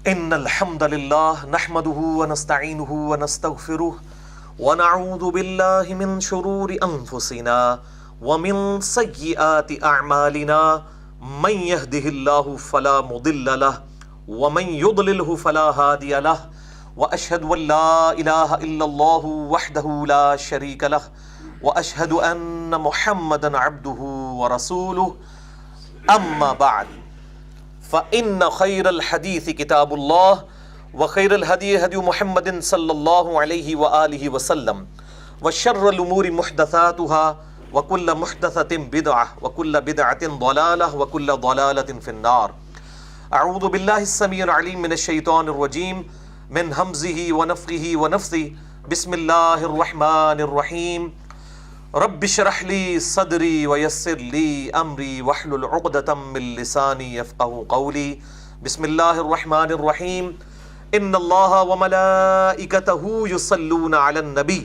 ان الحمد للہ نحمده ونستعینه ونستغفره ونعوذ باللہ من شرور انفسنا ومن سیئات اعمالنا من يهده اللہ فلا مضل له ومن يضلله فلا هادی له واشهد ان لا الہ الا اللہ وحدہ لا شریک له واشهد ان محمدا عبدہ ورسولہ اما بعد فإن خير الحديث كتاب الله وخير الهدي هدي محمد صلى الله عليه وآله وسلم وشر الأمور محدثاتها وكل محدثة بدعة وكل بدعة ضلالة وكل ضلالة في النار. أعوذ بالله السميع العليم من الشيطان الرجيم من همزه ونفخه ونفثه. بسم الله الرحمن الرحيم. رب اشرح لي صدري ويسر لي امري واحلل عقدة من لساني يفقهوا قولي. بسم الله الرحمن الرحيم. ان الله وملائكته يصلون على النبي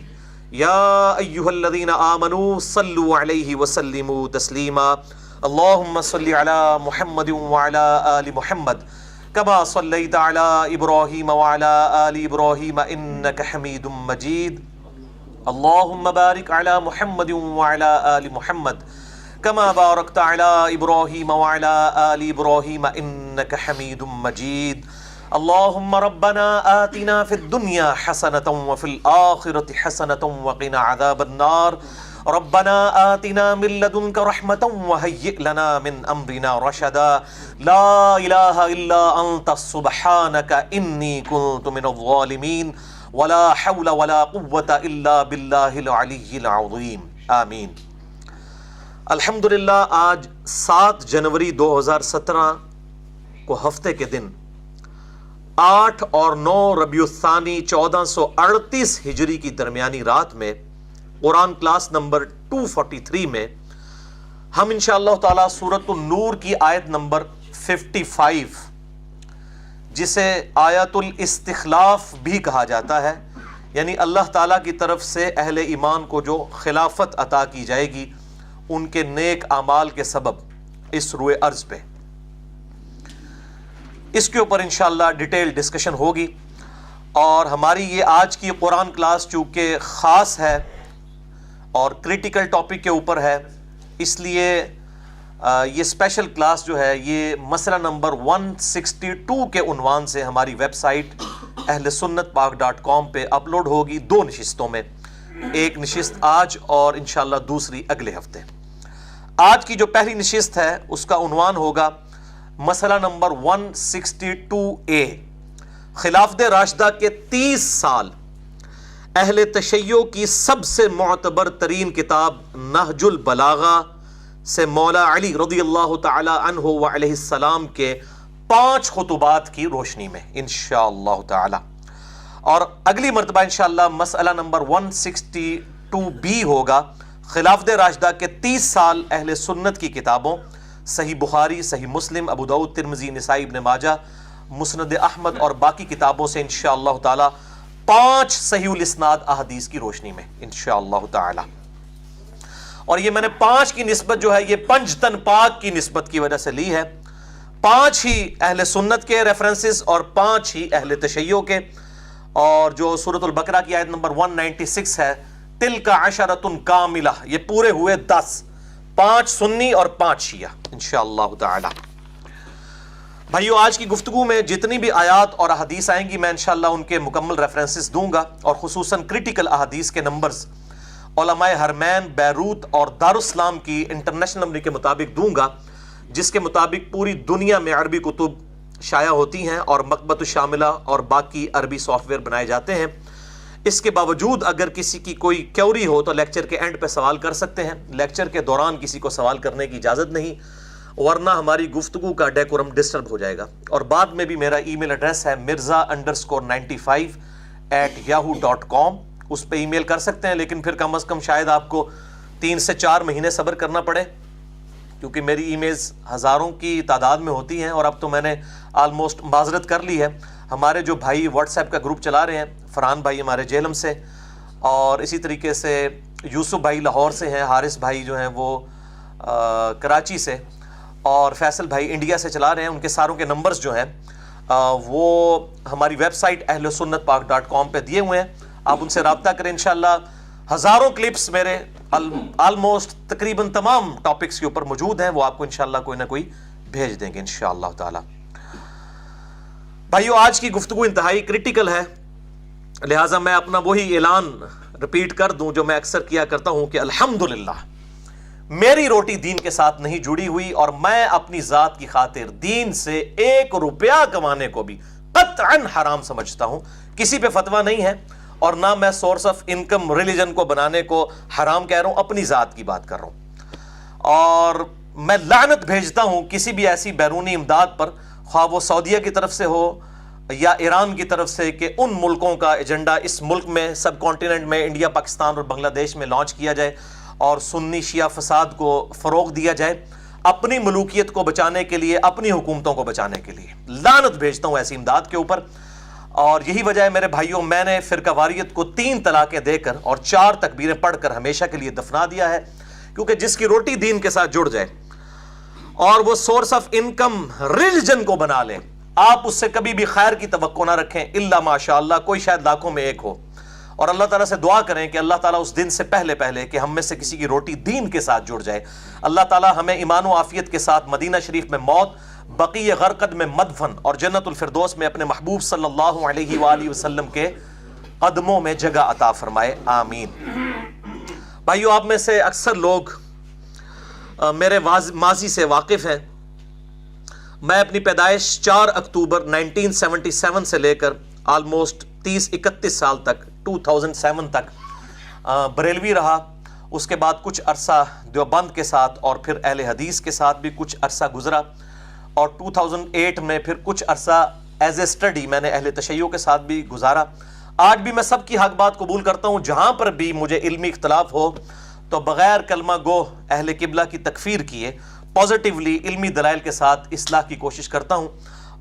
يا ايها الذين امنوا صلوا عليه وسلموا تسليما. اللهم صل على محمد وعلى ال محمد كما صليت على ابراهيم وعلى ال ابراهيم انك حميد مجيد. اللهم بارك على محمد وعلى آل محمد كما باركت على إبراهيم وعلى آل إبراهيم إنك حميد مجيد. اللهم ربنا آتنا في الدنيا حسنة وفي الآخرة حسنة وقنا عذاب النار. ربنا آتنا من لدنك رحمة وهيئ لنا من أمرنا رشدا. لا إله إلا أنت سبحانك إني كنت من الظالمين. ولا حول ولا قوة الا باللہ العلی العظیم. آمین. الحمدللہ آج 7 جنوری 2017 کو ہفتے کے دن 8 اور 9 ربیع الثانی 1438 ہجری کی درمیانی رات میں قرآن کلاس نمبر 243 میں ہم انشاءاللہ تعالی سورۃ النور کی آیت نمبر 55 جسے آیت الاستخلاف بھی کہا جاتا ہے، یعنی اللہ تعالیٰ کی طرف سے اہل ایمان کو جو خلافت عطا کی جائے گی ان کے نیک اعمال کے سبب اس روئے ارض پہ، اس کے اوپر انشاءاللہ ڈیٹیل ڈسکشن ہوگی. اور ہماری یہ آج کی قرآن کلاس چونکہ خاص ہے اور کریٹیکل ٹاپک کے اوپر ہے، اس لیے یہ اسپیشل کلاس جو ہے یہ مسئلہ نمبر 162 کے عنوان سے ہماری ویب سائٹ اہل سنت پاک.com پہ اپلوڈ ہوگی 2 نشستوں میں، ایک نشست آج اور انشاءاللہ دوسری اگلے ہفتے. آج کی جو پہلی نشست ہے اس کا عنوان ہوگا مسئلہ نمبر 162A، خلافت راشدہ کے 30 سال اہل تشیع کی سب سے معتبر ترین کتاب نہج البلاغہ سے مولا علی رضی اللہ تعالی عنہ و علیہ السلام کے 5 خطبات کی روشنی میں انشاءاللہ تعالی. اور اگلی مرتبہ انشاءاللہ مسئلہ نمبر 162B ہوگا خلافت راشدہ کے 30 سال اہل سنت کی کتابوں صحیح بخاری، صحیح مسلم، ابو داؤد، ترمذی، نسائی، ابن ماجہ، مسند احمد اور باقی کتابوں سے انشاءاللہ تعالی 5 صحیح الاسناد احادیث کی روشنی میں انشاءاللہ تعالی. اور یہ میں نے 5 کی نسبت جو ہے یہ پنجتن پاک کی نسبت کی وجہ سے لی ہے، 5 ہی اہل سنت کے ریفرنسز اور 5 ہی اہل تشیع کے. اور جو سورۃ البقرہ کی آیت نمبر 196 ہے تلک عشرۃ کاملہ، یہ پورے ہوئے 10، 5 سنی اور 5 شیعہ انشاءاللہ تعالی. بھائیو آج کی گفتگو میں جتنی بھی آیات اور احادیث آئیں گی میں انشاءاللہ ان کے مکمل ریفرنسز دوں گا، اور خصوصاً کریٹیکل احادیث کے نمبرز علماء حرمین، بیروت اور دارالاسلام کی انٹرنیشنل نمبر کے مطابق دوں گا، جس کے مطابق پوری دنیا میں عربی کتب شائع ہوتی ہیں اور مکتبۃ الشاملہ اور باقی عربی سافٹ ویئر بنائے جاتے ہیں. اس کے باوجود اگر کسی کی کوئی کیوری ہو تو لیکچر کے اینڈ پہ سوال کر سکتے ہیں، لیکچر کے دوران کسی کو سوال کرنے کی اجازت نہیں، ورنہ ہماری گفتگو کا ڈیکورم ڈسٹرب ہو جائے گا. اور بعد میں بھی میرا ای میل ایڈریس ہے mirza_95@yahoo.com، اس پہ ای میل کر سکتے ہیں، لیکن پھر کم از کم شاید آپ کو 3 سے 4 مہینے صبر کرنا پڑے، کیونکہ میری ای میلز ہزاروں کی تعداد میں ہوتی ہیں. اور اب تو میں نے آلموسٹ معذرت کر لی ہے. ہمارے جو بھائی واٹس ایپ کا گروپ چلا رہے ہیں، فرحان بھائی ہمارے جہلم سے، اور اسی طریقے سے یوسف بھائی لاہور سے ہیں، حارث بھائی جو ہیں وہ کراچی سے، اور فیصل بھائی انڈیا سے چلا رہے ہیں. ان کے ساروں کے نمبرز جو ہیں وہ ہماری ویب سائٹ ahlsunnatpak.com پہ دیے ہوئے ہیں، آپ ان سے رابطہ کریں. انشاءاللہ ہزاروں کلپس میرے آلموسٹ تقریباً تمام ٹاپکس کے اوپر موجود ہیں، وہ آپ کو انشاءاللہ کوئی نہ کوئی بھیج دیں گے انشاءاللہ تعالی. بھائیو، آج کی گفتگو انتہائی کریٹیکل ہے، لہٰذا میں اپنا وہی اعلان رپیٹ کر دوں جو میں اکثر کیا کرتا ہوں کہ الحمدللہ میری روٹی دین کے ساتھ نہیں جڑی ہوئی، اور میں اپنی ذات کی خاطر دین سے 1 روپیہ کمانے کو بھی قطعاً حرام سمجھتا ہوں. کسی پہ فتویٰ نہیں ہے، اور نہ میں سورس آف انکم ریلیجن کو بنانے کو حرام کہہ رہا ہوں، اپنی ذات کی بات کر رہا ہوں. اور میں لعنت بھیجتا ہوں کسی بھی ایسی بیرونی امداد پر، خواہ وہ سعودیہ کی طرف سے ہو یا ایران کی طرف سے، کہ ان ملکوں کا ایجنڈا اس ملک میں، سب کانٹیننٹ میں، انڈیا، پاکستان اور بنگلہ دیش میں لانچ کیا جائے اور سنی شیعہ فساد کو فروغ دیا جائے اپنی ملوکیت کو بچانے کے لیے، اپنی حکومتوں کو بچانے کے لیے. لعنت بھیجتا ہوں ایسی امداد کے اوپر. اور یہی وجہ ہے میرے بھائیوں، میں نے فرقہ واریت کو 3 طلاقیں دے کر اور 4 تکبیریں پڑھ کر ہمیشہ کے لیے دفنا دیا ہے، کیونکہ جس کی روٹی دین کے ساتھ جڑ جائے اور وہ سورس آف انکم ریلیجن کو بنا لے، آپ اس سے کبھی بھی خیر کی توقع نہ رکھیں الا ماشاءاللہ، کوئی شاید لاکھوں میں ایک ہو. اور اللہ تعالیٰ سے دعا کریں کہ اللہ تعالیٰ اس دن سے پہلے کہ ہم میں سے کسی کی روٹی دین کے ساتھ جڑ جائے، اللہ تعالیٰ ہمیں ایمان و عافیت کے ساتھ مدینہ شریف میں موت، بقیع غرقد میں مدفن اور جنت الفردوس میں اپنے محبوب صلی اللہ علیہ وآلہ وسلم کے قدموں میں جگہ عطا فرمائے، آمین. بھائیو، آپ میں سے اکثر لوگ میرے ماضی سے واقف ہیں. میں اپنی پیدائش 4 اکتوبر 1977 سے لے کر آلموسٹ 30-31 سال تک 2007 تک بریلوی رہا. اس کے بعد کچھ عرصہ دیوبند کے ساتھ اور پھر اہل حدیث کے ساتھ بھی کچھ عرصہ گزرا، اور 2008 میں پھر کچھ عرصہ ایز اے اسٹڈی میں نے اہل تشیع کے ساتھ بھی گزارا. آج بھی میں سب کی حق بات قبول کرتا ہوں، جہاں پر بھی مجھے علمی اختلاف ہو تو بغیر کلمہ گو اہل قبلہ کی تکفیر کیے پازیٹیولی علمی دلائل کے ساتھ اصلاح کی کوشش کرتا ہوں،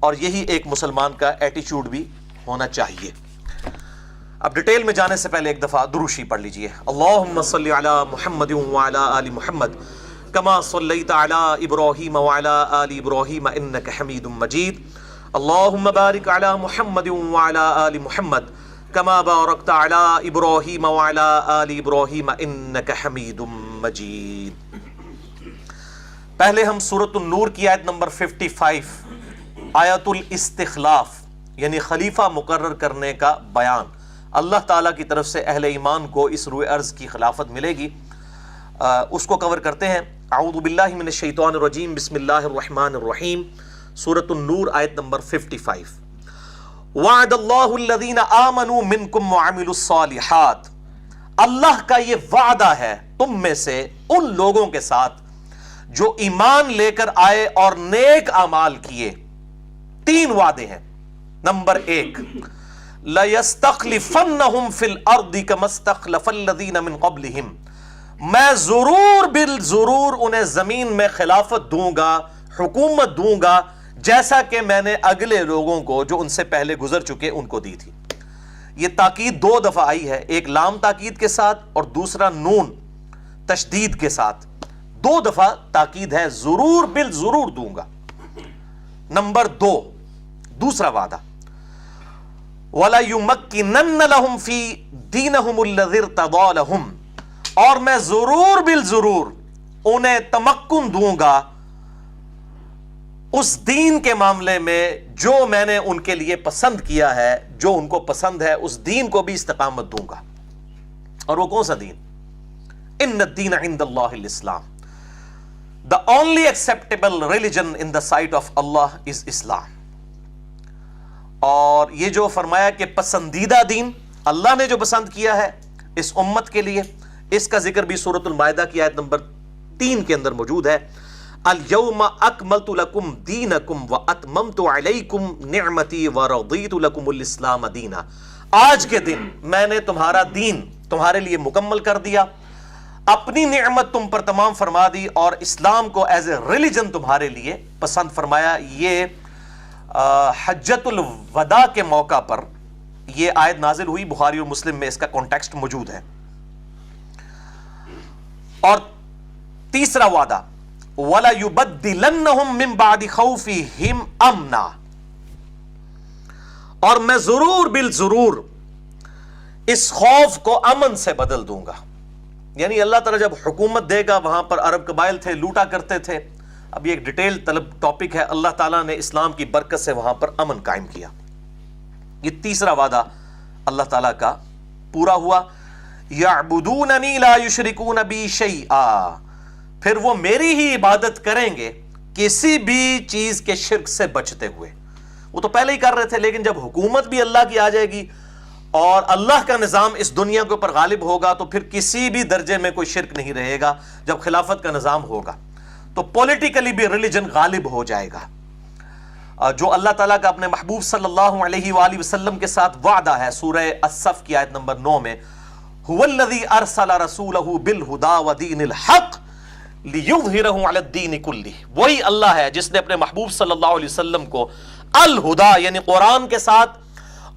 اور یہی ایک مسلمان کا ایٹیچیوڈ بھی ہونا چاہیے. اب ڈیٹیل میں جانے سے پہلے ایک دفعہ درود پڑھ لیجئے. اللہم صلی علی محمد وعلی آل محمد کما صلیت علی ابراہیم وعلی آل ابراہیم انک حمید مجید. اللہم بارک علی محمد وعلی آل محمد کما بارکت علی ابراہیم وعلی آل ابراہیم انک حمید مجید. پہلے ہم سورۃ النور کی آیت نمبر 55 آیت الاستخلاف یعنی خلیفہ مقرر کرنے کا بیان. اللہ تعالیٰ کی طرف سے اہل ایمان کو اس روئے ارض کی خلافت ملے گی، اس کو کور کرتے ہیں. اعوذ باللہ من الشیطان الرجیم، بسم اللہ الرحمن الرحیم. سورۃ النور آیت نمبر 55. وعد اللہ الذین آمنوا منکم وعملوا الصالحات. اللہ کا یہ وعدہ ہے تم میں سے ان لوگوں کے ساتھ جو ایمان لے کر آئے اور نیک اعمال کیے. 3 وعدے ہیں. نمبر 1، لَيَسْتَخْلِفَنَّهُمْ فِي الْأَرْضِ كَمَا اسْتَخْلَفَ الَّذِينَ مِنْ قَبْلِهِمْ. میں ضرور بالضرور انہیں زمین میں خلافت دوں گا، حکومت دوں گا، جیسا کہ میں نے اگلے لوگوں کو جو ان سے پہلے گزر چکے ان کو دی تھی. یہ تاکید 2 دفعہ آئی ہے، ایک لام تاکید کے ساتھ اور دوسرا نون تشدید کے ساتھ. 2 دفعہ تاکید ہے، ضرور بالضرور دوں گا. نمبر 2، دوسرا وعدہ، وَلَيُمَكِّنَنَّ لَهُمْ فِي دِينِهُمُ الَّذِي ارْتَضَىٰ لَهُمْ. اور میں ضرور بالضرور انہیں تمکن دوں گا اس دین کے معاملے میں جو میں نے ان کے لیے پسند کیا ہے، جو ان کو پسند ہے، اس دین کو بھی استقامت دوں گا. اور وہ کون سا دین؟ ان الدین عند اللہ الاسلام. The only acceptable religion in the sight of Allah is Islam. اور یہ جو فرمایا کہ پسندیدہ دین اللہ نے جو پسند کیا ہے اس امت کے لیے، اس کا ذکر بھی سورۃ المائدہ کی آیت نمبر 3 کے اندر موجود ہے. اليوم اکملت لکم دینکم واتممت علیکم نعمتی ورضیت لکم الاسلام دینا. آج کے دن میں نے تمہارا دین تمہارے لیے مکمل کر دیا، اپنی نعمت تم پر تمام فرما دی اور اسلام کو ایز اے ریلیجن تمہارے لیے پسند فرمایا. یہ حجۃ الوداع کے موقع پر یہ آیت نازل ہوئی، بخاری اور مسلم میں اس کا کانٹیکسٹ موجود ہے. اور تیسرا وعدہ، وَلَيُبَدِّلَنَّهُم مِّن بَعْدِ خَوْفِهِمْ أَمْنًا. اور میں ضرور بالضرور اس خوف کو امن سے بدل دوں گا. یعنی اللہ تعالیٰ جب حکومت دے گا، وہاں پر عرب قبائل تھے، لوٹا کرتے تھے. اب یہ ایک ڈیٹیل طلب ٹاپک ہے. اللہ تعالیٰ نے اسلام کی برکت سے وہاں پر امن قائم کیا. یہ تیسرا وعدہ اللہ تعالیٰ کا پورا ہوا. یعبدوننی لا یشرکون بی شیئا، پھر وہ میری ہی عبادت کریں گے کسی بھی چیز کے شرک سے بچتے ہوئے. وہ تو پہلے ہی کر رہے تھے، لیکن جب حکومت بھی اللہ کی آ جائے گی اور اللہ کا نظام اس دنیا کے اوپر غالب ہوگا تو پھر کسی بھی درجے میں کوئی شرک نہیں رہے گا. جب خلافت کا نظام ہوگا تو پولیٹیکلی بھی ریلیجن غالب ہو جائے گا. جو اللہ تعالیٰ کا اپنے محبوب صلی اللہ علیہ وآلہ وسلم کے ساتھ وعدہ ہے سورہ الصف کی آیت نمبر 9 میں، هو الذی ارسل رسولہ بالہدی ودین الحق لیظہرہ علی الدین کلہ. وہی اللہ ہے جس نے اپنے محبوب صلی اللہ علیہ وسلم کو الہدا یعنی قرآن کے ساتھ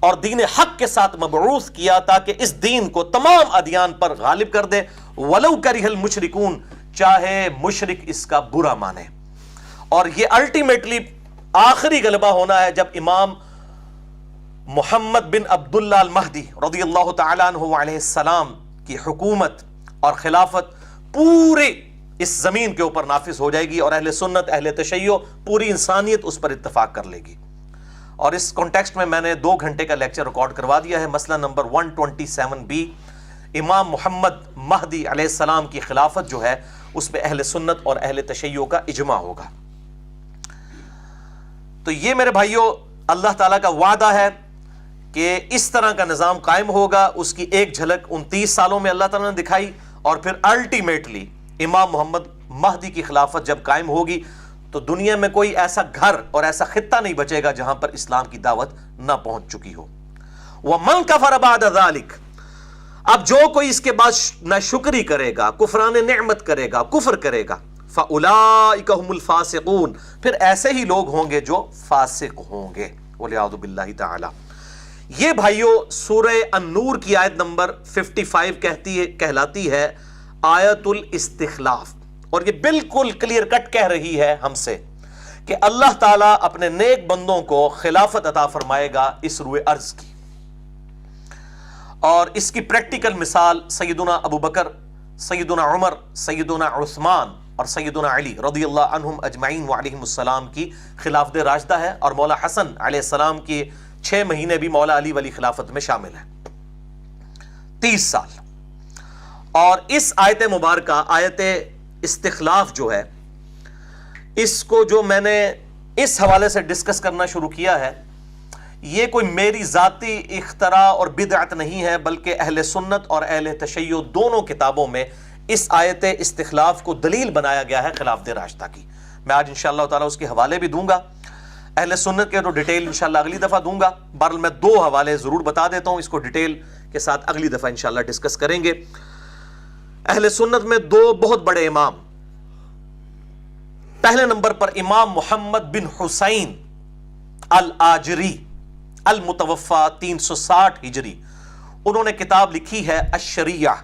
اور دین حق کے ساتھ مبعوث کیا تاکہ اس دین کو تمام ادیان پر غالب کر دے. ولو کرہ المشرکون، چاہے مشرک اس کا برا مانے. اور یہ الٹیمیٹلی آخری غلبہ ہونا ہے جب امام محمد بن عبداللہ المہدی رضی اللہ تعالیٰ عنہ علیہ السلام کی حکومت اور خلافت پورے اس زمین کے اوپر نافذ ہو جائے گی اور اہل سنت، اہل تشیع، پوری انسانیت اس پر اتفاق کر لے گی. اور اس کانٹیکسٹ میں میں نے 2 گھنٹے کا لیکچر ریکارڈ کروا دیا ہے. مسئلہ نمبر 127B، امام محمد مہدی علیہ السلام کی خلافت جو ہے اس پہ اہل سنت اور اہل تشیع کا اجماع ہوگا. تو یہ میرے بھائیوں اللہ تعالیٰ کا وعدہ ہے کہ اس طرح کا نظام قائم ہوگا. اس کی ایک جھلک 29 سالوں میں اللہ تعالیٰ نے دکھائی، اور پھر الٹیمیٹلی امام محمد مہدی کی خلافت جب قائم ہوگی تو دنیا میں کوئی ایسا گھر اور ایسا خطہ نہیں بچے گا جہاں پر اسلام کی دعوت نہ پہنچ چکی ہو. وَمَنْ كَفَرَ بَعْدَ ذَلِكَ، اب جو کوئی اس کے بعد ناشکری کرے گا، کفران نعمت کرے گا، کفر کرے گا، فَأُولَئِكَ هُمُ الْفَاسِقُونَ، پھر ایسے ہی لوگ ہوں گے جو فاسق ہوں گے. وَلِعَوْذُ بِاللَّهِ تَعَالَى. یہ بھائیوں سورہ النور کی آیت نمبر 55 کہلاتی ہے آیت الاستخلاف، اور یہ بالکل کلیئر کٹ کہہ رہی ہے ہم سے کہ اللہ تعالیٰ اپنے نیک بندوں کو خلافت عطا فرمائے گا اس روئے ارض کی. اور اس کی پریکٹیکل مثال سیدنا ابو بکر، سیدنا عمر، سیدنا عثمان اور سیدنا علی رضی اللہ عنہم اجمعین وعلیہم السلام کی خلافت راشدہ ہے. اور مولا حسن علیہ السلام کی 6 مہینے بھی مولا علی والی خلافت میں شامل ہیں، 30 سال. اور اس آیت مبارکہ آیت استخلاف جو ہے، اس کو جو میں نے اس حوالے سے ڈسکس کرنا شروع کیا ہے، یہ کوئی میری ذاتی اختراع اور بدعت نہیں ہے، بلکہ اہل سنت اور اہل تشیع دونوں کتابوں میں اس آیت استخلاف کو دلیل بنایا گیا ہے خلافت راشدہ کی. میں آج انشاءاللہ تعالیٰ اس کے حوالے بھی دوں گا. اہل سنت کے تو ڈیٹیل انشاءاللہ اگلی دفعہ دوں گا. بہرحال میں 2 حوالے ضرور بتا دیتا ہوں، اس کو ڈیٹیل کے ساتھ اگلی دفعہ انشاءاللہ ڈسکس کریں گے. اہل سنت میں 2 بہت بڑے امام. پہلے نمبر پر امام محمد بن حسین الآجری المتوفى 360 ہجری، انہوں نے کتاب لکھی ہے الشریعہ.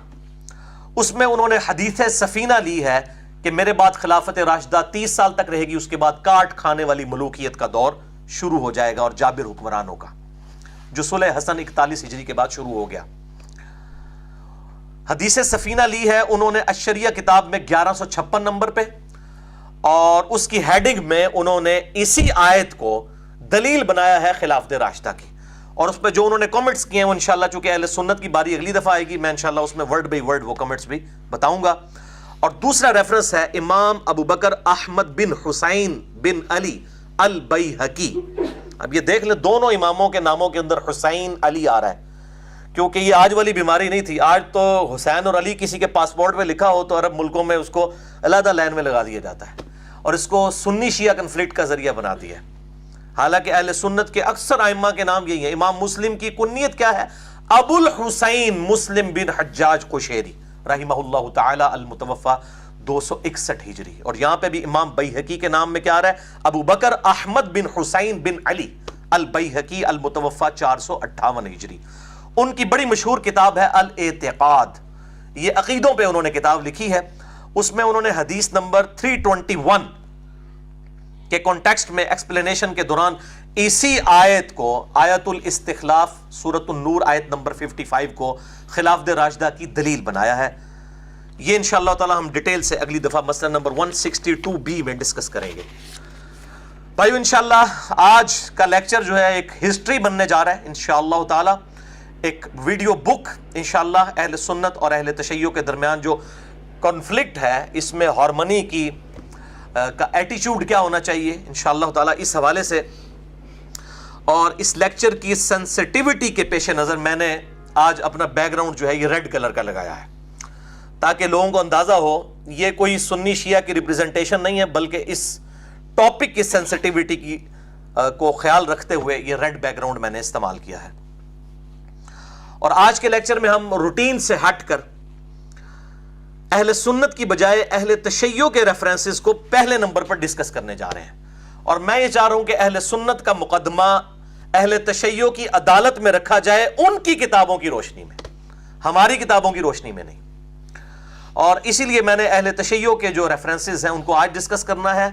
اس میں انہوں نے حدیث سفینہ لی ہے کہ میرے بعد خلافت راشدہ 30 سال تک رہے گی، اس کے بعد کاٹ کھانے والی ملوکیت کا دور شروع ہو جائے گا اور جابر حکمرانوں کا، جو صلح حسن 41 ہجری کے بعد شروع ہو گیا. حدیث سفینہ لی ہے انہوں نے الشریعہ کتاب میں 1156 نمبر پہ، اور اس کی ہیڈنگ میں انہوں نے اسی آیت کو دلیل بنایا ہے خلافت راشدہ کی. اور اس پہ جو انہوں نے کمنٹس کیے ہیں وہ انشاءاللہ چونکہ اہل سنت کی باری اگلی دفعہ آئے گی، میں انشاءاللہ اس میں ورڈ بائی ورڈ وہ کمنٹس بھی بتاؤں گا. اور دوسرا ریفرنس ہے امام ابو بکر احمد بن حسین بن علی البیہقی. اب یہ دیکھ لیں دونوں اماموں کے ناموں کے اندر حسین علی آ رہا ہے، کیونکہ یہ آج والی بیماری نہیں تھی. آج تو حسین اور علی کسی کے پاسپورٹ پہ لکھا ہو تو عرب ملکوں میں اس کو علیحدہ لائن میں لگا دیا جاتا ہے اور اس کو سنی شیعہ کنفلکٹ کا ذریعہ بنا دیا ہے. حالانکہ اہل سنت کے اکثر ائمہ کے نام یہی ہیں. امام مسلم کی کنیت کیا ہے؟ ابو الحسین مسلم بن حجاج قشیری رحمہ اللہ تعالی المتوفى 261 ہجری. اور یہاں پہ بھی امام بیہقی کے نام میں کیا آ رہا ہے؟ ابو بکر احمد بن حسین بن علی البیہقی المتوفى 458 ہجری. ان کی بڑی مشہور کتاب ہے الاعتقاد، یہ عقیدوں پہ انہوں نے کتاب لکھی ہے. اس میں انہوں نے حدیث نمبر 321 کے کانٹیکسٹ میں ایکسپلینیشن کے دوران اسی آیت کو، آیت الاستخلاف سورۃ النور آیت نمبر 55 کو خلافت راشدہ کی دلیل بنایا ہے۔ یہ انشاءاللہ تعالی ہم ڈیٹیل سے اگلی دفعہ مسئلہ نمبر 162B میں ڈسکس کریں گے۔ بھائیو انشاءاللہ آج کا لیکچر جو ہے ایک ہسٹری بننے جا رہا ہے انشاءاللہ تعالی، ایک ویڈیو بک انشاءاللہ اہل سنت اور اہل تشیع کے درمیان جو کنفلکٹ ہے، اس میں ہارمنی کی کا ایٹیچیوڈ کیا ہونا چاہیے انشاءاللہ تعالی، اس حوالے سے اور اس لیکچر کی سینسٹیوٹی کے پیش نظر میں نے آج اپنا بیک گراؤنڈ جو ہے یہ ریڈ کلر کا لگایا ہے، تاکہ لوگوں کو اندازہ ہو یہ کوئی سنی شیعہ کی ریپرزنٹیشن نہیں ہے، بلکہ اس ٹاپک کی سینسٹیوٹی کی کو خیال رکھتے ہوئے یہ ریڈ بیک گراؤنڈ میں نے استعمال کیا ہے۔ اور آج کے لیکچر میں ہم روٹین سے ہٹ کر اہل سنت کی بجائے اہل تشیع کے ریفرنسز کو پہلے نمبر پر ڈسکس کرنے جا رہے ہیں، اور میں یہ چاہ رہا ہوں کہ اہل سنت کا مقدمہ اہل تشیع کی عدالت میں رکھا جائے، ان کی کتابوں کی روشنی میں، ہماری کتابوں کی روشنی میں نہیں۔ اور اسی لیے میں نے اہل تشیع کے جو ریفرنسز ہیں ان کو آج ڈسکس کرنا ہے،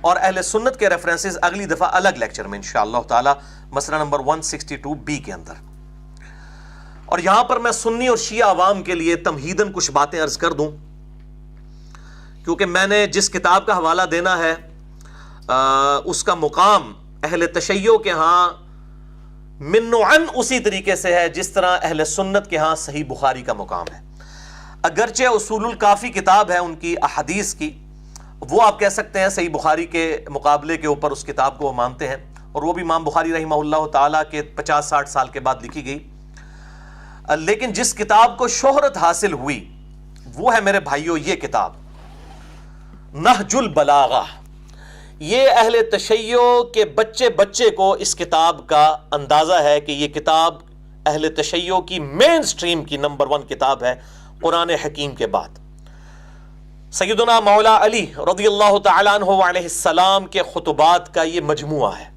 اور اہل سنت کے ریفرنسز اگلی دفعہ الگ لیکچر میں انشاءاللہ تعالی مسئلہ نمبر 162B کے اندر۔ اور یہاں پر میں سنی اور شیعہ عوام کے لیے تمہیداً کچھ باتیں عرض کر دوں، کیونکہ میں نے جس کتاب کا حوالہ دینا ہے اس کا مقام اہل تشیع کے ہاں من عن اسی طریقے سے ہے جس طرح اہل سنت کے ہاں صحیح بخاری کا مقام ہے۔ اگرچہ اصول الکافی کتاب ہے ان کی احادیث کی، وہ آپ کہہ سکتے ہیں صحیح بخاری کے مقابلے کے اوپر اس کتاب کو وہ مانتے ہیں، اور وہ بھی امام بخاری رحمہ اللہ تعالیٰ کے 50-60 سال کے بعد لکھی گئی، لیکن جس کتاب کو شہرت حاصل ہوئی وہ ہے میرے بھائیوں یہ کتاب نہج البلاغہ۔ یہ اہل تشیع کے بچے کو اس کتاب کا اندازہ ہے کہ یہ کتاب اہل تشیع کی مین سٹریم کی نمبر 1 کتاب ہے قرآن حکیم کے بعد۔ سیدنا مولا علی رضی اللہ تعالیٰ عنہ علیہ السلام کے خطبات کا یہ مجموعہ ہے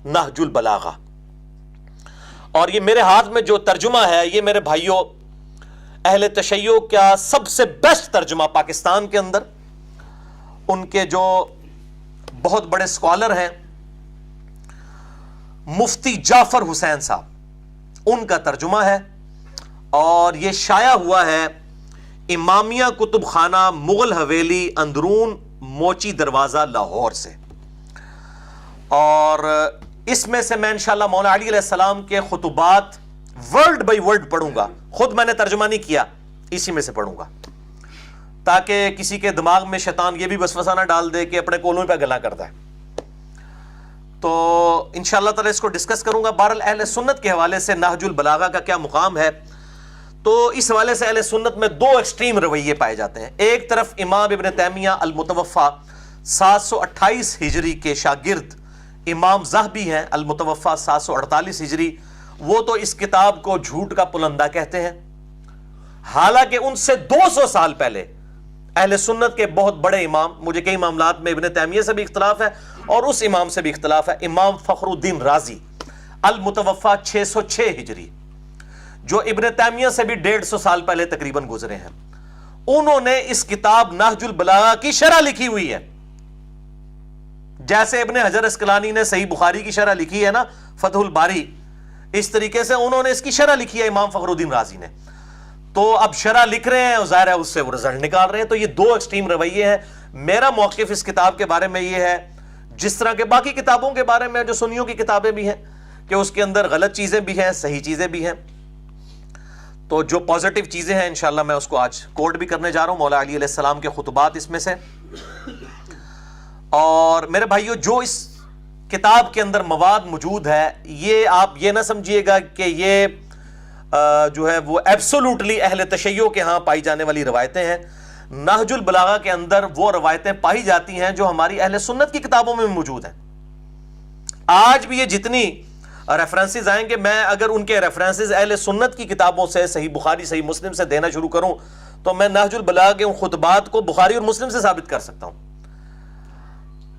نہج البلاغہ، اور یہ میرے ہاتھ میں جو ترجمہ ہے یہ میرے بھائیوں اہل تشیع کا سب سے بیسٹ ترجمہ پاکستان کے اندر، ان کے جو بہت بڑے اسکالر ہیں مفتی جعفر حسین صاحب، ان کا ترجمہ ہے، اور یہ شائع ہوا ہے امامیہ کتب خانہ مغل حویلی اندرون موچی دروازہ لاہور سے۔ اور اس میں سے میں انشاءاللہ مولا علی علیہ السلام کے خطبات ورڈ بائی ورڈ پڑھوں گا، خود میں نے ترجمہ نہیں کیا، اسی میں سے پڑھوں گا، تاکہ کسی کے دماغ میں شیطان یہ بھی وسوسہ نہ ڈال دے کہ اپنے کولوں پہ گلا کرتا ہے۔ تو انشاءاللہ تعالی اس کو ڈسکس کروں گا۔ بہرحال اہل سنت کے حوالے سے نہج البلاغہ کا کیا مقام ہے، تو اس حوالے سے اہل سنت میں 2 ایکسٹریم رویے پائے جاتے ہیں۔ ایک طرف امام ابن تیمیہ المتوفی 728 ہجری کے شاگرد امام ذہبی ہیں المتوفی 748 ہجری، وہ تو اس کتاب کو جھوٹ کا پلندہ کہتے ہیں، حالانکہ ان سے 200 سال پہلے اہل سنت کے بہت بڑے امام، مجھے کئی معاملات میں ابن تیمیہ سے بھی اختلاف ہے اور اس امام سے بھی اختلاف ہے، امام فخر الدین رازی المتوفی 606 ہجری، جو ابن تیمیہ سے بھی 150 سال پہلے تقریباً گزرے ہیں، انہوں نے اس کتاب نہج البلاغہ کی شرح لکھی ہوئی ہے، جیسے ابن حجر اسقلانی نے صحیح بخاری کی شرح لکھی ہے نا فتح الباری، اس طریقے سے انہوں نے اس کی شرح لکھی ہے امام فخر الدین رازی نے۔ تو اب شرح لکھ رہے ہیں اور ظاہر ہے اس سے وہ رزلٹ نکال رہے ہیں، تو یہ 2 ایکسٹریم رویے ہیں۔ میرا موقف اس کتاب کے بارے میں یہ ہے، جس طرح کے باقی کتابوں کے بارے میں جو سنیوں کی کتابیں بھی ہیں، کہ اس کے اندر غلط چیزیں بھی ہیں، صحیح چیزیں بھی ہیں، تو جو پازیٹیو چیزیں ہیں انشاءاللہ میں اس کو آج کوٹ بھی کرنے جا رہا ہوں، مولا علی علیہ السلام کے خطبات اس میں سے۔ اور میرے بھائیو جو اس کتاب کے اندر مواد موجود ہے، یہ آپ یہ نہ سمجھیے گا کہ یہ جو ہے وہ ایبسولوٹلی اہل تشیع کے ہاں پائی جانے والی روایتیں ہیں۔ نہج البلاغہ کے اندر وہ روایتیں پائی جاتی ہیں جو ہماری اہل سنت کی کتابوں میں موجود ہیں۔ آج بھی یہ جتنی ریفرنسز آئیں گے، میں اگر ان کے ریفرنسز اہل سنت کی کتابوں سے صحیح بخاری صحیح مسلم سے دینا شروع کروں تو میں نہج البلاغہ کے ان خطبات کو بخاری اور مسلم سے ثابت کر سکتا ہوں۔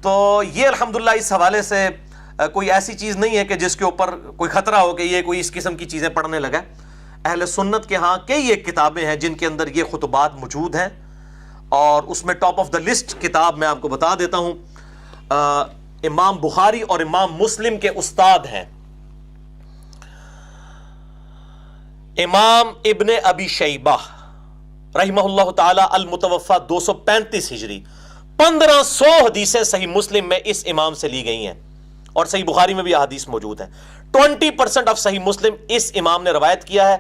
تو یہ الحمدللہ اس حوالے سے کوئی ایسی چیز نہیں ہے کہ جس کے اوپر کوئی خطرہ ہو کہ یہ کوئی اس قسم کی چیزیں پڑھنے لگا۔ اہل سنت کے ہاں کئی ایک کتابیں ہیں جن کے اندر یہ خطبات موجود ہیں، اور اس میں ٹاپ آف دا لسٹ کتاب میں آپ کو بتا دیتا ہوں، امام بخاری اور امام مسلم کے استاد ہیں امام ابن ابی شیبہ رحمہ اللہ تعالی المتوفا 235 ہجری. 1500 حدیثیں صحیح مسلم میں اس امام سے لی گئی ہیں اور صحیح بخاری میں بھی احادیث موجود ہیں. 20% آف صحیح مسلم اس امام نے روایت کیا ہے.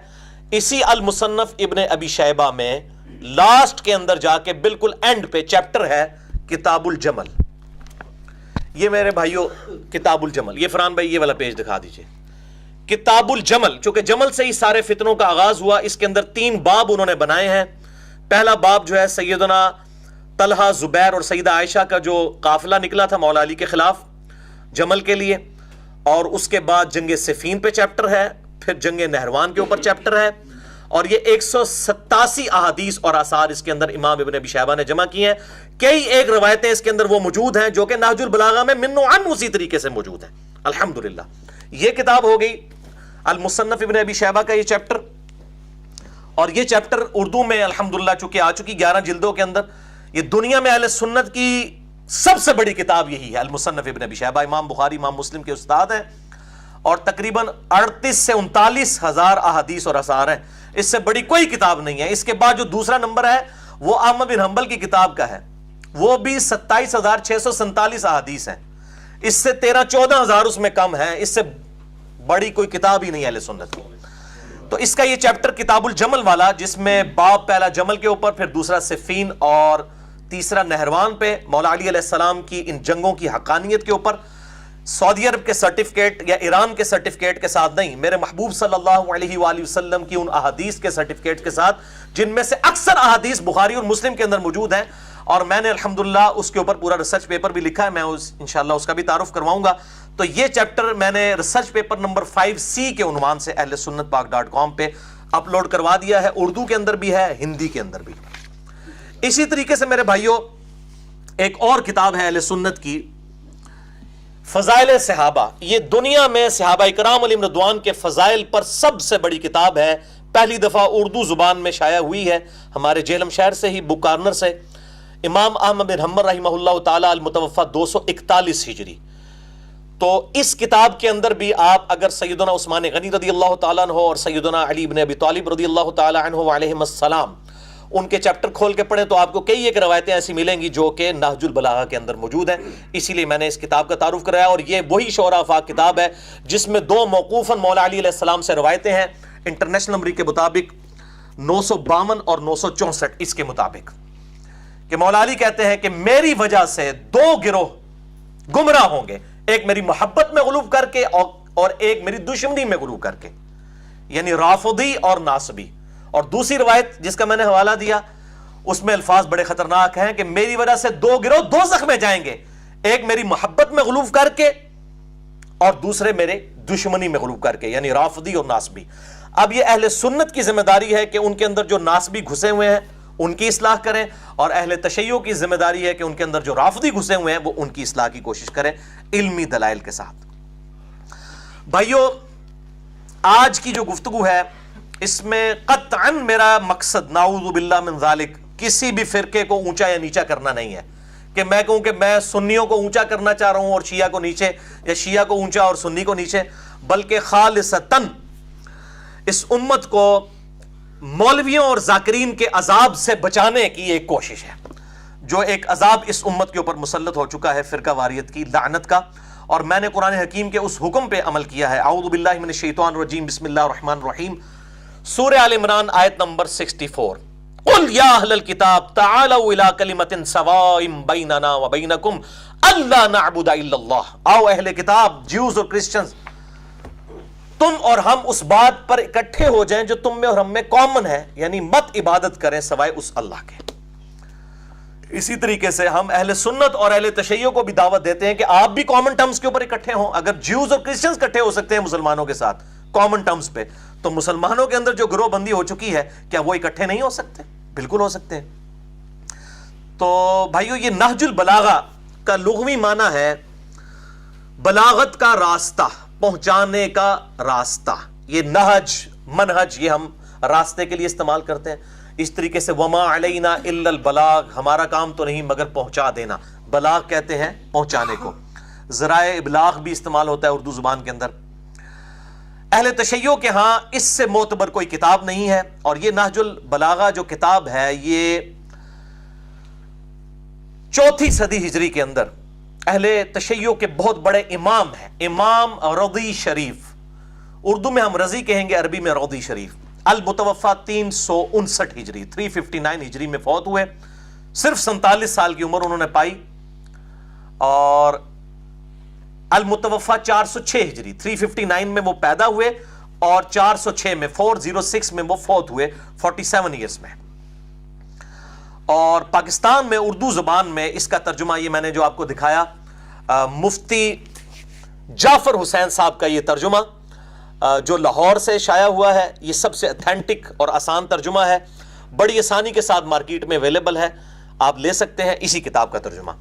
اسی المصنف ابن ابی شیبہ میں لاسٹ کے اندر جا کے بالکل اینڈ پہ چیپٹر ہے کتاب الجمل. یہ میرے بھائیوں کتاب الجمل, یہ فرحان بھائی یہ والا پیج دکھا دیجئے. کتاب الجمل, چونکہ جمل سے ہی سارے فتنوں کا آغاز ہوا, اس کے اندر 3 باب انہوں نے بنائے ہیں. پہلا باب جو ہے سیدنا طلحہ, زبیر اور سیدہ عائشہ کا جو قافلہ نکلا تھا مولا علی کے خلاف جمل کے لیے, اور اس کے بعد جنگ صفین پہ چیپٹر ہے, پھر جنگ نہروان کے اوپر چیپٹر ہے, اور یہ 187 احادیث اور آثار اس کے اندر امام ابن ابی شیبہ نے جمع کی ہیں. کئی ایک روایتیں اس کے اندر وہ موجود ہیں جو کہ نہج البلاغہ میں من و عن اسی طریقے سے موجود ہیں. الحمدللہ یہ کتاب ہو گئی المصنف ابن ابی شیبہ کا یہ چیپٹر, اور یہ چیپٹر اردو میں الحمدللہ چونکہ آ چکی 11 جلدوں کے اندر. یہ دنیا میں اہل سنت کی سب سے بڑی کتاب یہی ہے المصنف ابن ابی شیبہ. امام بخاری امام مسلم کے استاد ہیں اور تقریباً 38 سے 39 ہزار احادیث اور آثار ہیں. اس سے بڑی کوئی کتاب نہیں ہے. اس کے بعد جو دوسرا نمبر ہے وہ احمد بن حنبل کی کتاب کا ہے, وہ بھی 27,647 احادیث ہیں. اس سے 13-14 ہزار اس میں کم ہیں. اس سے بڑی کوئی کتاب ہی نہیں اہل سنت کی. تو اس کا یہ چیپٹر کتاب الجمل والا, جس میں باب پہلا جمل کے اوپر, پھر دوسرا صفین اور تیسرا نہروان پہ, مولا علی علیہ السلام کی ان جنگوں کی حقانیت کے اوپر, سعودی عرب کے سرٹیفکیٹ یا ایران کے سرٹیفکیٹ کے ساتھ نہیں, میرے محبوب صلی اللہ علیہ وآلہ وسلم کی ان احادیث کے سرٹیفکیٹ کے ساتھ, جن میں سے اکثر احادیث بخاری اور مسلم کے اندر موجود ہیں. اور میں نے الحمدللہ اس کے اوپر پورا ریسرچ پیپر بھی لکھا ہے, میں انشاءاللہ اس کا بھی تعارف کرواؤں گا. تو یہ چیپٹر میں نے ریسرچ پیپر نمبر 5C کے عنوان سے اہل سنت پاک.com پہ اپلوڈ کروا دیا ہے. اردو کے اندر بھی ہے, ہندی کے اندر بھی. اسی طریقے سے میرے بھائیوں ایک اور کتاب ہے اہل سنت کی, فضائل صحابہ. یہ دنیا میں صحابہ اکرام علیہم رضوان کے فضائل پر سب سے بڑی کتاب ہے. پہلی دفعہ اردو زبان میں شائع ہوئی ہے ہمارے جہلم شہر سے ہی, بک کارنر سے. امام احمد بن حنبل رحمہ اللہ تعالی المتوفا 241 ہجری. تو اس کتاب کے اندر بھی آپ اگر سیدنا عثمان غنی رضی اللہ تعالیٰ عنہ اور سیدنا علی بن ابی طالب رضی اللہ تعالیٰ عنہ علیہم السلام ان کے چیپٹر کھول کے پڑھیں تو آپ کو کئی ایک روایتیں ایسی ملیں گی جو کہ نہج البلاغہ کے اندر موجود ہیں. اسی لیے میں نے اس کتاب کا تعارف کرایا, اور یہ وہی شعراء افاق کتاب ہے جس میں 2 موقوفاً مولا علی علیہ السلام سے روایتیں ہیں انٹرنیشنل نمبر کے مطابق 952 اور 964 اس کے مطابق, کہ مولا علی کہتے ہیں کہ میری وجہ سے 2 گروہ گمراہ ہوں گے, ایک میری محبت میں غلوب کر کے اور ایک میری دشمنی میں غلوب کر کے, یعنی رافضی اور ناصبی. اور دوسری روایت جس کا میں نے حوالہ دیا اس میں الفاظ بڑے خطرناک ہیں کہ میری وجہ سے 2 گروہ دوزخ میں جائیں گے, ایک میری محبت میں غلوب کر کے اور دوسرے میرے دشمنی میں غلوب کر کے, یعنی رافضی اور ناصبی. اب یہ اہل سنت کی ذمہ داری ہے کہ ان کے اندر جو ناصبی گھسے ہوئے ہیں ان کی اصلاح کریں, اور اہل تشیع کی ذمہ داری ہے کہ ان کے اندر جو رافضی گھسے ہوئے ہیں وہ ان کی اصلاح کی کوشش کریں علمی دلائل کے ساتھ. بھائیو آج کی جو گفتگو ہے اس میں قطعاً میرا مقصد نعوذ باللہ من ذالک کسی بھی فرقے کو اونچا یا نیچا کرنا نہیں ہے, کہ میں کہوں کہ میں سنیوں کو اونچا کرنا چاہ رہا ہوں اور شیعہ کو نیچے, یا شیعہ کو اونچا اور سنی کو نیچے, بلکہ خالصتاً اس امت کو مولویوں اور ذاکرین کے عذاب سے بچانے کی ایک کوشش ہے, جو ایک عذاب اس امت کے اوپر مسلط ہو چکا ہے فرقہ واریت کی لعنت کا. اور میں نے قرآن حکیم کے اس حکم پہ عمل کیا ہے. اعوذ باللہ من الشیطان الرجیم, بسم اللہ الرحمن الرحیم. سورہ آل عمران آیت نمبر 64, قل یا اہل الکتاب تعالوا الی کلمۃ سواء بیننا وبینکم الا نعبد الا اللہ. آؤ اہل کتاب جیوز اور کرسچنز, تم اور ہم اس بات پر اکٹھے ہو جائیں جو تم میں اور ہم میں کامن ہے, یعنی مت عبادت کریں سوائے اس اللہ کے. اسی طریقے سے ہم اہل سنت اور اہل تشیع کو بھی دعوت دیتے ہیں کہ آپ بھی کامن ٹرمز کے اوپر اکٹھے ہوں. اگر جیوز اور کرسچنز اکٹھے ہو سکتے ہیں مسلمانوں کے ساتھ کامن ٹرمز پہ, تو مسلمانوں کے اندر جو گروہ بندی ہو چکی ہے کیا وہ اکٹھے نہیں ہو سکتے؟ بالکل ہو سکتے ہیں. تو بھائیو یہ نہج البلاغہ کا لغوی معنی ہے بلاغت کا راستہ, پہنچانے کا راستہ. یہ نہج منہج یہ ہم راستے کے لیے استعمال کرتے ہیں. اس طریقے سے وما علینا الا البلاغ, ہمارا کام تو نہیں مگر پہنچا دینا. بلاغ کہتے ہیں پہنچانے کو. ذرائع ابلاغ بھی استعمال ہوتا ہے اردو زبان کے اندر. اہل تشیع کے ہاں اس سے معتبر کوئی کتاب نہیں ہے. اور یہ نہج البلاغہ جو کتاب ہے یہ 4 صدی ہجری کے اندر اہل تشیع کے بہت بڑے امام ہیں, امام رضی شریف, اردو میں ہم رضی کہیں گے, عربی میں رضی شریف, المتوفا 359 ہجری 359 ہجری میں فوت ہوئے. صرف 47 سال کی عمر انہوں نے پائی. اور المتوفا 406 ہجری 359 میں وہ پیدا ہوئے اور 406 میں 406 میں وہ فوت ہوئے 47 ایئرس میں. اور پاکستان میں اردو زبان میں اس کا ترجمہ یہ میں نے جو آپ کو دکھایا, مفتی جعفر حسین صاحب کا یہ ترجمہ جو لاہور سے شائع ہوا ہے, یہ سب سے اتھینٹک اور آسان ترجمہ ہے, بڑی آسانی کے ساتھ مارکیٹ میں اویلیبل ہے, آپ لے سکتے ہیں اسی کتاب کا ترجمہ.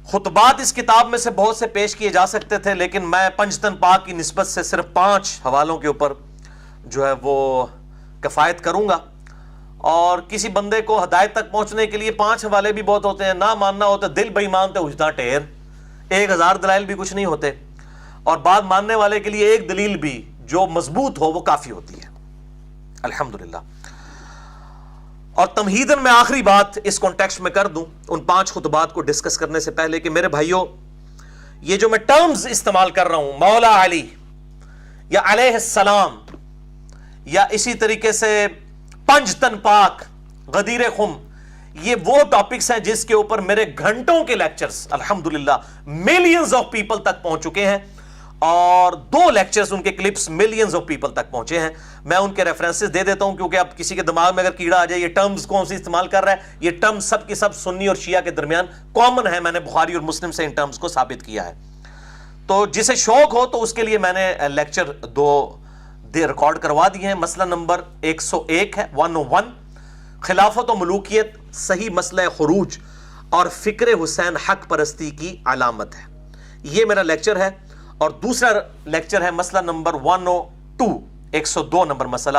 خطبات اس کتاب میں سے بہت سے پیش کیے جا سکتے تھے, لیکن میں پنجتن پاک کی نسبت سے صرف 5 حوالوں کے اوپر جو ہے وہ کفایت کروں گا. اور کسی بندے کو ہدایت تک پہنچنے کے لیے 5 حوالے بھی بہت ہوتے ہیں, نہ ماننا ہوتا دل بے ایمان تے اجدا ٹھیر, 1000 دلائل بھی کچھ نہیں ہوتے, اور بات ماننے والے کے لیے ایک دلیل بھی جو مضبوط ہو وہ کافی ہوتی ہے, الحمدللہ. اور تمہیدن میں آخری بات اس کانٹیکسٹ میں کر دوں ان 5 خطبات کو ڈسکس کرنے سے پہلے کہ میرے بھائیوں, یہ جو میں ٹرمز استعمال کر رہا ہوں, مولا علی یا علیہ السلام یا اسی طریقے سے پنجتن پاک, غدیر خم, یہ وہ ٹاپکس ہیں جس کے اوپر میرے گھنٹوں کے لیکچرز الحمدللہ ملینز آف پیپل تک پہنچ چکے ہیں, اور 2 لیکچرز ان کے کلپس ملینز آف پیپل تک پہنچے ہیں. میں ان کے ریفرنسز دے دیتا ہوں کیونکہ اب کسی کے دماغ میں اگر کیڑا آ جائے یہ ٹرمز کون سی استعمال کر رہا ہے, یہ ٹرمز سب کی سب سنی اور شیعہ کے درمیان کامن ہے, میں نے بخاری اور مسلم سے ان ٹرمز کو ثابت کیا ہے. تو جسے شوق ہو تو اس کے لیے میں نے لیکچر 2 ریکارڈ کروا دیے ہیں. مسئلہ نمبر 101 ہے 101, خلافت و ملوکیت, صحیح مسئلہ خروج اور فکر حسین حق پرستی کی علامت ہے, یہ میرا لیکچر ہے. اور دوسرا لیکچر ہے مسئلہ نمبر 102 102 نمبر مسئلہ,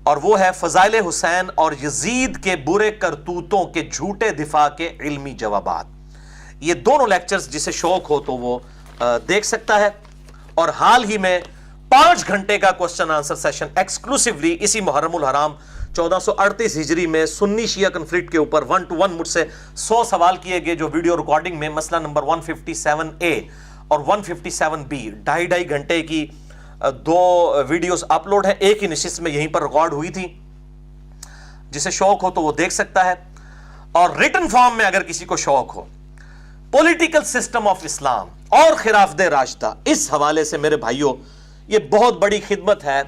اور وہ ہے فضائل حسین اور یزید کے برے کرتوتوں کے جھوٹے دفاع کے علمی جوابات. یہ دونوں لیکچرز جسے شوق ہو تو وہ دیکھ سکتا ہے. اور حال ہی میں 5 گھنٹے کا کوسچن آنسر سیشن ایکسکلوسیولی اسی محرم الحرام 1438 ہجری میں سنی شیعہ کنفلکٹ کے اوپر 1 to 1 مجھ سے 100 سوال کیے گئے, جو ویڈیو ریکارڈنگ میں مسئلہ نمبر 157A اور 157B 2.5 گھنٹے کی 2 ویڈیوز اپلوڈ ہیں, ایک ہی نشست میں یہیں پر ریکارڈ ہوئی تھی. جسے شوق ہو تو وہ دیکھ سکتا ہے. اور ریٹن فارم میں اگر کسی کو شوق ہو, پولیٹیکل سسٹم آف اسلام اور خلافت راشدہ, اس حوالے سے میرے بھائیوں یہ بہت بڑی خدمت ہے.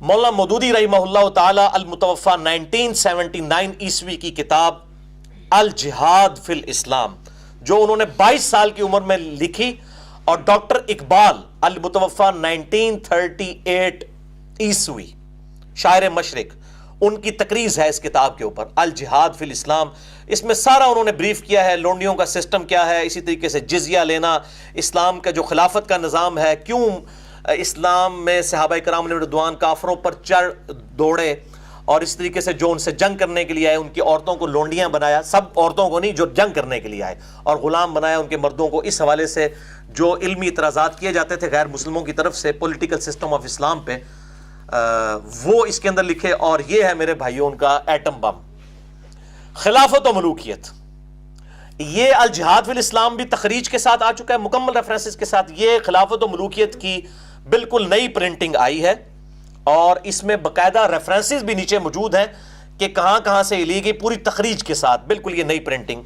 مولانا مودودی رحمہ اللہ تعالی المتوفا 1979 عیسوی کی کتاب الجہاد فی الاسلام جو انہوں نے 22 سال کی عمر میں لکھی, اور ڈاکٹر اقبال المتوفا 1938 عیسوی شاعر مشرق, ان کی تقریض ہے اس کتاب کے اوپر الجہاد فی الاسلام. اس میں سارا انہوں نے بریف کیا ہے, لونڈیوں کا سسٹم کیا ہے, اسی طریقے سے جزیہ لینا, اسلام کا جو خلافت کا نظام ہے, کیوں اسلام میں صحابہ کرام علیہ رضوان کافروں پر چڑھ دوڑے, اور اس طریقے سے جو ان سے جنگ کرنے کے لیے آئے ان کی عورتوں کو لونڈیاں بنایا, سب عورتوں کو نہیں جو جنگ کرنے کے لیے آئے, اور غلام بنایا ان کے مردوں کو. اس حوالے سے جو علمی اعتراضات کیے جاتے تھے غیر مسلموں کی طرف سے پولیٹیکل سسٹم آف اسلام پہ, وہ اس کے اندر لکھے. اور یہ ہے میرے بھائیوں ان کا ایٹم بم, خلافت و ملوکیت. یہ الجہاد فی الاسلام بھی تخریج کے ساتھ آ چکا ہے, مکمل ریفرنسز کے ساتھ. یہ خلافت و ملوکیت کی بالکل نئی پرنٹنگ آئی ہے, اور اس میں باقاعدہ ریفرنسز بھی نیچے موجود ہیں کہ کہاں کہاں سے لی گئی, پوری تخریج کے ساتھ. بالکل یہ نئی پرنٹنگ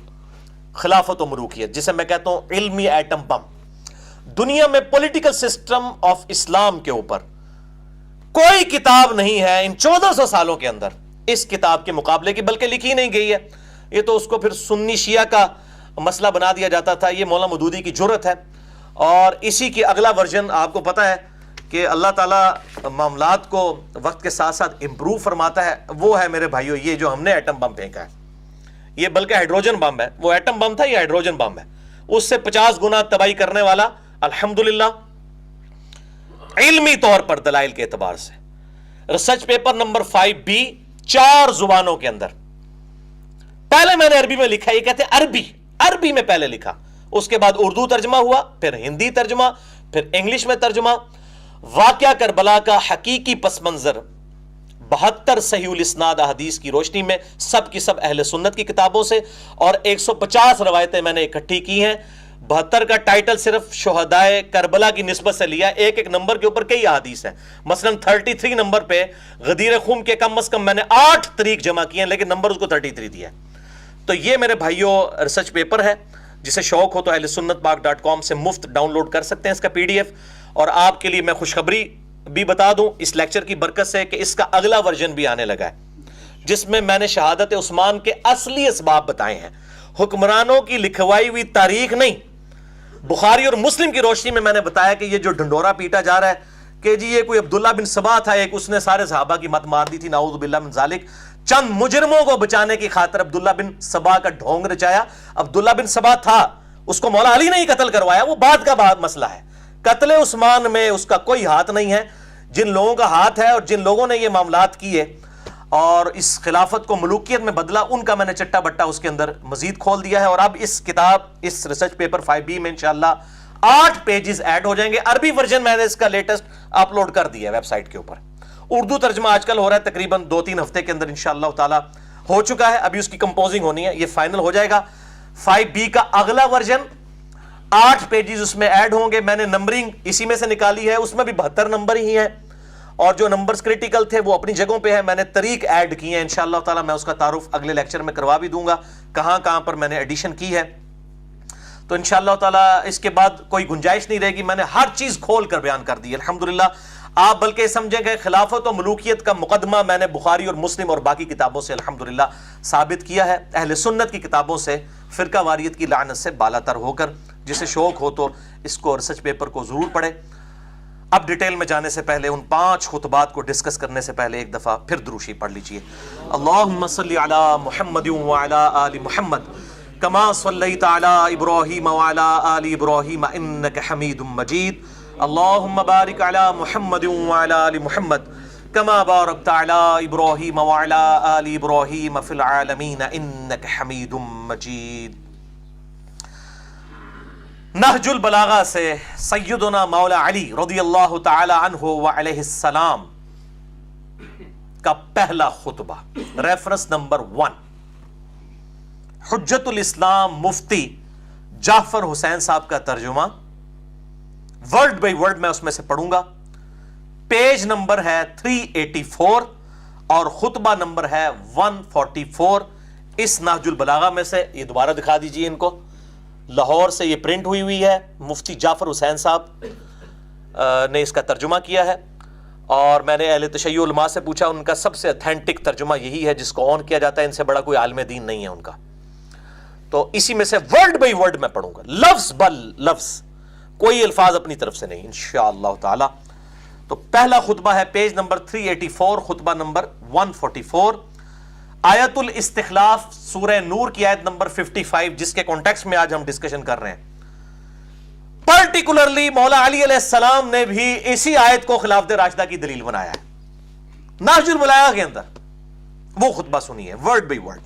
خلافت و ملوکیت, جسے میں کہتا ہوں علمی ایٹم بم. دنیا میں پولیٹیکل سسٹم آف اسلام کے اوپر کوئی کتاب نہیں ہے ان 1400 سالوں کے اندر اس کتاب کے مقابلے کی, بلکہ لکھی نہیں گئی ہے. یہ تو اس کو پھر سنی شیعہ کا مسئلہ بنا دیا جاتا تھا. یہ مولانا مودودی کی جرت ہے, اور اسی کی اگلا ورژن آپ کو پتا ہے کہ اللہ تعالیٰ معاملات کو وقت کے ساتھ ساتھ امپروو فرماتا ہے. وہ ہے میرے بھائیوں یہ جو ہم نے ایٹم بم پھینکا ہے, یہ بلکہ ہائیڈروجن بم ہے. وہ ایٹم بم تھا, یہ ہائیڈروجن بم ہے. اس سے 50 گنا تباہی کرنے والا الحمدللہ علمی طور پر دلائل کے اعتبار سے. ریسرچ پیپر نمبر 5B 4 زبانوں کے اندر. پہلے میں نے عربی میں لکھا, یہ کہتے ہیں عربی عربی میں پہلے لکھا، اس کے بعد اردو ترجمہ ہوا، پھر ہندی ترجمہ، پھر انگلش میں ترجمہ۔ واقعہ کربلا کا حقیقی پس منظر 72 صحیح الاسناد احادیث کی روشنی میں سب کی سب اہل سنت کی کتابوں سے، اور 150 روایتیں میں نے اکٹھی کی ہیں۔ 72 کا ٹائٹل صرف شہدائے کربلا کی نسبت سے لیا، ایک ایک نمبر کے اوپر کئی احادیث ہیں۔ مثلا 33 نمبر پہ غدیر خون کے کم از کم میں نے 8 طریق جمع کیے ہیں، لیکن نمبر اس کو 33 دیا ہے۔ تو یہ میرے بھائیوں ریسرچ پیپر ہے، جسے شوق ہو تو اہل سنت پاک.com سے مفت ڈاؤن لوڈ کر سکتے ہیں اس کا PDF۔ اور آپ کے لیے میں خوشخبری بھی بتا دوں اس لیکچر کی برکت سے کہ اس کا اگلا ورژن بھی آنے لگا ہے، جس میں میں نے شہادت عثمان کے اصلی اسباب بتائے ہیں، حکمرانوں کی لکھوائی ہوئی تاریخ نہیں۔ بخاری اور مسلم کی روشنی میں نے بتایا کہ یہ جو ڈھنڈورا پیٹا جا رہا ہے کہ جی یہ کوئی عبداللہ بن سبا تھا، ایک اس نے سارے صحابہ کی مت مار دی تھی، نعوذ باللہ من ذالک، چند مجرموں کو بچانے کی خاطر عبداللہ بن سبا کا ڈھونگ رچایا۔ عبداللہ بن سبا تھا، اس کو مولا علی نے ہی قتل کروایا، وہ بعد کا مسئلہ ہے۔ قتل عثمان میں اس کا کوئی ہاتھ نہیں ہے، جن لوگوں کا ہاتھ ہے اور جن لوگوں نے یہ معاملات کیے اور اس خلافت کو ملوکیت میں بدلا، ان کا میں نے چٹا بٹا اس کے اندر مزید کھول دیا ہے۔ اور اب اس کتاب، اس ریسرچ پیپر 5B میں انشاءاللہ 8 پیجز ایڈ ہو جائیں گے۔ عربی ورژن میں نے اس کا لیٹسٹ اپلوڈ کر دیا ہے ویب سائٹ کے اوپر۔ اردو ترجمہ آج کل ہو رہا ہے، تقریباً 2-3 ہفتے کے اندر انشاءاللہ تعالی ہو چکا ہے، ابھی اس کی کمپوزنگ ہونی ہے، یہ فائنل ہو جائے گا۔ 5B کا اگلا ورژن 8 پیجز اس میں ایڈ ہوں گے، میں نے نمبرنگ اسی میں سے نکالی ہے، اس میں بھی 72 نمبر ہی ہیں، اور جو نمبرز کریٹیکل تھے وہ اپنی جگہوں پہ ہیں، میں نے طریق ایڈ کیے ہیں۔ انشاءاللہ تعالی میں اس کا تعارف اگلے لیکچر میں کروا بھی دوں گا، کہاں کہاں پر میں نے ایڈیشن کی ہے۔ تو انشاءاللہ تعالی اس کے بعد کوئی گنجائش نہیں رہے گی، میں نے ہر چیز کھول کر بیان کر دی الحمدللہ۔ آپ بلکہ سمجھیں کہ خلافت و ملوکیت کا مقدمہ میں نے بخاری اور مسلم اور باقی کتابوں سے الحمدللہ ثابت کیا ہے، اہل سنت کی کتابوں سے، فرقہ واریت کی لعنت سے بالا تر ہو کر۔ جسے شوق ہو تو اس کو ریسرچ پیپر کو ضرور پڑھے۔ اب ڈیٹیل میں جانے سے پہلے، ان 5 خطبات کو ڈسکس کرنے سے پہلے ایک دفعہ پھر دروشی پڑھ لیجئے۔ اللہم صلی علی محمد وعلی آل محمد کما صلیت علی ابراہیم وعلی آل ابراہیم انک حمید مجید۔ اللہم بارک علی محمد وعلی آل محمد کما بارکت علی ابراہیم وعلی آل ابراہیم فی العالمین انک حمید مجید۔ نہج البلاغہ سے سیدنا مولا علی رضی اللہ تعالی عنہ وعلیہ السلام کا پہلا خطبہ، ریفرنس نمبر 1، حجت الاسلام مفتی جعفر حسین صاحب کا ترجمہ، ورڈ بائی ورڈ میں اس میں سے پڑھوں گا۔ پیج نمبر ہے 384 اور خطبہ نمبر ہے 144۔ اس نہج البلاغہ میں سے، یہ دوبارہ دکھا دیجئے ان کو، لاہور سے یہ پرنٹ ہوئی ہے، مفتی جعفر حسین صاحب نے اس کا ترجمہ کیا ہے، اور میں نے اہل تشیع علماء سے پوچھا، ان کا سب سے اتھینٹک ترجمہ یہی ہے جس کو آن کیا جاتا ہے، ان سے بڑا کوئی عالم دین نہیں ہے ان کا۔ تو اسی میں سے ورڈ بائی ورڈ میں پڑھوں گا، لفظ بل لفظ، کوئی الفاظ اپنی طرف سے نہیں انشاءاللہ تعالی۔ تو پہلا خطبہ ہے پیج نمبر 384، خطبہ نمبر 144، آیت الاستخلاف، سورہ نور کی آیت نمبر 55، جس کے کانٹیکسٹ میں آج ہم ڈسکشن کر رہے ہیں۔ پرٹیکولرلی مولا علی علیہ السلام نے بھی اسی آیت کو خلافت راشدہ کی دلیل بنایا ہے نہج البلاغہ کے اندر، وہ خطبہ سنیے ورڈ بائی ورڈ۔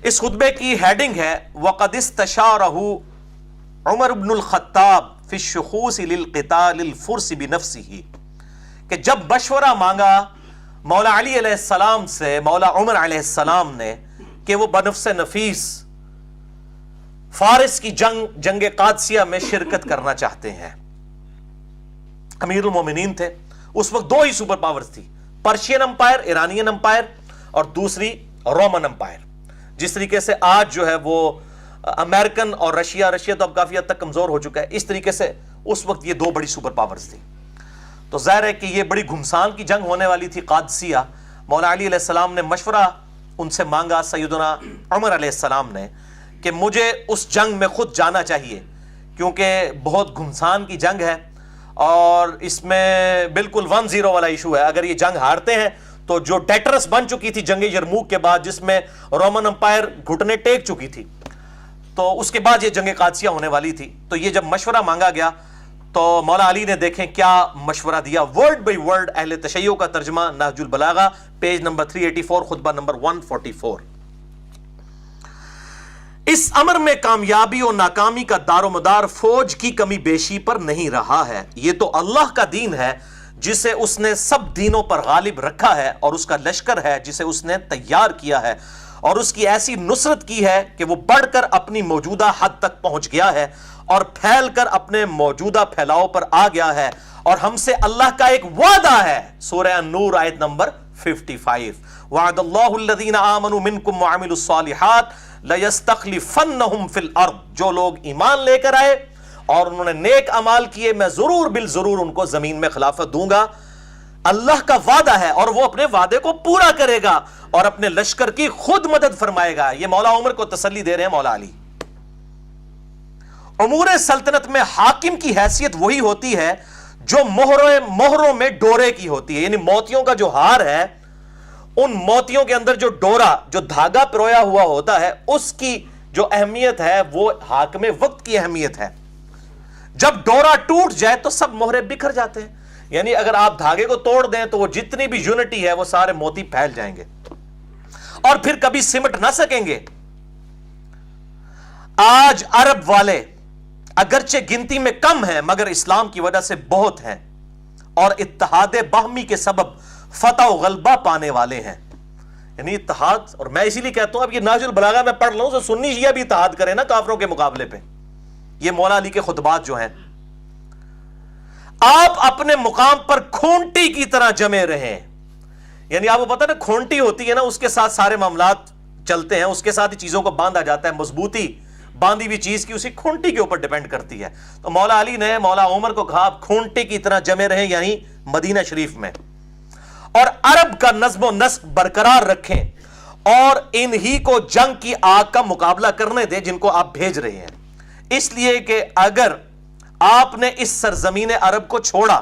اس خطبے کی ہیڈنگ ہے وَقَدْ اسْتَشَارَهُ عمر بن الخطاب فی الشخوص للقتال الفرس بنفسه، کہ جب مشورہ مانگا مولا علی علیہ السلام سے مولا عمر علیہ السلام نے کہ وہ بنفس نفیس فارس کی جنگ قادسیہ میں شرکت کرنا چاہتے ہیں۔ امیر المومنین تھے اس وقت، 2 ہی سپر پاورز تھی، پرشین امپائر، ایرانین امپائر، اور دوسری رومن امپائر۔ جس طریقے سے آج جو ہے وہ امریکن اور رشیا تو اب کافی حد تک کمزور ہو چکا ہے، اس طریقے سے اس وقت یہ 2 بڑی سپر پاورز تھی۔ تو ظاہر ہے کہ یہ بڑی گھمسان کی جنگ ہونے والی تھی قادسیہ۔ مولا علی علیہ السلام نے مشورہ ان سے مانگا، سیدنا عمر علیہ السلام نے، کہ مجھے اس جنگ میں خود جانا چاہیے، کیونکہ بہت گھمسان کی جنگ ہے اور اس میں بالکل 1-0 والا ایشو ہے۔ اگر یہ جنگ ہارتے ہیں تو جو ڈیٹرس بن چکی تھی جنگ یرموک کے بعد، جس میں رومن امپائر گھٹنے ٹیک چکی تھی، تو اس کے بعد یہ جنگ قادسیہ ہونے والی تھی۔ تو یہ جب مشورہ مانگا گیا تو مولا علی نے دیکھیں کیا مشورہ دیا، ورڈ بائی ورڈ اہل تشیع کا ترجمہ نہج البلاغہ، پیج نمبر 384، خطبہ نمبر 144۔ اس امر میں کامیابی اور ناکامی کا دار و مدار فوج کی کمی بیشی پر نہیں رہا ہے، یہ تو اللہ کا دین ہے جسے اس نے سب دینوں پر غالب رکھا ہے، اور اس کا لشکر ہے جسے اس نے تیار کیا ہے، اور اس کی ایسی نصرت کی ہے کہ وہ بڑھ کر اپنی موجودہ حد تک پہنچ گیا ہے اور پھیل کر اپنے موجودہ پھیلاؤ پر آ گیا ہے، اور ہم سے اللہ کا ایک وعدہ ہے۔ سورہ النور آیت نمبر 55، وعد اللہ الذین آمنوا منکم وعملوا الصالحات لَيَسْتَخْلِفَنَّهُمْ فِي الْأَرْضِ، جو لوگ ایمان لے کر آئے اور انہوں نے نیک اعمال کیے، میں ضرور بالضرور ان کو زمین میں خلافت دوں گا۔ اللہ کا وعدہ ہے اور وہ اپنے وعدے کو پورا کرے گا اور اپنے لشکر کی خود مدد فرمائے گا۔ یہ مولا عمر کو تسلی دے رہے ہیں مولا علی۔ امور سلطنت میں حاکم کی حیثیت وہی ہوتی ہے جو مہروں میں ڈورے کی ہوتی ہے، یعنی موتیوں کا جو ہار ہے، ان موتیوں کے اندر جو ڈورا، جو دھاگا پرویا ہوا ہوتا ہے، اس کی جو اہمیت ہے وہ حاکم وقت کی اہمیت ہے۔ جب ڈورا ٹوٹ جائے تو سب مہرے بکھر جاتے ہیں، یعنی اگر آپ دھاگے کو توڑ دیں تو وہ جتنی بھی یونٹی ہے وہ سارے موتی پھیل جائیں گے اور پھر کبھی سمٹ نہ سکیں گے۔ آج عرب والے اگرچہ گنتی میں کم ہیں مگر اسلام کی وجہ سے بہت ہیں اور اتحاد باہمی کے سبب فتح و غلبہ پانے والے ہیں، یعنی اتحاد۔ اور میں اسی لیے کہتا ہوں اب یہ نہج البلاغہ میں پڑھ لوں تو سنی شیعہ بھی اتحاد کرے نا کافروں کے مقابلے پہ۔ یہ مولا علی کے خطبات جو ہیں، آپ اپنے مقام پر کھونٹی کی طرح جمے رہیں، یعنی آپ کو پتہ نا کھونٹی ہوتی ہے نا، اس کے ساتھ سارے معاملات چلتے ہیں، اس کے ساتھ ہی چیزوں کو باندھا جاتا ہے، مضبوطی باندھی ہوئی چیز کی اسی کھونٹی کے اوپر ڈیپینڈ کرتی ہے۔ تو مولا علی نے مولا عمر کو کہا آپ کھونٹی کی طرح جمے رہیں، یعنی مدینہ شریف میں، اور عرب کا نظم و نسق برقرار رکھیں اور انہی کو جنگ کی آگ کا مقابلہ کرنے دیں جن کو آپ بھیج رہے ہیں، اس لیے کہ اگر آپ نے اس سرزمین عرب کو چھوڑا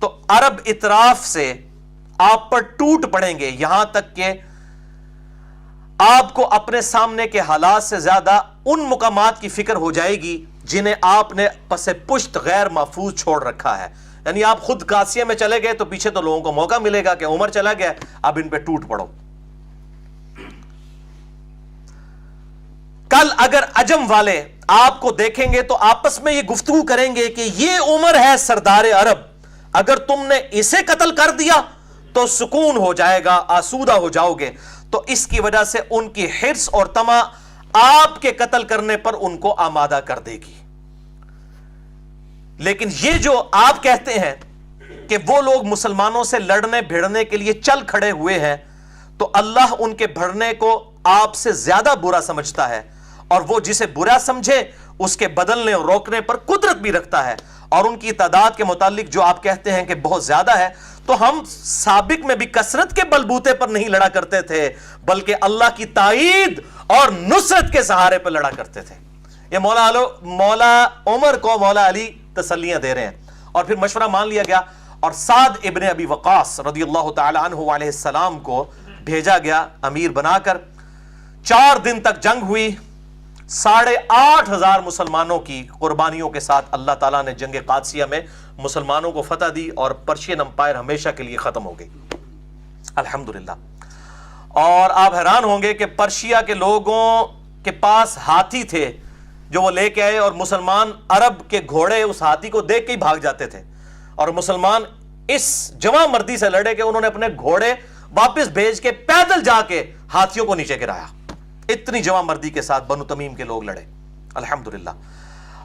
تو عرب اطراف سے آپ پر ٹوٹ پڑیں گے، یہاں تک کہ آپ کو اپنے سامنے کے حالات سے زیادہ ان مقامات کی فکر ہو جائے گی جنہیں آپ نے پس پشت غیر محفوظ چھوڑ رکھا ہے۔ یعنی آپ خود قاسیہ میں چلے گئے تو پیچھے تو لوگوں کو موقع ملے گا کہ عمر چلا گیا، اب ان پہ ٹوٹ پڑو۔ کل اگر عجم والے آپ کو دیکھیں گے تو آپس میں یہ گفتگو کریں گے کہ یہ عمر ہے سردار عرب، اگر تم نے اسے قتل کر دیا تو سکون ہو جائے گا، آسودہ ہو جاؤ گے۔ تو اس کی وجہ سے ان کی حرص اور طمع آپ کے قتل کرنے پر ان کو آمادہ کر دے گی۔ لیکن یہ جو آپ کہتے ہیں کہ وہ لوگ مسلمانوں سے لڑنے بھیڑنے کے لیے چل کھڑے ہوئے ہیں، تو اللہ ان کے بھڑنے کو آپ سے زیادہ برا سمجھتا ہے، اور وہ جسے برا سمجھے اس کے بدلنے اور روکنے پر قدرت بھی رکھتا ہے۔ اور ان کی تعداد کے متعلق جو آپ کہتے ہیں کہ بہت زیادہ ہے، تو ہم سابق میں بھی کثرت کے بلبوتے پر نہیں لڑا کرتے تھے بلکہ اللہ کی تائید اور نصرت کے سہارے پر لڑا کرتے تھے۔ یہ مولا عمر کو مولا علی تسلیاں دے رہے ہیں، اور پھر مشورہ مان لیا گیا اور سعد ابن ابی وقاص رضی اللہ تعالی عنہ علیہ السلام کو بھیجا گیا امیر بنا کر۔ 4 دن تک جنگ ہوئی، 8,500 مسلمانوں کی قربانیوں کے ساتھ اللہ تعالیٰ نے جنگ قادسیہ میں مسلمانوں کو فتح دی اور پرشین امپائر ہمیشہ کے لیے ختم ہو گئی، الحمدللہ۔ اور آپ حیران ہوں گے کہ پرشیا کے لوگوں کے پاس ہاتھی تھے جو وہ لے کے آئے، اور مسلمان عرب کے گھوڑے اس ہاتھی کو دیکھ کے ہی بھاگ جاتے تھے، اور مسلمان اس جواں مردی سے لڑے کہ انہوں نے اپنے گھوڑے واپس بھیج کے پیدل جا کے ہاتھیوں کو نیچے گرایا۔ اتنی جواں مردی کے ساتھ بنو تمیم کے لوگ لڑے، الحمدللہ۔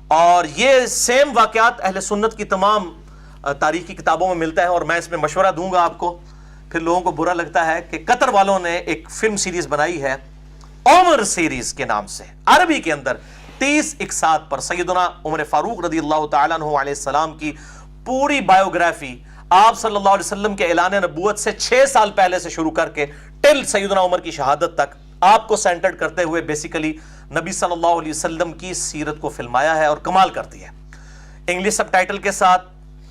اور یہ سیم واقعات اہل سنت کی تمام تاریخی کتابوں میں ملتا ہے، اور میں اس میں مشورہ دوں گا آپ کو۔ پھر لوگوں کو برا لگتا ہے کہ قطر والوں نے ایک فلم سیریز بنائی ہے عمر سیریز کے نام سے، عربی کے اندر 30 اقساط پر سیدنا عمر فاروق رضی اللہ تعالیٰ عنہ علیہ السلام کی پوری بایوگرافی، آپ صلی اللہ علیہ وسلم کے اعلان نبوت سے 6 سال پہلے سے شروع کر کے ٹل سیدنا عمر کی شہادت تک آپ کو سینٹرڈ کرتے ہوئے بیسیکلی نبی صلی اللہ علیہ وسلم کی سیرت کو فلمایا ہے اور کمال کرتی ہے۔ انگلش سب ٹائٹل کے ساتھ،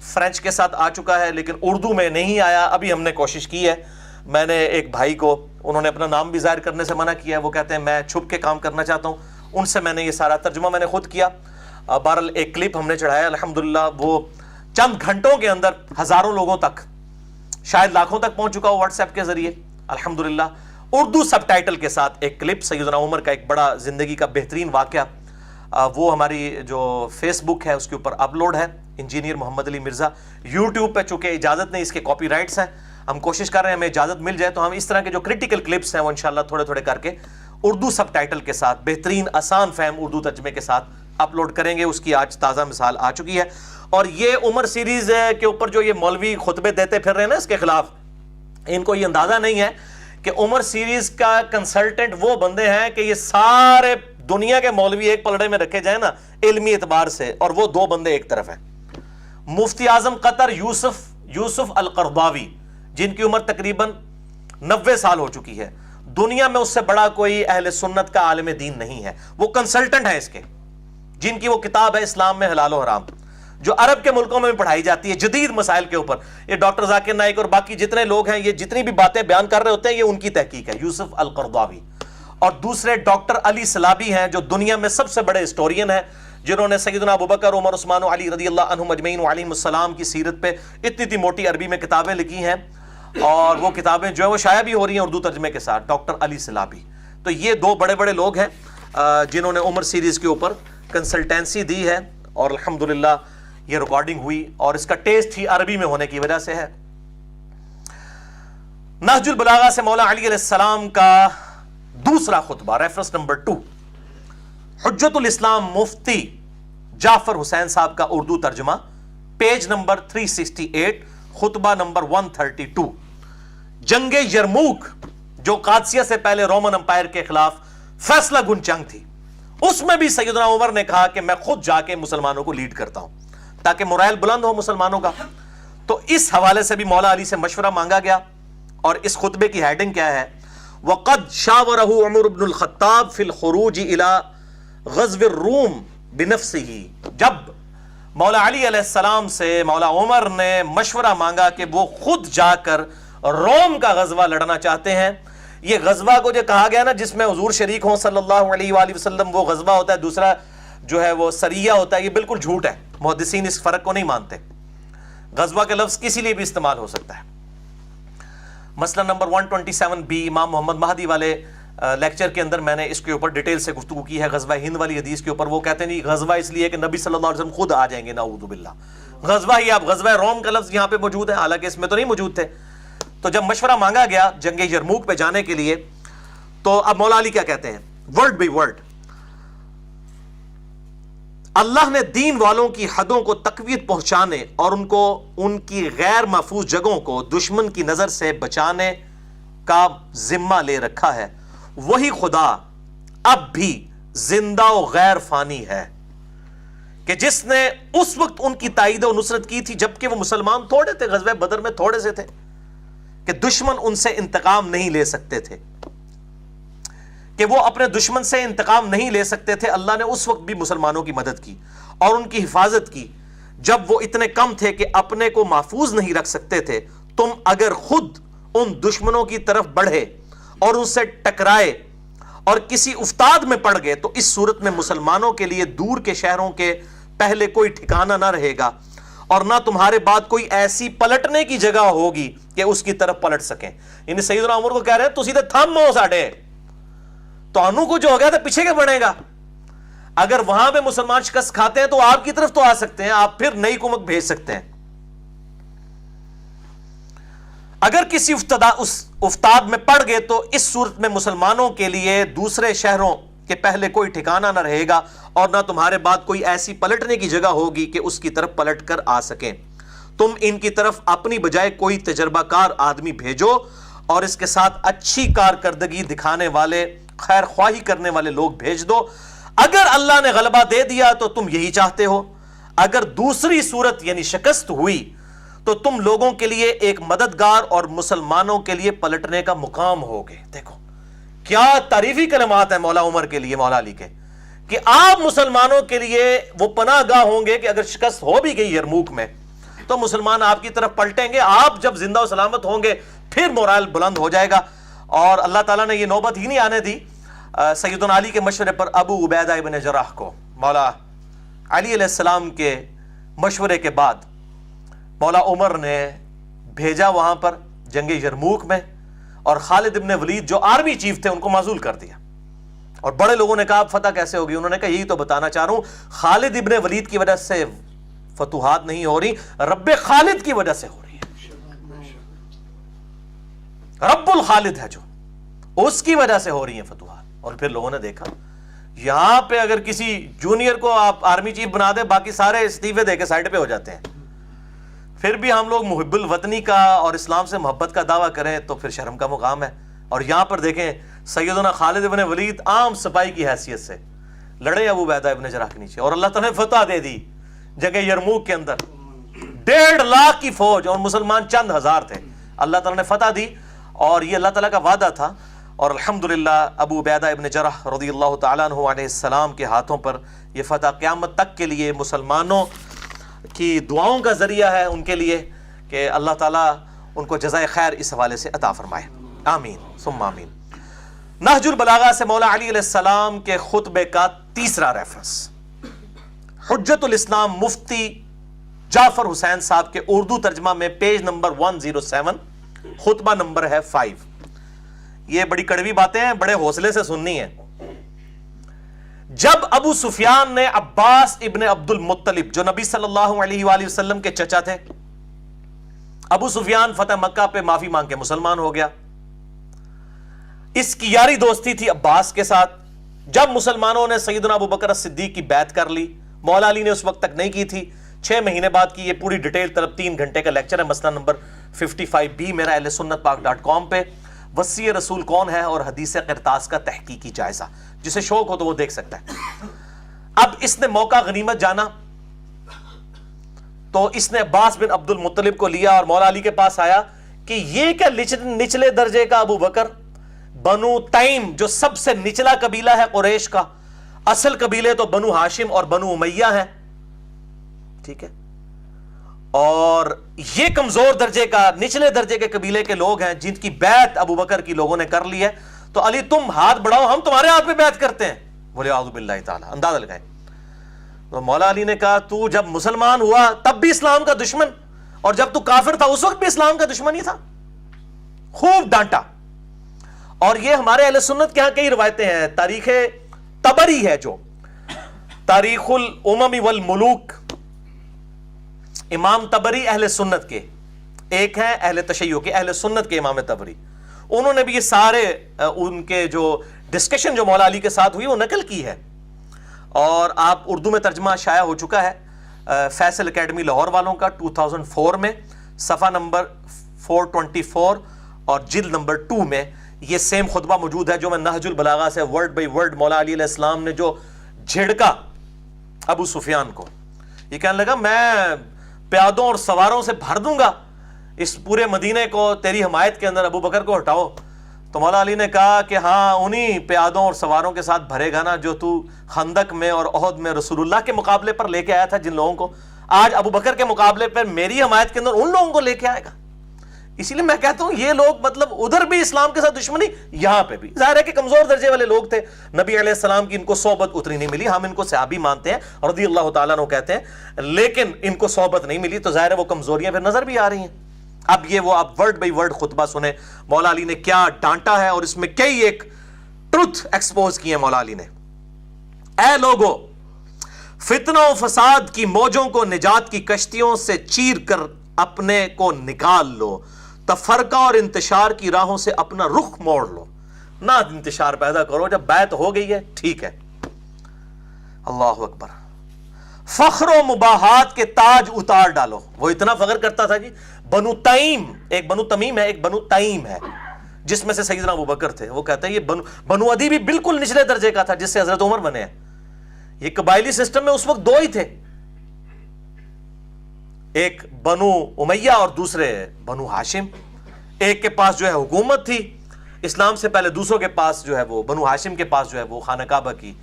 فرینچ کے ساتھ آ چکا ہے، لیکن اردو میں نہیں آیا، ابھی ہم نے کوشش کی ہے۔ میں نے ایک بھائی کو، انہوں نے اپنا نام بھی ظاہر کرنے سے منع کیا ہے، وہ کہتے ہیں میں چھپ کے کام کرنا چاہتا ہوں، ان سے میں نے یہ سارا ترجمہ میں نے خود کیا۔ بہرحال ایک کلپ ہم نے چڑھایا، الحمدللہ وہ چند گھنٹوں کے اندر ہزاروں لوگوں تک، شاید لاکھوں تک پہنچ چکا ہو واٹس ایپ کے ذریعے، الحمدللہ۔ اردو سب ٹائٹل کے ساتھ ایک کلپ سیدنا عمر کا ایک بڑا زندگی کا بہترین واقعہ، وہ ہماری جو فیس بک ہے اس کے اوپر اپلوڈ ہے، انجینئر محمد علی مرزا۔ یوٹیوب پہ چونکہ اجازت نہیں، اس کے کاپی رائٹس ہیں، ہم کوشش کر رہے ہیں ہمیں اجازت مل جائے تو ہم اس طرح کے جو کرٹیکل کلپس ہیں وہ انشاءاللہ تھوڑے تھوڑے کر کے اردو سب ٹائٹل کے ساتھ بہترین آسان فہم اردو ترجمے کے ساتھ اپلوڈ کریں گے۔ اس کی آج تازہ مثال آ چکی ہے۔ اور یہ عمر سیریز کے اوپر جو یہ مولوی خطبے دیتے پھر رہے ہیں نا اس کے خلاف، ان کو یہ اندازہ نہیں ہے کہ عمر سیریز کا کنسلٹنٹ وہ بندے ہیں کہ یہ سارے دنیا کے مولوی ایک پلڑے میں رکھے جائیں نا علمی اعتبار سے، اور وہ دو بندے ایک طرف ہیں۔ مفتی اعظم قطر یوسف القرضاوی، جن کی عمر تقریباً 90 سال ہو چکی ہے، دنیا میں اس سے بڑا کوئی اہل سنت کا عالم دین نہیں ہے، وہ کنسلٹنٹ ہے اس کے، جن کی وہ کتاب ہے اسلام میں حلال و حرام، جو عرب کے ملکوں میں پڑھائی جاتی ہے جدید مسائل کے اوپر۔ یہ ڈاکٹر ذاکر نائک اور باقی جتنے لوگ ہیں، یہ جتنی بھی باتیں بیان کر رہے ہوتے ہیں، یہ ان کی تحقیق ہے، یوسف القرضاوی۔ اور دوسرے ڈاکٹر علی سلابی ہیں، جو دنیا میں سب سے بڑے ہسٹورین ہیں، جنہوں نے سیدنا ابوبکر، عمر، عثمان و علی رضی اللہ عنہم اجمعین وعلیہم السلام کی سیرت پہ اتنی موٹی عربی میں کتابیں لکھی ہیں، اور وہ کتابیں جو ہے وہ شائع بھی ہو رہی ہیں اردو ترجمے کے ساتھ۔ ڈاکٹر علی سلابی، تو یہ دو بڑے بڑے لوگ ہیں جنہوں نے عمر سیریز کے اوپر کنسلٹینسی دی ہے، اور الحمدللہ یہ ریکارڈنگ ہوئی، اور اس کا ٹیسٹ ہی عربی میں ہونے کی وجہ سے ہے۔ نہج البلاغہ سے مولا علی علیہ السلام کا دوسرا خطبہ، ریفرنس نمبر 2، حجت الاسلام مفتی جعفر حسین صاحب کا اردو ترجمہ، پیج نمبر 368، خطبہ نمبر 132۔ جنگ یرموک، جو قادسیہ سے پہلے رومن امپائر کے خلاف فیصلہ گن جنگ تھی، اس میں بھی سیدنا عمر نے کہا کہ میں خود جا کے مسلمانوں کو لیڈ کرتا ہوں تاکہ مورائل بلند ہو مسلمانوں کا۔ تو اس حوالے سے بھی مولا علی سے مشورہ مانگا گیا، اور اس خطبے کی ہیڈنگ کیا ہے؟ وَقَدْ شَاوَرَهُ عمر بن الخطاب فی الخروج الى غزو الروم بنفسه۔ جب مولا علی علیہ السلام سے مولا عمر نے مشورہ مانگا کہ وہ خود جا کر روم کا غزوہ لڑنا چاہتے ہیں۔ یہ غزوہ کو جو کہا گیا نا جس میں حضور شریک ہوں صلی اللہ علیہ وآلہ وسلم، وہ غزوہ ہوتا ہے، دوسرا جو ہے وہ سریہ ہوتا ہے، یہ بالکل جھوٹ ہے، محدثین اس فرق کو نہیں مانتے۔ غزوہ کے لفظ کسی لیے بھی استعمال ہو سکتا ہے۔ مسئلہ نمبر 127B امام محمد مہدی والے لیکچر کے اندر میں نے اس کے اوپر ڈیٹیل سے گفتگو کی ہے، غزوہ ہند والی حدیث کے اوپر۔ وہ کہتے ہیں نہیں، غزوہ اس لیے کہ نبی صلی اللہ علیہ وسلم خود آ جائیں گے، نعوذ باللہ۔ غزوہ ہی، اب غزوہ روم کا لفظ یہاں پہ موجود ہے، حالانکہ اس میں تو نہیں موجود تھے۔ تو جب مشورہ مانگا گیا جنگ یرموک پہ جانے کے لیے، تو اب مولا علی کیا کہتے ہیں، ورڈ بائی ورڈ: اللہ نے دین والوں کی حدوں کو تقویت پہنچانے اور ان کو ان کی غیر محفوظ جگہوں کو دشمن کی نظر سے بچانے کا ذمہ لے رکھا ہے۔ وہی خدا اب بھی زندہ و غیر فانی ہے کہ جس نے اس وقت ان کی تائید و نصرت کی تھی جبکہ وہ مسلمان تھوڑے تھے، غزوہ بدر میں تھوڑے سے تھے، کہ دشمن ان سے انتقام نہیں لے سکتے تھے، کہ وہ اپنے دشمن سے انتقام نہیں لے سکتے تھے۔ اللہ نے اس وقت بھی مسلمانوں کی مدد کی اور ان کی حفاظت کی جب وہ اتنے کم تھے کہ اپنے کو محفوظ نہیں رکھ سکتے تھے۔ تم اگر خود ان دشمنوں کی طرف بڑھے اور ان سے ٹکرائے اور کسی افتاد میں پڑ گئے تو اس صورت میں مسلمانوں کے لیے دور کے شہروں کے پہلے کوئی ٹھکانہ نہ رہے گا، اور نہ تمہارے بعد کوئی ایسی پلٹنے کی جگہ ہوگی کہ اس کی طرف پلٹ سکیں۔ یعنی سیدنا عمر کو کہہ رہے ہیں تو سیدھے تھم ہو ساڑھے، تو انو کو جو ہو گیا تھا پیچھے کے بڑھے گا۔ اگر وہاں پہ مسلمان شکست کھاتے ہیں تو آپ کی طرف تو آ سکتے ہیں، آپ پھر نئی کمک بھیج سکتے ہیں۔ اگر کسی افتاد میں پڑ گئے تو اس صورت میں مسلمانوں کے لیے دوسرے شہروں کے پہلے کوئی ٹھکانہ نہ رہے گا، اور نہ تمہارے بعد کوئی ایسی پلٹنے کی جگہ ہوگی کہ اس کی طرف پلٹ کر آ سکیں۔ تم ان کی طرف اپنی بجائے کوئی تجربہ کار آدمی بھیجو اور اس کے ساتھ اچھی کارکردگی دکھانے والے، خیر خواہی کرنے والے لوگ بھیج دو۔ اگر اللہ نے غلبہ دے دیا تو تم یہی چاہتے ہو، اگر دوسری صورت یعنی شکست ہوئی تو تم لوگوں کے لیے ایک مددگار اور مسلمانوں کے لیے پلٹنے کا مقام ہوگے۔ دیکھو کیا تعریفی کلمات ہیں مولا عمر کے لیے، مولا علی کے، کہ آپ مسلمانوں کے لیے وہ پناہ گاہ ہوں گے کہ اگر شکست ہو بھی گئی یرموک میں تو مسلمان آپ کی طرف پلٹیں گے، آپ جب زندہ و سلامت ہوں گے پھر مورال بلند ہو جائے گا۔ اور اللہ تعالیٰ نے یہ نوبت ہی نہیں آنے دی سیدنا علی کے مشورے پر ابو عبیدہ ابن جراح کو، مولا علی علیہ السلام کے مشورے کے بعد مولا عمر نے بھیجا وہاں پر جنگ یرموک میں، اور خالد ابن ولید جو آرمی چیف تھے ان کو معزول کر دیا. اور بڑے لوگوں نے کہا فتح کیسے ہوگی؟ انہوں نے کہا یہی تو بتانا چاہ رہا ہوں, خالد ابن ولید کی وجہ سے فتوحات نہیں ہو رہی, رب خالد کی وجہ سے ہو رہی ہے. رب الخالد ہے جو, اس کی وجہ سے ہو رہی ہیں فتوحات. اور پھر لوگوں نے دیکھا یہاں پہ اگر کسی جونیئر کو آپ آرمی چیف بنا دیں, باقی سارے استعفے دے کے سائڈ پہ ہو جاتے ہیں. پھر بھی ہم لوگ محب الوطنی کا اور اسلام سے محبت کا دعویٰ کریں تو پھر شرم کا مقام ہے. اور یہاں پر دیکھیں سیدنا خالد ابن ولید عام سپاہی کی حیثیت سے لڑے ابو عبیدہ ابن جراح کے نیچے, اور اللہ تعالیٰ نے فتح دے دی جگہ یرموک کے اندر. 1.5 لاکھ کی فوج اور مسلمان چند ہزار تھے, اللہ تعالیٰ نے فتح دی. اور یہ اللہ تعالیٰ کا وعدہ تھا. اور الحمدللہ ابو عبیدہ ابن جراح رضی اللہ تعالیٰ عنہ علیہ السلام کے ہاتھوں پر یہ فتح قیامت تک کے لیے مسلمانوں کی دعاؤں کا ذریعہ ہے ان کے لیے, کہ اللہ تعالیٰ ان کو جزائے خیر اس حوالے سے عطا فرمائے. آمین ثم آمین. نہج البلاغہ سے مولا علی علیہ السلام کے خطبے کا تیسرا ریفرنس, حجت الاسلام مفتی جعفر حسین صاحب کے اردو ترجمہ میں پیج نمبر 107, خطبہ نمبر ہے 5. یہ بڑی کڑوی باتیں ہیں, بڑے حوصلے سے سننی ہیں. جب ابو سفیان نے عباس ابن عبد المطلب جو نبی صلی اللہ علیہ وآلہ وسلم کے چچا تھے, ابو سفیان فتح مکہ پہ معافی مانگ کے مسلمان ہو گیا. اس کی یاری دوستی تھی عباس کے ساتھ. جب مسلمانوں نے سیدنا ابو بکر صدیق کی بیعت کر لی, مولا علی نے اس وقت تک نہیں کی تھی, 6 مہینے بعد کی. یہ پوری ڈیٹیل طرف 3 گھنٹے کا لیکچر ہے, مسئلہ نمبر 55B میرا اہل سنت پاک.com پہ. وصی رسول کون ہے اور حدیث قرطاس کا تحقیقی جائزہ, جسے شوق ہو تو وہ دیکھ سکتا ہے. اب اس نے موقع غنیمت جانا تو اس نے عباس بن عبد المطلب کو لیا اور مولا علی کے پاس آیا کہ یہ کیا نچلے درجے کا ابو بکر, بنو تیم جو سب سے نچلا قبیلہ ہے قریش کا, اصل قبیلے تو بنو ہاشم اور بنو امیہ ہیں, ٹھیک ہے, اور یہ کمزور درجے کا نچلے درجے کے قبیلے کے لوگ ہیں جن کی بیعت ابو بکر کی لوگوں نے کر لی ہے, تو علی تم ہاتھ بڑھاؤ, ہم تمہارے ہاتھ پہ بیعت کرتے ہیں. بولے اعوذ باللہ تعالی, اندازہ لگائیں. تو مولا علی نے کہا تو جب مسلمان ہوا تب بھی اسلام کا دشمن, اور جب تو کافر تھا اس وقت بھی اسلام کا دشمن ہی تھا. خوب ڈانٹا. اور یہ ہمارے اہل سنت کے ہاں کئی روایتیں ہیں. تاریخ طبری ہے جو تاریخ الامم والملوک, امام طبری اہل سنت کے ایک ہیں, اہل تشیع کے, اہل سنت کے امام طبری, انہوں نے بھی یہ سارے ان کے جو ڈسکشن جو مولا علی کے ساتھ ہوئی وہ نقل کی ہے. اور آپ اردو میں ترجمہ شائع ہو چکا ہے فیصل اکیڈمی لاہور والوں کا 2004 میں, صفحہ نمبر 424 اور جلد نمبر 2 میں یہ سیم خطبہ موجود ہے جو میں نہج البلاغہ سے ورڈ بائی ورڈ مولا علی علیہ السلام نے جو جھڑکا ابو سفیان کو. یہ کہنے لگا میں پیادوں اور سواروں سے بھر دوں گا اس پورے مدینے کو, تیری حمایت کے اندر ابو بکر کو ہٹاؤ. تو مولا علی نے کہا کہ ہاں انہی پیادوں اور سواروں کے ساتھ بھرے گا نا جو تو خندق میں اور احد میں رسول اللہ کے مقابلے پر لے کے آیا تھا جن لوگوں کو, آج ابو بکر کے مقابلے پر میری حمایت کے اندر ان لوگوں کو لے کے آئے گا. اسی لیے میں کہتا ہوں یہ لوگ مطلب ادھر بھی اسلام کے ساتھ دشمنی, یہاں پہ بھی ظاہر ہے کہ کمزور درجے والے لوگ تھے, نبی علیہ السلام کی ان کو صحبت اتنی نہیں ملی. ہم ان کو صحابی مانتے ہیں رضی اللہ تعالیٰ عنہ کہتے ہیں, لیکن ان کو صحبت نہیں ملی, تو ظاہر ہے وہ کمزوریاں پھر نظر بھی آ رہی ہیں. اب یہ وہ آپ ورڈ بائی ورڈ خطبہ سنیں مولا علی نے کیا ڈانٹا ہے, اور اس میں کئی ایک ٹروتھ ایکسپوز کیے مولا علی نے. اے لوگو, فتنہ و فساد کی موجوں کو نجات کی کشتیوں سے چیر کر اپنے کو نکال لو, تفرقہ اور انتشار کی راہوں سے اپنا رخ موڑ لو. نہ انتشار پیدا کرو, جب بیعت ہو گئی ہے ٹھیک ہے. اللہ اکبر. فخر و مباحات کے تاج اتار ڈالو. وہ اتنا فخر کرتا تھا جی, بنو تیم, ایک بنو تمیم ہے ایک بنو تیم ہے جس میں سے سیدنا ابو بکر تھے. وہ کہتے ہیں یہ بنو عدی بھی بالکل نچلے درجے کا تھا جس سے حضرت عمر بنے ہیں. یہ قبائلی سسٹم میں اس وقت 2 ہی تھے, ایک بنو امیہ اور دوسرے بنو ہاشم. ایک کے پاس جو ہے حکومت تھی اسلام سے پہلے, دوسروں کے پاس جو ہے وہ بنو ہاشم کے پاس جو ہے وہ خانہ کعبہ کی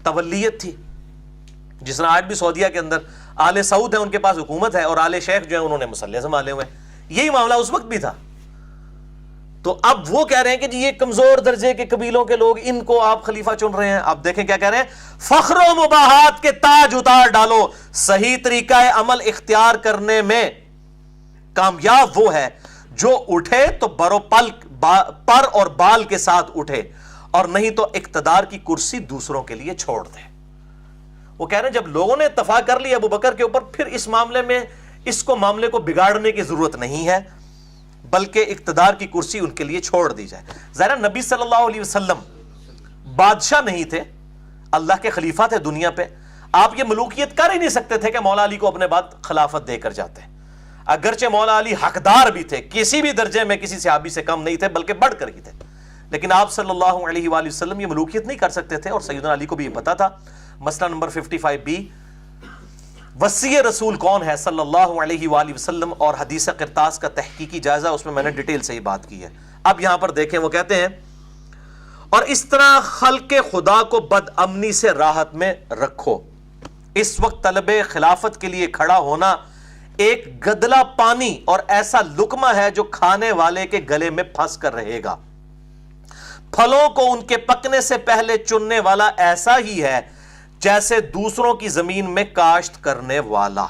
تولیت تھی. جس طرح آج بھی سعودیہ کے اندر آل سعود ہیں, ان کے پاس حکومت ہے, اور آل شیخ جو ہے انہوں نے مسلح سنبھالے ہوئے. یہی معاملہ اس وقت بھی تھا. تو اب وہ کہہ رہے ہیں کہ جی یہ کمزور درجے کے قبیلوں کے لوگ, ان کو آپ خلیفہ چن رہے ہیں. اب دیکھیں کیا کہہ رہے ہیں, فخر و مباحات کے تاج اتار ڈالو, صحیح طریقہ عمل اختیار کرنے میں کامیاب وہ ہے جو اٹھے تو پر اور بال کے ساتھ اٹھے، اور نہیں تو اقتدار کی کرسی دوسروں کے لیے چھوڑ دے۔ وہ کہہ رہے ہیں جب لوگوں نے اتفاق کر لیا ابو بکر کے اوپر، پھر اس معاملے کو بگاڑنے کی ضرورت نہیں ہے، بلکہ اقتدار کی کرسی ان کے لیے چھوڑ دی جائے۔ ظاہر نبی صلی اللہ علیہ وسلم بادشاہ نہیں تھے، اللہ کے خلیفہ تھے دنیا پہ۔ آپ یہ ملوکیت کر ہی نہیں سکتے تھے کہ مولا علی کو اپنے بعد خلافت دے کر جاتے، اگرچہ مولا علی حقدار بھی تھے، کسی بھی درجے میں کسی صحابی سے کم نہیں تھے، بلکہ بڑھ کر ہی تھے، لیکن آپ صلی اللہ علیہ وآلہ وسلم یہ ملوکیت نہیں کر سکتے تھے، اور سیدنا علی کو بھی یہ پتا تھا۔ مسئلہ نمبر 55B، وصی رسول کون ہے صلی اللہ علیہ وآلہ وسلم اور حدیث قرطاس کا تحقیقی جائزہ، اس میں نے ڈیٹیل سے یہ بات کی ہے۔ اب یہاں پر دیکھیں، وہ کہتے ہیں اور اس طرح خلق خدا کو بد امنی سے راحت میں رکھو۔ اس وقت طلب خلافت کے لیے کھڑا ہونا ایک گدلا پانی اور ایسا لقمہ ہے جو کھانے والے کے گلے میں پھنس کر رہے گا۔ پھلوں کو ان کے پکنے سے پہلے چننے والا ایسا ہی ہے جیسے دوسروں کی زمین میں کاشت کرنے والا۔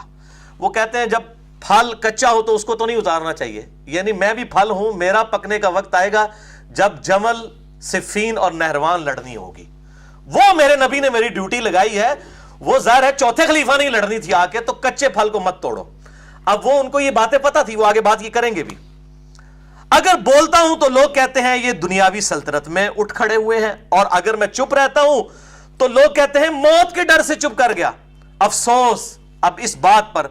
وہ کہتے ہیں جب پھل کچا ہو تو اس کو تو نہیں اتارنا چاہیے، یعنی میں بھی پھل ہوں، میرا پکنے کا وقت آئے گا جب جمل، صفین اور نہروان لڑنی ہوگی، وہ میرے نبی نے میری ڈیوٹی لگائی ہے۔ وہ ظاہر ہے چوتھے خلیفہ نہیں لڑنی تھی آ کے، تو کچے پھل کو مت توڑو۔ اب وہ ان کو یہ باتیں پتہ تھی، وہ آگے بات یہ کریں گے بھی۔ اگر بولتا ہوں تو لوگ کہتے ہیں یہ دنیاوی سلطنت میں اٹھ کھڑے ہوئے ہیں، اور اگر میں چپ رہتا ہوں تو لوگ کہتے ہیں موت کے ڈر سے چپ کر گیا۔ افسوس اب اس بات پر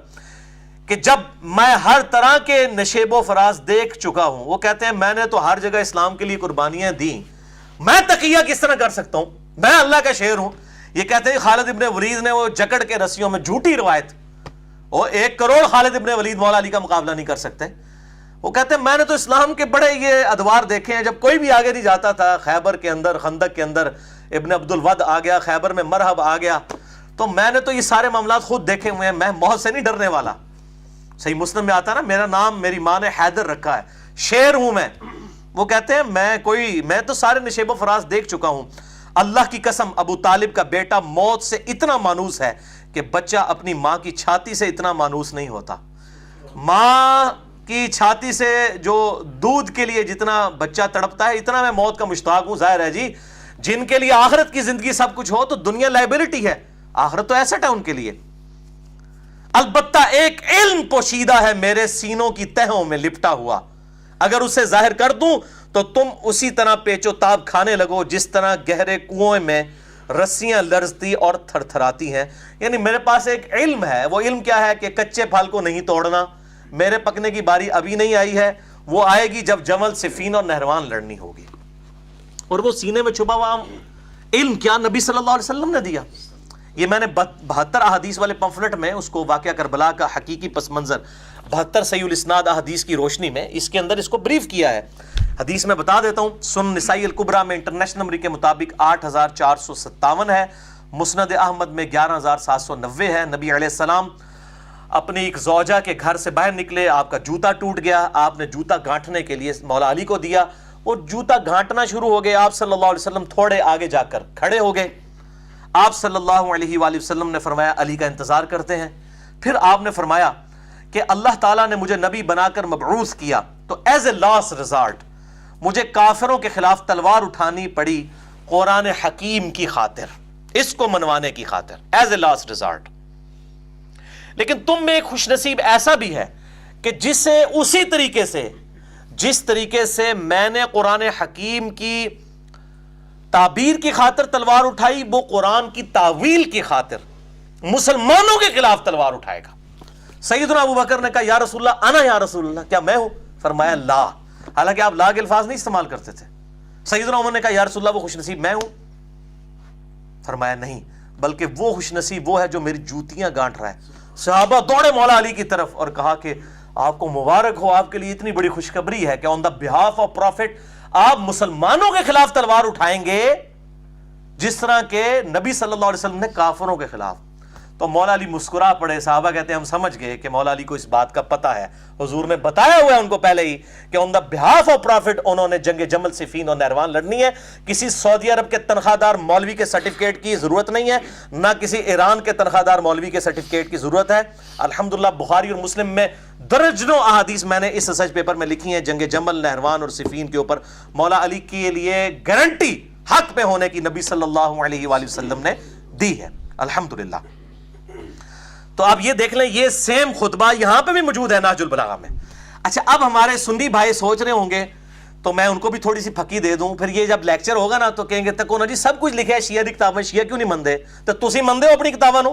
کہ جب میں ہر طرح کے نشیب و فراز دیکھ چکا ہوں۔ وہ کہتے ہیں میں نے تو ہر جگہ اسلام کے لیے قربانیاں دیں، میں تقیہ کس طرح کر سکتا ہوں، میں اللہ کا شیر ہوں۔ یہ کہتے ہیں خالد ابن ولید نے وہ جکڑ کے رسیوں میں، جھوٹی روایت، وہ 1 کروڑ خالد ابن ولید مولا علی کا مقابلہ نہیں کر سکتے۔ وہ کہتے ہیں میں نے تو اسلام کے بڑے یہ ادوار دیکھے ہیں، جب کوئی بھی آگے نہیں جاتا تھا، خیبر کے اندر، خندق کے اندر ابن عبد الود آ گیا، خیبر میں مرحب آ گیا، تو میں نے تو یہ سارے معاملات خود دیکھے ہوئے ہیں، میں موت سے نہیں ڈرنے والا۔ صحیح مسلم میں آتا نا، میرا نام میری ماں نے حیدر رکھا ہے، شیر ہوں میں۔ وہ کہتے ہیں میں تو سارے نشیب و فراز دیکھ چکا ہوں۔ اللہ کی قسم ابو طالب کا بیٹا موت سے اتنا مانوس ہے کہ بچہ اپنی ماں کی چھاتی سے اتنا مانوس نہیں ہوتا۔ ماں کی چھاتی سے جو دودھ کے لیے جتنا بچہ تڑپتا ہے، اتنا میں موت کا مشتاق ہوں۔ ظاہر ہے جی، جن کے لیے آخرت کی زندگی سب کچھ ہو تو دنیا لائبلٹی ہے، آخرت تو ایسٹ ہے ان کے لیے۔ البتہ ایک علم پوشیدہ ہے میرے سینوں کی تہوں میں لپٹا ہوا، اگر اسے ظاہر کر دوں تو تم اسی طرح پیچ و تاب کھانے لگو جس طرح گہرے کنویں میں رسیاں لرزتی اور تھر تھراتی ہیں۔ یعنی میرے پاس ایک علم ہے، وہ علم کیا ہے کہ کچے پھل کو نہیں توڑنا، میرے پکنے کی باری ابھی نہیں آئی ہے، وہ آئے گی جب جمل، صفین اور نہروان لڑنی ہوگی۔ اور وہ سینے میں چھپا ہوا علم کیا نبی صلی اللہ علیہ وسلم نے دیا۔ یہ میں نے 72 احادیث والے پمفلٹ میں اس کو واقعہ کربلا کا حقیقی پس منظر 72 صحیح الاسناد احادیث کی روشنی میں اس کے اندر اس کو بریف کیا ہے۔ حدیث میں بتا دیتا ہوں، سنن نسائی الکبریٰ میں انٹرنیشنل نمبر کے مطابق 8457 ہے، مسند احمد میں 11790 ہے۔ نبی علیہ السلام اپنی ایک زوجہ کے گھر سے باہر نکلے، آپ کا جوتا ٹوٹ گیا، آپ نے جوتا گھانٹنے کے لیے مولا علی کو دیا، وہ جوتا گھانٹنا شروع ہو گئے۔ آپ صلی اللہ علیہ وسلم تھوڑے آگے جا کر کھڑے ہو گئے۔ آپ صلی اللہ علیہ وآلہ وسلم نے فرمایا علی کا انتظار کرتے ہیں۔ پھر آپ نے فرمایا کہ اللہ تعالیٰ نے مجھے نبی بنا کر مبعوث کیا، تو ایز اے لاسٹ ریزارٹ مجھے کافروں کے خلاف تلوار اٹھانی پڑی قرآن حکیم کی خاطر، اس کو منوانے کی خاطر، ایز اے لاسٹ ریزارٹ۔ لیکن تم میں ایک خوش نصیب ایسا بھی ہے کہ جسے اسی طریقے سے جس طریقے سے میں نے قرآن حکیم کی تعبیر کی خاطر تلوار اٹھائی، وہ قرآن کی تعویل کی خاطر مسلمانوں کے خلاف تلوار اٹھائے گا۔ سیدنا ابو بکر نے کہا یا رسول اللہ، انا یا رسول اللہ، کیا میں ہوں؟ فرمایا لا، حالانکہ آپ لا کے الفاظ نہیں استعمال کرتے تھے۔ سیدنا عمر نے کہا یا رسول اللہ وہ خوش نصیب میں ہوں؟ فرمایا نہیں، بلکہ وہ خوش نصیب وہ ہے جو میری جوتیاں گانٹ رہا ہے۔ صحابہ دوڑے مولا علی کی طرف اور کہا کہ آپ کو مبارک ہو، آپ کے لیے اتنی بڑی خوشخبری ہے کہ آن دا بہاف آف پروفٹ آپ مسلمانوں کے خلاف تلوار اٹھائیں گے جس طرح کے نبی صلی اللہ علیہ وسلم نے کافروں کے خلاف۔ تو مولا علی مسکرا پڑے. صحابہ کہتے ہیں ہم سمجھ گئے کہ مولا علی کو اس بات کا پتہ ہے, حضور نے بتایا ہوا ہے ان کو پہلے ہی کہ آن دا بہاف آف پرافٹ انہوں نے جنگ جمل صفین اور نہروان لڑنی ہے. کسی سعودی عرب کے تنخواہ دار مولوی کے سرٹیفکیٹ کی ضرورت نہیں ہے, نہ کسی ایران کے تنخواہ دار مولوی کے سرٹیفکیٹ کی ضرورت ہے. الحمدللہ بخاری اور مسلم میں درجنوں احادیث میں نے اس ریسرچ پیپر میں لکھی ہیں جنگ جمل, نہروان اور صفین کے اوپر. مولا علی کے لیے گارنٹی حق پہ ہونے کی نبی صلی اللہ علیہ وآلہ وسلم نے دی ہے الحمدللہ. تو آپ یہ دیکھ لیں, یہ سیم خطبہ یہاں پہ بھی موجود ہے نہج البلاغہ میں. اچھا اب ہمارے سنی بھائی سوچ رہے ہوں گے, تو میں ان کو بھی تھوڑی سی پھکی دے دوں, پھر یہ جب لیکچر ہوگا نا تو کہیں گے تکو نا جی سب کچھ لکھا ہے شیعہ دی کتابیں, شیعہ کیوں نہیں مندے؟ تو تسی مندے ہو اپنی کتاباں نو؟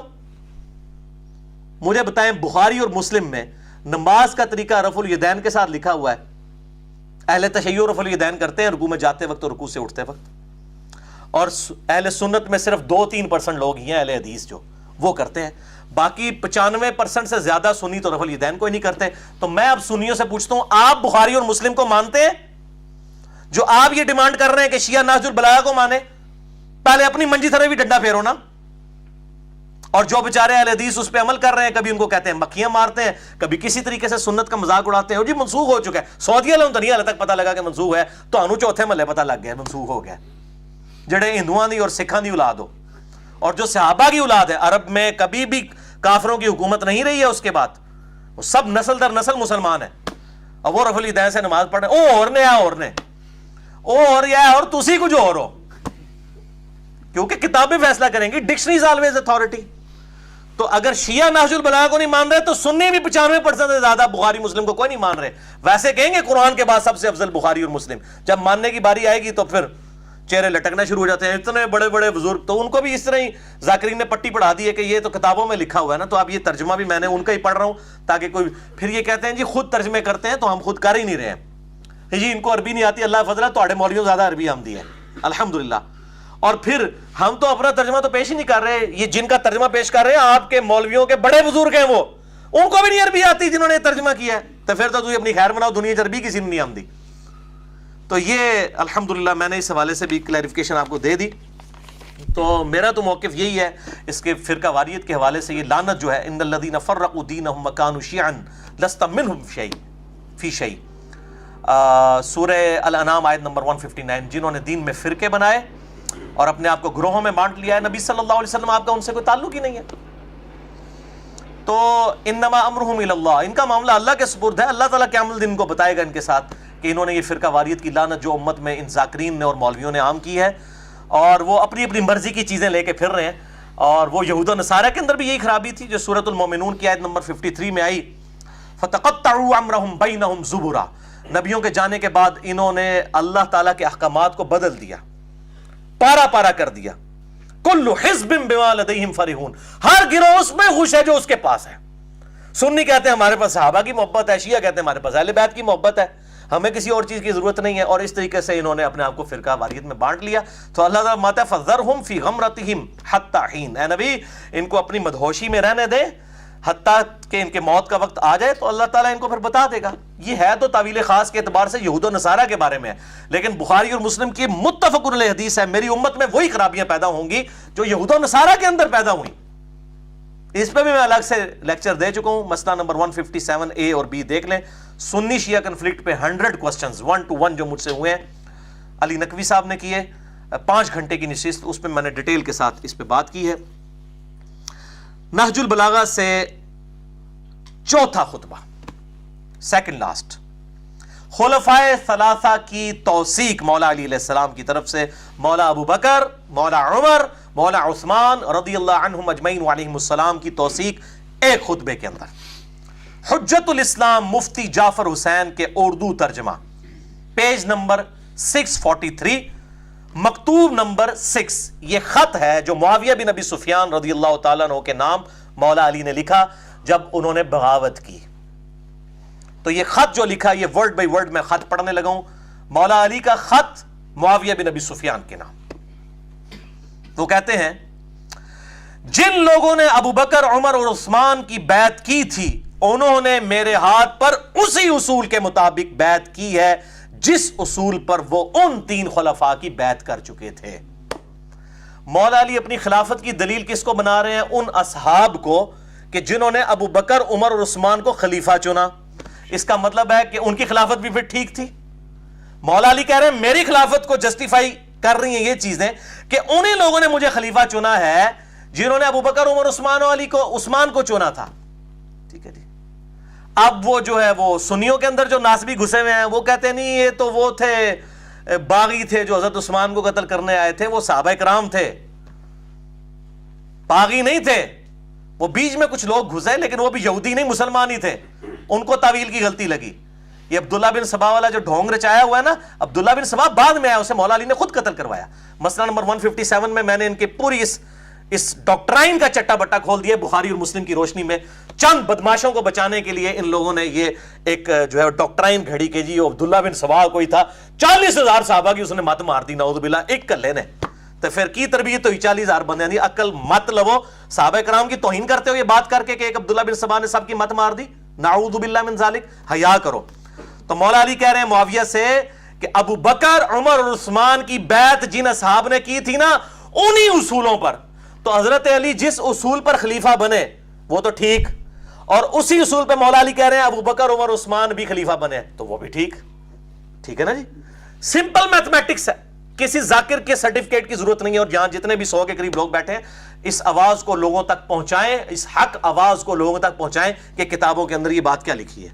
مجھے بتائیں بخاری اور مسلم میں نماز کا طریقہ رفع الیدین کے ساتھ لکھا ہوا ہے. اہل تشیع رفع الیدین کرتے ہیں رکوع میں جاتے وقت اور رکوع سے اٹھتے وقت, اور اہل سنت میں صرف 2-3% لوگ ہی ہیں اہل حدیث جو وہ کرتے ہیں, باقی 95% سے زیادہ سنی تو رفع الیدین کوئی نہیں کرتے. تو میں اب سنیوں سے پوچھتا ہوں, آپ بخاری اور مسلم کو مانتے ہیں جو آپ یہ ڈیمانڈ کر رہے ہیں کہ شیعہ نہج البلاغہ کو مانے؟ پہلے اپنی منجی تھرے بھی ڈنڈا پھیرو نا. اور جو بیچارے اہل حدیث اس پہ عمل کر رہے ہیں, کبھی ان کو کہتے ہیں مکھیاں مارتے ہیں, کبھی کسی طریقے سے سنت کا مذاق اڑاتے ہیں, جی منسوخ ہو چکا ہے. سعودی والوں تو نہیں حال تک پتہ لگا کہ منسوخ ہے, تو انو چوتھے محلے پتہ لگ گیا منسوخ ہو گیا. جڑے ہندوؤں دی اور سکھاں دی اولاد ہو, اور جو صحابہ کی اولاد ہے, عرب میں کبھی بھی کافروں کی حکومت نہیں رہی ہے اس کے بعد, وہ سب نسل در نسل مسلمان ہیں, اور وہ رفع الیدین سے نماز پڑھ رہے ہیں. او اور نے اور نے او اور یا اور تسی کچھ اور ہو, کیونکہ کتابیں فیصلہ کریں گی, ڈکشنری از آلویز اتھارٹی. تو اگر شیعہ نہج البلاغہ کو نہیں مان رہے تو سنی بھی 95% سے زیادہ بخاری مسلم کو کوئی نہیں مان رہے. ویسے کہیں گے قرآن کے بعد سب سے افضل بخاری اور مسلم, جب ماننے کی باری آئے گی تو پھر چہرے لٹکنا شروع ہو جاتے ہیں. اتنے بڑے بڑے بزرگ, تو ان کو بھی اس طرح ہی ذاکرین نے پٹی پڑھا دی ہے کہ یہ تو کتابوں میں لکھا ہوا ہے نا, تو اب یہ ترجمہ بھی میں نے ان کا ہی پڑھ رہا ہوں تاکہ کوئی پھر یہ کہتے ہیں جی خود ترجمے کرتے ہیں, تو ہم خود کر ہی نہیں رہے ہیں جی, ان کو عربی نہیں آتی, اللہ فضل ہے تو مولویوں زیادہ عربی آمدی ہے الحمدللہ. اور پھر ہم تو اپنا ترجمہ تو پیش ہی نہیں کر رہے, یہ جن کا ترجمہ پیش کر رہے ہیں آپ کے مولویوں کے بڑے بزرگ ہیں, وہ ان کو بھی نہیں عربی آتی جنہوں نے ترجمہ کیا ہے. تو پھر تو اپنی خیر بناؤ, دنیا کی عربی کسی نے نہیں آمدی. تو یہ الحمدللہ میں نے اس حوالے سے بھی کلیریفیکیشن آپ کو دے دی. تو میرا تو موقف یہی ہے اس کے فرقہ واریت کے حوالے سے, یہ لعنت جو ہے, ان الذین فرقوا دینہم وکانوا شیعا لست منہم فی شیء, سورہ الانعام آیت نمبر 159, جنہوں نے دین میں فرقے بنائے اور اپنے آپ کو گروہوں میں بانٹ لیا ہے, نبی صلی اللہ علیہ وسلم آپ کا ان سے کوئی تعلق ہی نہیں ہے. تو انما امرہم الی اللہ, ان کا معاملہ اللہ کے سپرد ہے. اللہ تعالیٰ قیامت الدین کو بتائے گا ان کے ساتھ کہ انہوں نے یہ فرقہ واریت کی لعنت جو امت میں ان ذاکرین نے اور مولویوں نے عام کی ہے, اور وہ اپنی اپنی مرضی کی چیزیں لے کے پھر رہے ہیں. اور وہ یہود و نصارہ کے اندر بھی یہی خرابی تھی جو سورۃ المومنون کی آیت نمبر 53 میں آئی, فَتَقَطَّعُوا أَمْرَهُمْ بَيْنَهُمْ زُبُرًا, نبیوں کے جانے کے بعد انہوں نے اللہ تعالیٰ کے احکامات کو بدل دیا, پارا پارا کر دیا. کل حزب بما لدیہم فرحون, ہر گروہ اس میں خوش ہے جو اس کے پاس ہے. سنی کہتے ہیں ہمارے پاس صحابہ کی محبت ہے, شیعہ کہتے ہیں ہمارے پاس اہل بیت کی محبت ہے, ہمیں کسی اور چیز کی ضرورت نہیں ہے. اور اس طریقے سے انہوں نے اپنے آپ کو فرقہ واریت میں بانٹ لیا. تو اللہ تعالیٰ ماتا فذرہم فی غمرتہم حتی حین, اے نبی ان کو اپنی مدہوشی میں رہنے دے حتیٰ کہ ان کے موت کا وقت آ جائے, تو اللہ تعالیٰ ان کو پھر بتا دے گا. یہ ہے تو تعویل خاص کے اعتبار سے یہود و نصارہ کے بارے میں ہے, لیکن بخاری اور مسلم کی متفق علیہ حدیث ہے, میری امت میں وہی خرابیاں پیدا ہوں گی جو یہود و نصارہ کے اندر پیدا ہوئیں. اس پہ بھی میں الگ سے لیکچر دے چکا ہوں, مسئلہ نمبر 157A اور B دیکھ لیں. سنی شیعہ کنفلکٹ پہ 100 کوسچنز 1 to 1 جو مجھ سے ہوئے ہیں, علی نقوی صاحب نے کیے, 5 گھنٹے کی نشست, اس پہ میں نے ڈیٹیل کے ساتھ اس پہ بات کی ہے. نہج البلاغہ سے چوتھا خطبہ, سیکنڈ لاسٹ, خلفائے ثلاثہ کی توثیق مولا علی علیہ السلام کی طرف سے, مولا ابو بکر, مولا عمر, مولا عثمان رضی اللہ عنہم اجمعین وعلیہم السلام کی توثیق ایک خطبے کے اندر. حجت الاسلام مفتی جعفر حسین کے اردو ترجمہ, پیج نمبر 643, مکتوب نمبر 6. یہ خط ہے جو معاویہ بن ابی سفیان رضی اللہ تعالیٰ عنہ کے نام مولا علی نے لکھا جب انہوں نے بغاوت کی. تو یہ خط جو لکھا, یہ ورڈ بائی ورڈ میں خط پڑھنے لگا ہوں, مولا علی کا خط معاویہ بن ابی سفیان کے نام. وہ کہتے ہیں جن لوگوں نے ابو بکر, عمر اور عثمان کی بیعت کی تھی انہوں نے میرے ہاتھ پر اسی اصول کے مطابق بیعت کی ہے جس اصول پر وہ ان 3 خلفاء کی بیعت کر چکے تھے. مولا علی اپنی خلافت کی دلیل کس کو بنا رہے ہیں؟ ان اصحاب کو کہ جنہوں نے ابو بکر، عمر اور عثمان کو خلیفہ چنا. اس کا مطلب ہے کہ ان کی خلافت بھی پھر ٹھیک تھی. مولا علی کہہ رہے ہیں میری خلافت کو جسٹیفائی کر رہی ہیں یہ چیزیں کہ انہی لوگوں نے مجھے خلیفہ چنا ہے جنہوں نے ابو بکر، عمر، عثمان کو چنا تھا. ٹھیک ہے جی. اب وہ جو ہے وہ سنیوں کے اندر جو ناسبی گھسے ہوئے ہیں وہ کہتے ہیں نہیں یہ تو وہ تھے باغی تھے جو حضرت عثمان کو قتل کرنے آئے تھے، وہ صحابہ کرام تھے، باغی نہیں تھے. وہ بیچ میں کچھ لوگ گھسے لیکن وہ بھی یہودی نہیں، مسلمان ہی تھے. ان کو تعویل کی غلطی لگی. یہ عبداللہ بن سبا والا جو ڈھونگ رچایا ہوا ہے نا، عبداللہ بن سبا بعد میں آیا، اسے مولا علی نے خود قتل کروایا. مسئلہ نمبر 157 میں میں نے ان کے پوری اس ڈاکٹرائن کا چٹا بٹا کھول دیا. بخاری اور مسلم کی روشنی میں چند بدماشوں کو بچانے کے لیے ان لوگوں نے یہ ایک جو ہے ڈاکٹرائن گھڑی کہ جی عبداللہ بن سبا کوئی تھا، 40,000 صحابہ کی اس نے مت مار دی، نعوذ باللہ. ایک کلے نے تو پھر کی تربیت تو 40,000 بندے دی. عقل مت لو، صحابہ کرام کی توہین کرتے ہو یہ بات کر کے کہ ایک عبداللہ بن سبا نے سب کی مت مار دی. نعوذ باللہ من ذالک. حیا کرو. تو مولا علی کہہ رہے ہیں معاویہ سے کہ ابو بکر، عمر اور عثمان کی بیعت جن اصحاب نے کی تھی نا انہی اصولوں پر، تو حضرت علی جس اصول پر خلیفہ بنے وہ تو ٹھیک، اور اسی اصول پہ مولا علی کہہ رہے ہیں ابو بکر، عمر، عثمان بھی خلیفہ بنے تو وہ بھی ٹھیک. ٹھیک ہے نا جی. سمپل میتھمیٹکس ہے، کسی ذاکر کے سرٹیفکیٹ کی ضرورت نہیں ہے. اور جہاں جتنے بھی 100 کے قریب لوگ بیٹھے ہیں اس آواز کو لوگوں تک پہنچائیں، اس حق آواز کو لوگوں تک پہنچائیں کہ کتابوں کے اندر یہ بات کیا لکھی ہے.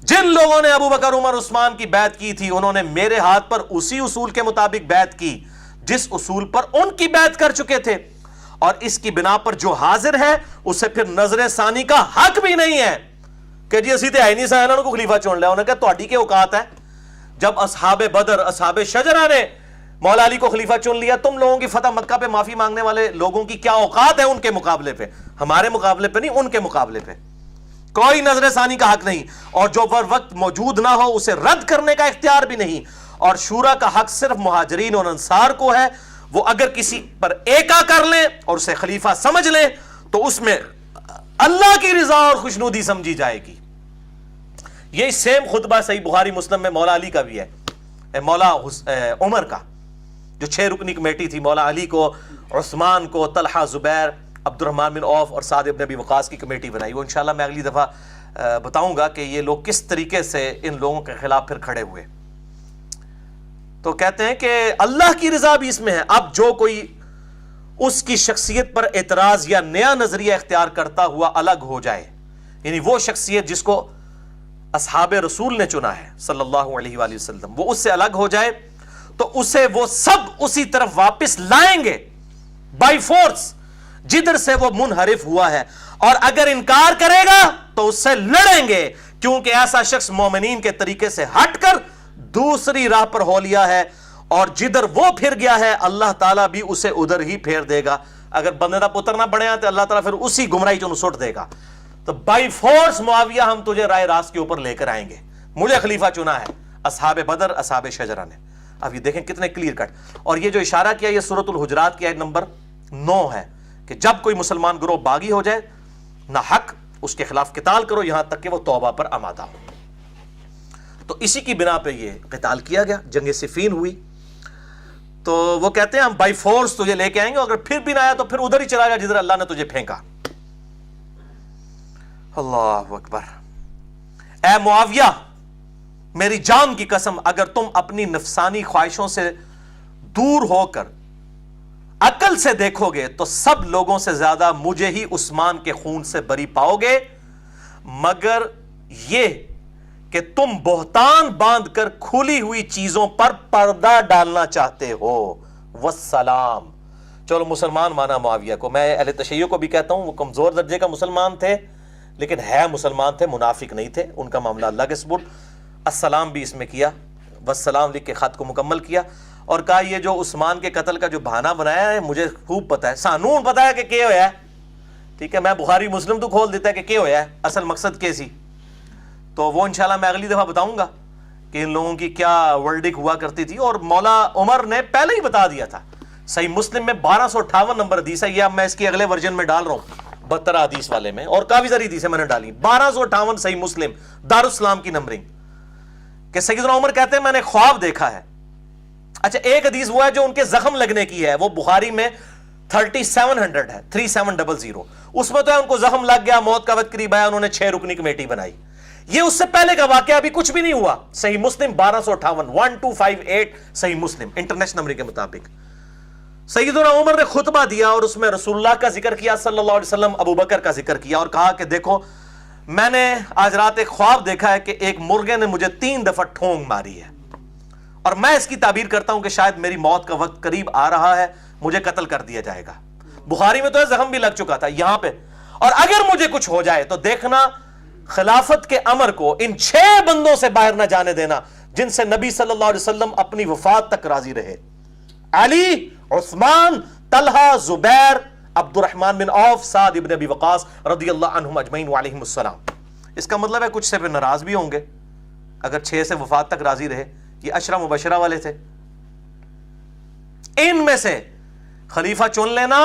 جن لوگوں نے ابو بکر، عمر، عثمان کی بیعت کی تھی انہوں نے میرے ہاتھ پر اسی اصول کے مطابق بیعت کی جس اصول پر ان کی بیعت کر چکے تھے، اور اس کی بنا پر جو حاضر ہے اسے پھر نظر ثانی کا حق بھی نہیں ہے کہ جی اسی تے ہے نہیں سا انہوں کو خلیفہ چن لیا. انہوں نے کہا تہاڈی کے اوقات ہے؟ جب اصحاب بدر، اصحاب شجرہ نے مولا علی کو خلیفہ چن لیا، تم لوگوں کی فتح مکہ پہ معافی مانگنے والے لوگوں کی کیا اوقات ہے ان کے مقابلے پہ؟ ہمارے مقابلے پہ نہیں، ان کے مقابلے پہ کوئی نظر ثانی کا حق نہیں، اور جو وقت موجود نہ ہو اسے رد کرنے کا اختیار بھی نہیں. اور شورا کا حق صرف مہاجرین اور انصار کو ہے. وہ اگر کسی پر ایکا کر لیں اور اسے خلیفہ سمجھ لیں تو اس میں اللہ کی رضا اور خوشنودی سمجھی جائے گی. یہ سیم خطبہ صحیح بخاری مسلم میں مولا علی کا بھی ہے، مولا عمر کا، جو 6 رکنی کمیٹی تھی. مولا علی کو، عثمان کو، طلحہ، زبیر، عبد الرحمن بن عوف اور سعد بن ابی وقاص کی کمیٹی بنائی. وہ انشاءاللہ میں اگلی دفعہ بتاؤں گا کہ یہ لوگ کس طریقے سے ان لوگوں کے خلاف پھر کھڑے ہوئے. تو کہتے ہیں کہ اللہ کی رضا بھی اس میں ہے. اب جو کوئی اس کی شخصیت پر اعتراض یا نیا نظریہ اختیار کرتا ہوا الگ ہو جائے، یعنی وہ شخصیت جس کو اصحاب رسول نے چنا ہے صلی اللہ علیہ وآلہ وسلم، وہ اس سے الگ ہو جائے تو اسے وہ سب اسی طرف واپس لائیں گے بائی فورس جدھر سے وہ منحرف ہوا ہے. اور اگر انکار کرے گا تو اس سے لڑیں گے، کیونکہ ایسا شخص مومنین کے طریقے سے ہٹ کر دوسری راہ پر ہو لیا ہے، اور جدھر وہ پھر گیا ہے اللہ تعالیٰ بھی اسے ادھر ہی پھیر دے گا. اگر بندے دا پتر نہ بڑھے تو اللہ تعالیٰ پھر اسی گمراہی چوں سٹ دے گا. تو بائی فورس معاویہ ہم تجھے رائے راست کے اوپر لے کر آئیں گے، مجھے خلیفہ چنا ہے اصحاب بدر، اصحاب شجرہ نے. اب یہ دیکھیں کتنے کلیئر کٹ. اور یہ جو اشارہ کیا یہ سورۃ الحجرات کی آیت نمبر 9 ہے کہ جب کوئی مسلمان گروہ باغی ہو جائے نہ حق اس کے خلاف قتال کرو یہاں تک کہ وہ توبہ پر آمادہ ہو. تو اسی کی بنا پہ یہ قتال کیا گیا، جنگ صفین ہوئی. تو وہ کہتے ہیں ہم بائی فورس تجھے لے کے آئیں گے، اگر پھر بھی نہ آیا تو پھر ادھر ہی چلا جا جدھر اللہ نے تجھے پھینکا. اللہ اکبر. اے معاویہ میری جان کی قسم اگر تم اپنی نفسانی خواہشوں سے دور ہو کر عقل سے دیکھو گے تو سب لوگوں سے زیادہ مجھے ہی عثمان کے خون سے بری پاؤ گے، مگر یہ کہ تم بہتان باندھ کر کھلی ہوئی چیزوں پر پردہ ڈالنا چاہتے ہو. والسلام. چلو مسلمان مانا معاویہ کو، میں اہل تشیع کو بھی کہتا ہوں وہ کمزور درجے کا مسلمان تھے لیکن ہے مسلمان تھے، منافق نہیں تھے. ان کا معاملہ اللہ کے سپرد. السلام بھی اس میں کیا، والسلام لکھ کے خط کو مکمل کیا اور کہا یہ جو عثمان کے قتل کا جو بہانہ بنایا ہے مجھے خوب پتا ہے، سانوں پتا ہے کہ کیا ہوا ہے. ٹھیک ہے، میں بخاری مسلم تو کھول دیتا ہے کہ کیا ہوا ہے، اصل مقصد کیا سی. تو وہ انشاءاللہ میں اگلی دفعہ بتاؤں گا کہ ان لوگوں کی کیا ورڈک ہوا کرتی تھی. اور مولا عمر نے پہلے ہی بتا دیا تھا. صحیح مسلم میں 1258 نمبر حدیث ہے، یہ اب میں اس کی اگلے ورژن میں ڈال رہا ہوں 72 حدیث والے میں، اور کافی ساری حدیثیں میں نے ڈالی. 1258 صحیح مسلم دارالاسلام کی نمبرنگ کہ سیدنا عمر کہتے ہیں میں نے خواب دیکھا ہے اچھا ایک حدیث وہ ہے جو ان کے زخم لگنے کی ہے، وہ بخاری میں 3700 ہے، 3700، اس میں تو ہے ان کو زخم لگ گیا، موت کا وقت قریب آیا، انہوں نے 6 رکنی کمیٹی بنائی. یہ اس سے پہلے کا واقعہ، ابھی کچھ بھی نہیں ہوا. صحیح مسلم 1258 صحیح مسلم انٹرنیشنل نمبر کے مطابق. سیدنا عمر نے خطبہ دیا اور اس میں رسول اللہ کا ذکر کیا صلی اللہ علیہ وسلم، ابو بکر کا ذکر کیا اور کہا کہ دیکھو میں نے آج رات ایک خواب دیکھا ہے کہ ایک مرغے نے مجھے 3 دفعہ ٹھونگ ماری ہے، اور میں اس کی تعبیر کرتا ہوں کہ شاید میری موت کا وقت قریب آ رہا ہے، مجھے قتل کر دیا جائے گا. بخاری میں تو ہے زخم بھی لگ چکا تھا یہاں پہ. اور اگر مجھے کچھ ہو جائے تو دیکھنا خلافت کے امر کو ان 6 بندوں سے باہر نہ جانے دینا جن سے نبی صلی اللہ علیہ وسلم اپنی وفات تک راضی رہے: علی، عثمان، طلحہ، زبیر، عبد الرحمن بن عوف، سعد ابن ابی وقاص رضی اللہ عنہم اجمعین وعلیہم السلام. اس کا مطلب ہے کچھ سے پھر ناراض بھی ہوں گے اگر 6 سے وفات تک راضی رہے. یہ عشرہ مبشرہ والے تھے. ان میں سے خلیفہ چن لینا،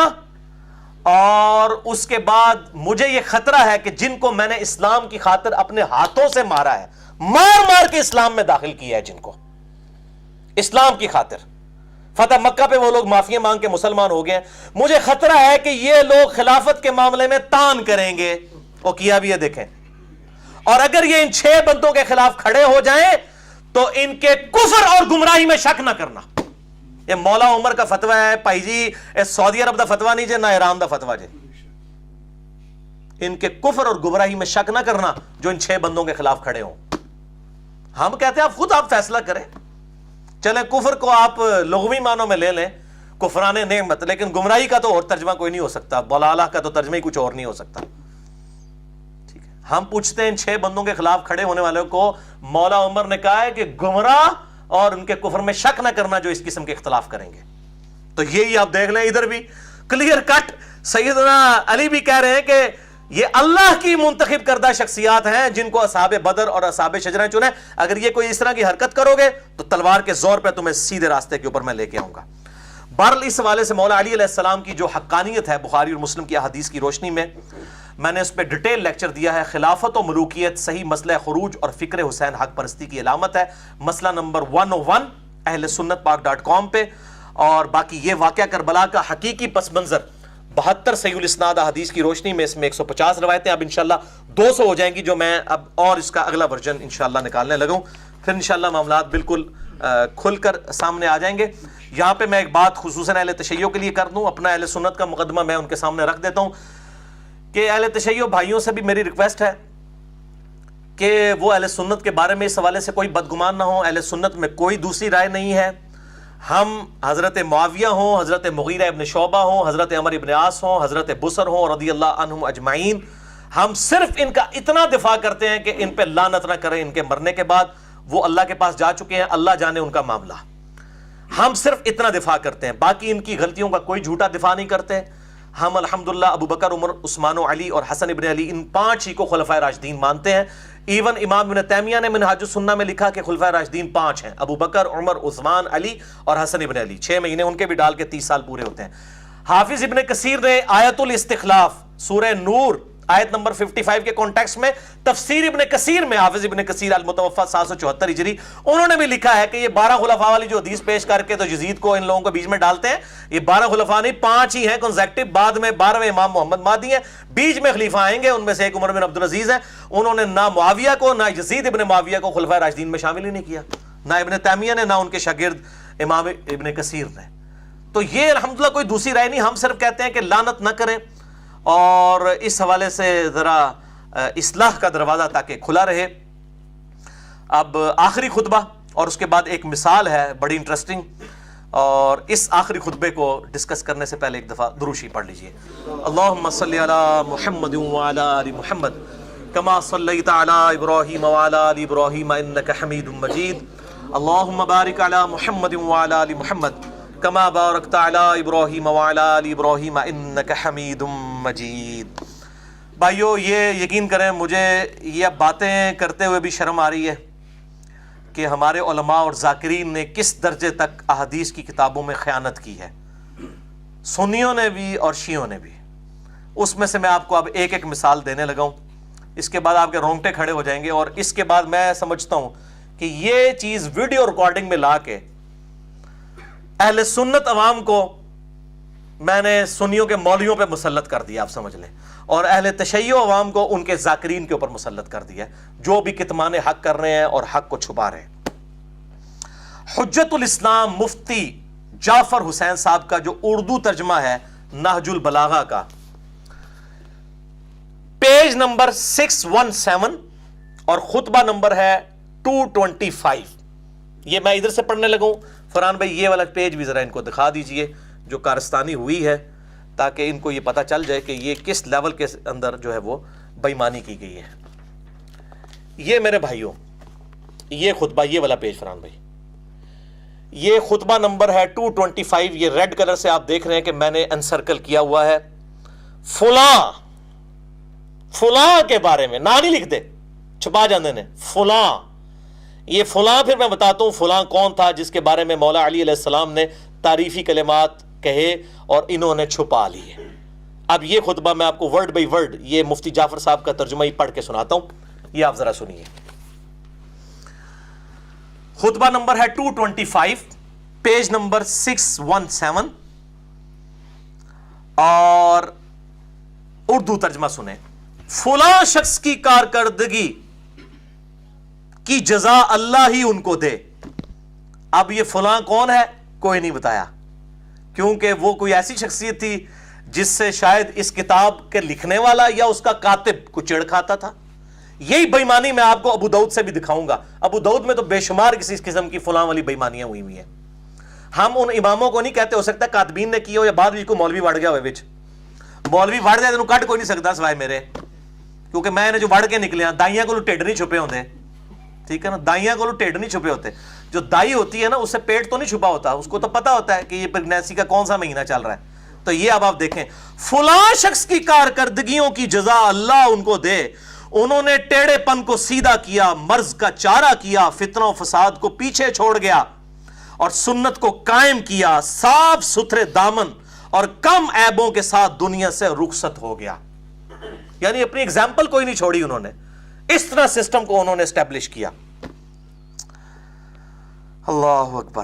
اور اس کے بعد مجھے یہ خطرہ ہے کہ جن کو میں نے اسلام کی خاطر اپنے ہاتھوں سے مارا ہے، مار مار کے اسلام میں داخل کیا ہے، جن کو اسلام کی خاطر فتح مکہ پہ وہ لوگ معافی مانگ کے مسلمان ہو گئے ہیں، مجھے خطرہ ہے کہ یہ لوگ خلافت کے معاملے میں تان کریں گے. اور کیا بھی ہے دیکھیں. اور اگر یہ ان 6 بندوں کے خلاف کھڑے ہو جائیں تو ان کے کفر اور گمراہی میں شک نہ کرنا. یہ مولا عمر کا فتویٰ ہے بھائی جی، یہ سعودی عرب دا فتویٰ نہیں جے، نہ ایران دا فتویٰ جے. ان کے کفر اور گمراہی میں شک نہ کرنا جو ان 6 بندوں کے خلاف کھڑے ہوں. ہم کہتے ہیں خود آپ فیصلہ کریں. چلیں کفر کو آپ لغوی معنوں میں لے لیں، کفران نعمت، لیکن گمراہی کا تو اور ترجمہ کوئی نہیں ہو سکتا، ضلالہ کا تو ترجمہ ہی کچھ اور نہیں ہو سکتا. ٹھیک ہے، ہم پوچھتے ہیں ان 6 بندوں کے خلاف کھڑے ہونے والوں کو مولا عمر نے کہا ہے کہ گمراہ اور ان کے کفر میں شک نہ کرنا جو اس قسم کے اختلاف کریں گے. تو یہی آپ دیکھ لیں ادھر بھی کلیئر کٹ سیدنا علی بھی کہہ رہے ہیں کہ یہ اللہ کی منتخب کردہ شخصیات ہیں جن کو اصحاب بدر اور اصحاب شجرہ چنے. اگر یہ کوئی اس طرح کی حرکت کرو گے تو تلوار کے زور پہ تمہیں سیدھے راستے کے اوپر میں لے کے آؤں گا. بہرحال اس حوالے سے مولا علی علیہ السلام کی جو حقانیت ہے بخاری اور مسلم کی احادیث کی روشنی میں نے اس پہ ڈیٹیل لیکچر دیا ہے. خلافت و ملوکیت صحیح مسئلہ خروج اور فکر حسین حق پرستی کی علامت ہے، مسئلہ نمبر 101 اہل سنت پاک.com پہ. اور باقی یہ واقعہ کربلا کا حقیقی پس منظر 72 صحیح الاسناد احادیث کی روشنی میں، اس میں 150 روایتیں، اب انشاءاللہ 200 ہو جائیں گی جو میں اب اور اس کا اگلا ورژن انشاءاللہ نکالنے لگا ہوں. پھر انشاءاللہ معاملات بالکل کھل کر سامنے آ جائیں گے. یہاں پہ میں ایک بات خصوصاً اہل تشیع کے لیے کر دوں، اپنا اہل سنت کا مقدمہ میں ان کے سامنے رکھ دیتا ہوں کہ اہل تشیع بھائیوں سے بھی میری ریکویسٹ ہے کہ وہ اہل سنت کے بارے میں اس حوالے سے کوئی بدگمان نہ ہو. اہل سنت میں کوئی دوسری رائے نہیں ہے. ہم حضرت معاویہ ہوں، حضرت مغیرہ ابن شعبہ ہوں، حضرت عمر ابن عاص ہوں، حضرت بصر ہوں رضی اللہ عنہم اجمعین، ہم صرف ان کا اتنا دفاع کرتے ہیں کہ ان پہ لعنت نہ کریں. ان کے مرنے کے بعد وہ اللہ کے پاس جا چکے ہیں، اللہ جانے ان کا معاملہ. ہم صرف اتنا دفاع کرتے ہیں، باقی ان کی غلطیوں کا کوئی جھوٹا دفاع نہیں کرتے. ہم الحمدللہ ابو بکر، عمر، عثمان و علی اور حسن ابن علی ان 5 ہی کو خلفائے راشدین مانتے ہیں. ایون امام ابن تیمیہ نے منہاج السنہ میں لکھا کہ خلفائے راشدین 5 ہیں: ابو بکر، عمر، عثمان، علی اور حسن ابن علی. 6 مہینے ان کے بھی ڈال کے 30 سال پورے ہوتے ہیں. حافظ ابن کثیر نے آیت الاستخلاف سورہ نور آیت نمبر 55 کے کانٹیکسٹ میں تفسیر ابن کثیر میں، حافظ ابن کثیر المتوفی 774 ہجری، انہوں نے بھی لکھا ہے کہ یہ 12 خلفاء والی جو حدیث پیش کر کے تو یزید کو ان لوگوں کو بیچ میں ڈالتے ہیں، یہ 12 خلفاء نہیں 5 ہی ہیں کنزیکٹو. بعد میں 12ویں امام محمد مہدی ہیں، بیچ میں خلیفہ آئیں گے، ان میں سے ایک عمر بن عبدالعزیز ہیں. انہوں نے نہ معاویہ کو نہ یزید ابن معاویہ کو خلفائے راشدین میں شامل ہی نہیں کیا، نہ ابن تیمیہ نے، نہ ان کے شاگرد امام ابن کثیر نے. تو یہ الحمدللہ کوئی دوسری رائے نہیں. ہم صرف کہتے ہیں کہ لعنت نہ کریں اور اس حوالے سے ذرا اصلاح کا دروازہ تاکہ کھلا رہے. اب آخری خطبہ اور اس کے بعد ایک مثال ہے بڑی انٹرسٹنگ، اور اس آخری خطبے کو ڈسکس کرنے سے پہلے ایک دفعہ دروشی پڑھ لیجئے. اللہم صلی علی محمد وعلی آل محمد کما صلیت علی ابراہیم وعلی آل ابراہیم انک حمید مجید. اللہم بارک علی محمد وعلی آل محمد کما بارکت علی ابراہیم وعلی آل ابراہیم انک حمید مجید. بھائیو یہ یقین کریں مجھے یہ باتیں کرتے ہوئے بھی شرم آ رہی ہے کہ ہمارے علماء اور ذاکرین نے کس درجے تک احادیث کی کتابوں میں خیانت کی ہے، سنیوں نے بھی اور شیعوں نے بھی. اس میں سے میں آپ کو اب ایک ایک مثال دینے لگا ہوں، اس کے بعد آپ کے رونگٹے کھڑے ہو جائیں گے. اور اس کے بعد میں سمجھتا ہوں کہ یہ چیز ویڈیو ریکارڈنگ میں لا کے اہل سنت عوام کو میں نے سنیوں کے مولویوں پہ مسلط کر دیا، آپ سمجھ لیں، اور اہل تشیع عوام کو ان کے ذاکرین کے اوپر مسلط کر دیا، جو بھی کتمان حق کر رہے ہیں اور حق کو چھپا رہے ہیں۔ حجت الاسلام مفتی جعفر حسین صاحب کا جو اردو ترجمہ ہے نہج البلاغہ کا، پیج نمبر 617 اور خطبہ نمبر ہے 225، یہ میں ادھر سے پڑھنے لگوں۔ فرحان بھائی یہ والا پیج بھی ذرا ان کو دکھا دیجئے جو کارستانی ہوئی ہے، تاکہ ان کو یہ پتہ چل جائے کہ یہ کس لیول کے اندر جو ہے وہ بے ایمانی کی گئی ہے۔ یہ میرے بھائیوں، یہ خطبہ، یہ والا پیج فرحان بھائی، یہ خطبہ نمبر ہے 225، یہ ریڈ کلر سے آپ دیکھ رہے ہیں کہ میں نے انسرکل کیا ہوا ہے۔ فلاں فلاں کے بارے میں نہ نہیں لکھ دے، چھپا جاندے نے، فلاں، یہ فلاں پھر میں بتاتا ہوں فلاں کون تھا جس کے بارے میں مولا علی علیہ السلام نے تعریفی کلمات کہے اور انہوں نے چھپا لیے۔ اب یہ خطبہ میں آپ کو ورڈ بائی ورڈ یہ مفتی جعفر صاحب کا ترجمہ ہی پڑھ کے سناتا ہوں، یہ آپ ذرا سنیے۔ خطبہ نمبر ہے 225، پیج نمبر 617 اور اردو ترجمہ سنیں۔ فلاں شخص کی کارکردگی کی جزا اللہ ہی ان کو دے۔ اب یہ فلاں کون ہے کوئی نہیں بتایا، کیونکہ وہ کوئی ایسی شخصیت تھی جس سے شاید اس کتاب کے لکھنے والا یا اس کا کاتب کو چڑ کھاتا تھا۔ یہی بے ایمانی میں آپ کو ابو داؤد سے بھی دکھاؤں گا۔ ابو داؤد میں تو بے شمار کسی قسم کی فلاں والی بے ایمانیاں ہوئی ہوئی ہیں۔ ہم ان اماموں کو نہیں کہتے، ہو سکتا ہے کاتبین نے کی ہو یا بعد بھی کو مولوی وڑ گیا ہوئے وچ، مولوی وڑ جائے تو کٹ کوئی نہیں سکتا سوائے میرے، کیونکہ میں نے جو وڑ کے نکلے ہیں، دائیاں کو ٹھڈ نہیں چھپے ہوتے، ٹھیک ہے نا، دائیاں کو ٹھڈ نہیں چھپے ہوتے۔ جو دائی ہوتی ہے نا اس سے پیٹ تو نہیں چھپا ہوتا، اس کو تو پتا ہوتا ہے کہ یہ پریگنینسی کا کون سا مہینہ چل رہا ہے۔ تو یہ اب آپ دیکھیں، فلاں شخص کی کارکردگیوں کی جزا اللہ ان کو دے، انہوں نے ٹیڑھے پن کو سیدھا کیا، مرض کا چارہ کیا، فتنہ و فساد کو پیچھے چھوڑ گیا اور سنت کو قائم کیا، صاف ستھرے دامن اور کم عیبوں کے ساتھ دنیا سے رخصت ہو گیا۔ یعنی اپنی ایگزامپل کوئی نہیں چھوڑی انہوں نے، اس طرح سسٹم کو انہوں نے اسٹیبلش کیا۔ اللہ اکبر۔